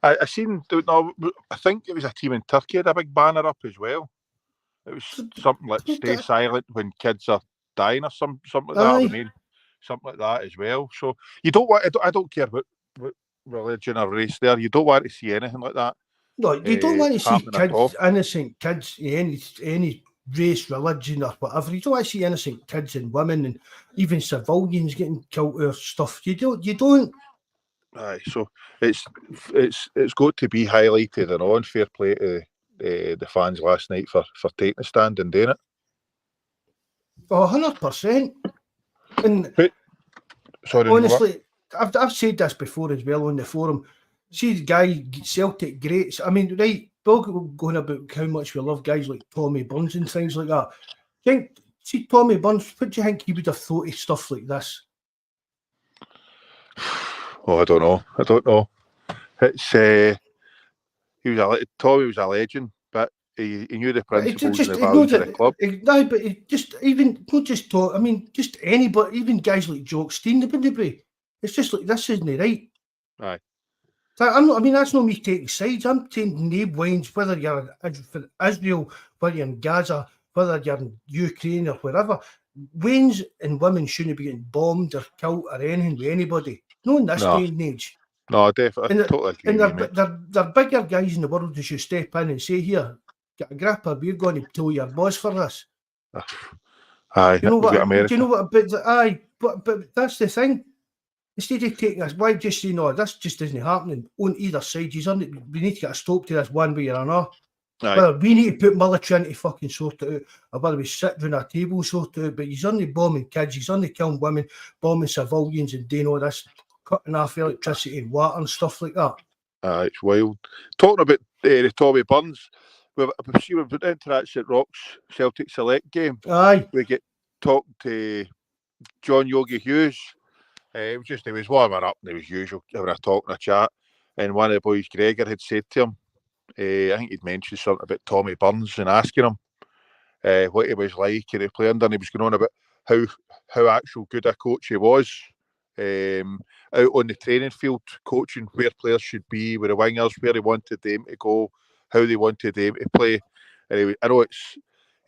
I seen. No, I think it was a team in Turkey had a big banner up as well. It was something like "Stay silent when kids are dying" or something like that. I mean, something like that as well. So you don't want. I don't care what religion or race there. You don't want to see anything like that. No, you don't want to see innocent kids, any race, religion, or whatever. You don't want to see innocent kids and women and even civilians getting killed or stuff. You don't. Aye, so it's got to be highlighted and on. Fair play to the fans last night for taking a stand and doing it. 100%. And honestly, I've said this before as well on the forum. See the guy Celtic greats. I mean, right, we're going about how much we love guys like Tommy Burns and things like that. See Tommy Burns, what do you think he would have thought of stuff like this? Oh, I don't know. It's Tommy was a legend, but he knew the principles and the values of the club. No, but just anybody, even guys like Jock Stein, they wouldn't be. It's just like this isn't right. Aye. That's not me taking sides. I'm taking no wines, whether you're for Israel, whether you're in Gaza, whether you're in Ukraine or wherever. Wains and women shouldn't be getting bombed or killed or anything with anybody. No, in this day and age. No, definitely. I totally agree with you, mate. They're bigger guys in the world who should step in and say, here, get a gripper, we're going to tell your boss for this. Aye, Do you know what? America. Do you know what? But that's the thing. Instead of taking us, why just say no? This just isn't happening on either side. We need to get a stop to this one way or another. Well, we need to put military in to fucking sort it out, or whether we sit around a table sort it out. But he's only bombing kids, he's only killing women, bombing civilians, and doing all this, cutting off electricity and water and stuff like that. It's wild. Talking about the Tommy Burns, we've been into that St Rock's Celtic Select game. Aye. We get talking to John Yogi Hughes. He was warming up, and it was usual, having a talk and a chat. And one of the boys, Gregor, had said to him, I think he'd mentioned something about Tommy Burns and asking him what he was like and he played under, and he was going on about how actual good a coach he was out on the training field, coaching where players should be, with the wingers, where he wanted them to go, how they wanted them to play. And it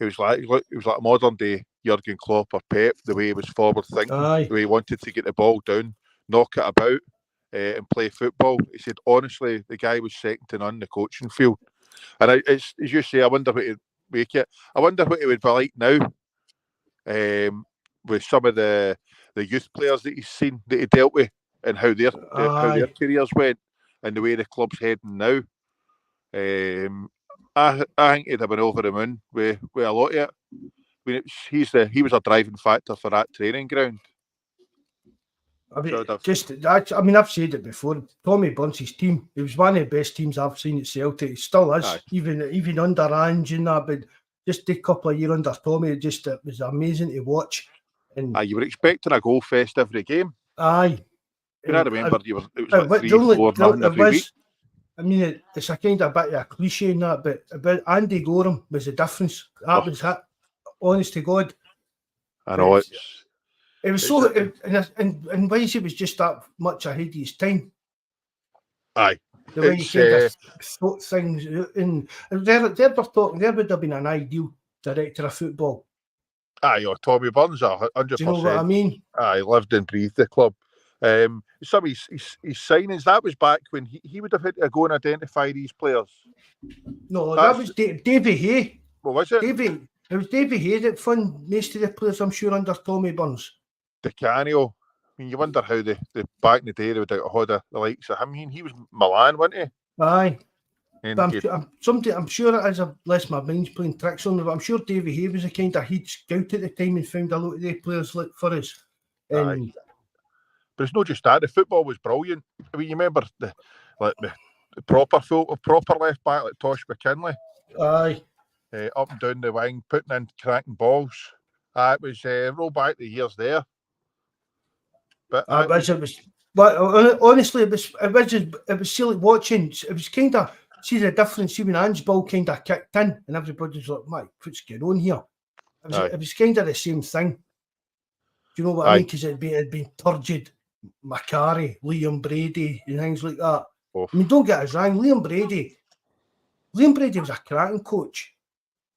was like a modern day Jurgen Klopp or Pep, the way he was forward thinking, the way he wanted to get the ball down, knock it about, and play football. He said, honestly, the guy was second to none in the coaching field. And it's, as you say, I wonder what he'd make it. I wonder what it would be like now with some of the youth players that he's seen, that he dealt with, and how their careers went, and the way the club's heading now. I think he'd have been over the moon with a lot of it. I mean, he was a driving factor for that training ground. I've said it before. Tommy Burns' team, it was one of the best teams I've seen at Celtic. It still is, even under Ange and that. But just a couple of years under Tommy, it was amazing to watch. And you were expecting a goal fest every game. Aye. And I remember it was like 3-4 nothing every week. I mean, it's a kind of a bit of a cliche in that, but about Andy Gorham was the difference. That was it. Honest to God. I know it was so, in ways it was just that much ahead of his time. Aye. The way he kind of thought things, and there would have been an ideal director of football. Aye, Tommy Burns, 100%. Do you know what I mean? Aye, lived and breathed the club. Some of his signings, that was back when he would have had to go and identify these players. No, that was Davy Hay. What was it? It was Davy Hay that funded most of the players, I'm sure, under Tommy Burns. Di Canio. I mean, you wonder how the back in the day they would have had the likes of him. I mean, he was Milan, wasn't he? Aye. I'm sure it is, unless my mind's playing tricks on me, but I'm sure Davy Hay was a kind of head scout at the time and found a lot of the players for us. Aye. But it's not just that. The football was brilliant. I mean, you remember the proper left back like Tosh McKinley. Aye. Up and down the wing, putting in cracking balls. It was roll back the years there. But honestly, it was silly watching. It was kind of, see the difference. See when Ange's ball kind of kicked in, and everybody's like, "Mate, what's going on here?" It was kind of the same thing. Do you know what I mean? Because it'd been turgid, Macari, Liam Brady, and things like that. I mean, don't get us wrong, Liam Brady was a cracking coach.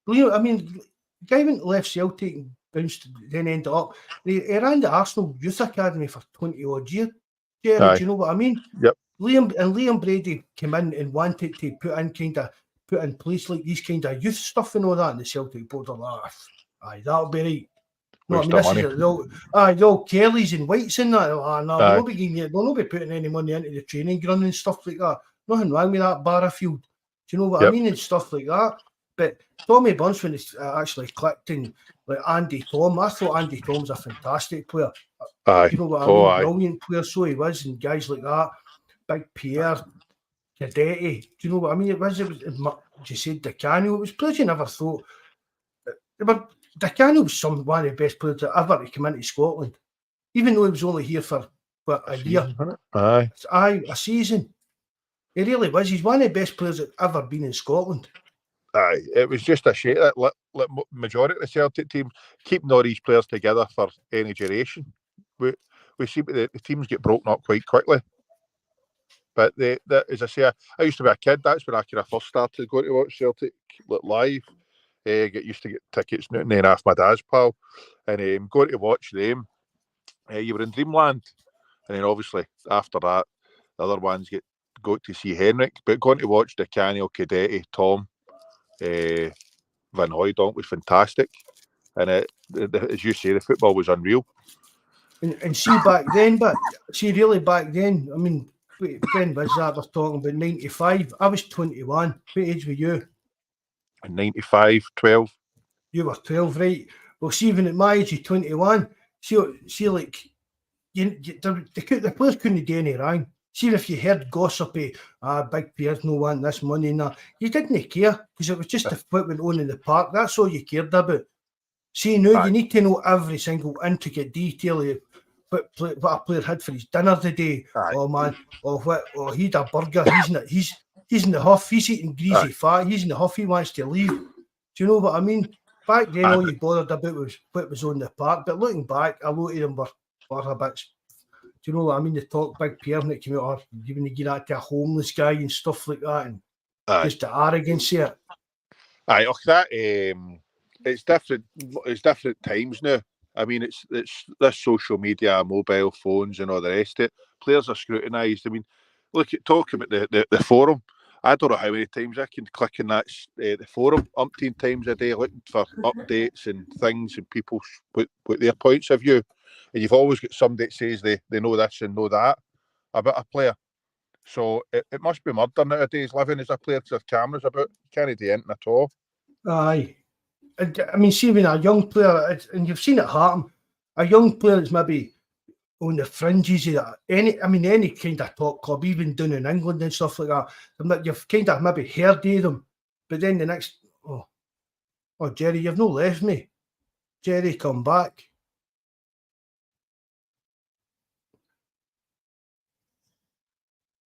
The guy went left Celtic and bounced, then ended up. He ran the Arsenal Youth Academy for 20 odd years. Yeah, do you know what I mean? Yep. Liam Brady came in and wanted to put in place like these kind of youth stuff and all that, and the Celtic board are like, aye, that'll be right. No, the old Kellys and Whites and that. We'll not be putting any money into the training ground and stuff like that. Nothing wrong with that Barrafield. Do you know what I mean? And stuff like that. But Tommy Burns, when it actually clicked in, like Andy Tom, I thought Andy Tom was a fantastic player. Aye. You know what I mean? Brilliant player, so he was, and guys like that, Big Pierre, Cadetti. Do you know what I mean? It was you said Di Canio. It was players you never thought. Di Canio was one of the best players that ever to come into Scotland, even though he was only here for a year. A season. He really was. He's one of the best players that ever been in Scotland. Aye, it was just a shame that majority of the Celtic teams keeping all these players together for any duration. We see the teams get broken up quite quickly. But as I say, I used to be a kid. That's when I kind of first started going to watch Celtic live. Get used to get tickets and then off my dad's pal, and going to watch them. You were in Dreamland, and then obviously after that, the other ones got to see Henrik, but going to watch Di Canio, Cadetti, Tom, Van Hooijdonk was fantastic, and as you say, the football was unreal. And see back then, but see really back then, I mean, when was that? We're talking about 95. I was 21. What age were you? In 95, 12. You were 12, right? Well, see, even at my age of 21, see like, the players couldn't do any wrong. See, if you heard gossipy, Big Pierre's no wanting this money and that, you didn't care because it was just what went on in the park. That's all you cared about. See, now you need to know every single intricate detail of what a player had for his dinner today. Aye. Oh man, he had a burger. He's in the huff. He's eating greasy fat. He's in the huff. He wants to leave. Do you know what I mean? Back then, all you bothered about was what was on the park. But looking back, a lot of them were a bit. Do you know what I mean? They talk Big Pierre and it came out, even to get that to a homeless guy and stuff like that, and just the arrogance of it. Aye, that it's different. It's different times now. I mean, it's this social media, mobile phones, and all the rest of it. Players are scrutinised. I mean, look at talking about the forum. I don't know how many times I can click in that the forum umpteen times a day, looking for updates and things, and people put their points of view. And you've always got somebody that says they know this and know that about a player. So it must be murder nowadays living as a player because there's cameras about. You can't do anything at all. Aye. I mean, see, when a young player, and you've seen it happen, a young player that's maybe on the fringes of any kind of top club, even down in England and stuff like that, you've kind of maybe heard of them, but then the next, Jerry, you've no left me. Jerry, come back.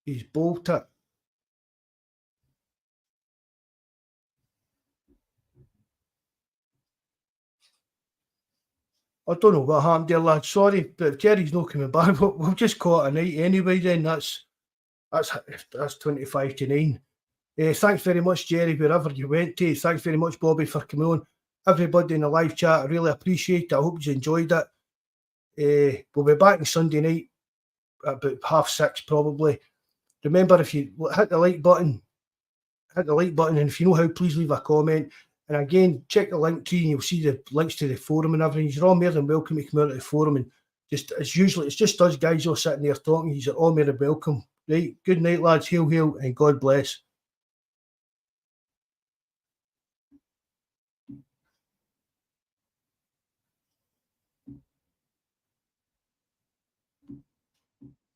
He's bolted. I don't know what happened there, lad. Sorry, but Jerry's not coming back. We'll just call it a night anyway. Then that's 25-9. Thanks very much, Jerry, wherever you went to. Thanks very much, Bobby, for coming on. Everybody in the live chat, I really appreciate it. I hope you enjoyed it. We'll be back on Sunday night at about 5:30 probably. Remember, if you hit the like button, and if you know how, please leave a comment. And again, check the link tree and you'll see the links to the forum and everything. You're all more than welcome to come out of the forum, and just as usual, it's just us guys all sitting there talking. You're all more than welcome. Right, good night, lads. Hail, hail, and God bless.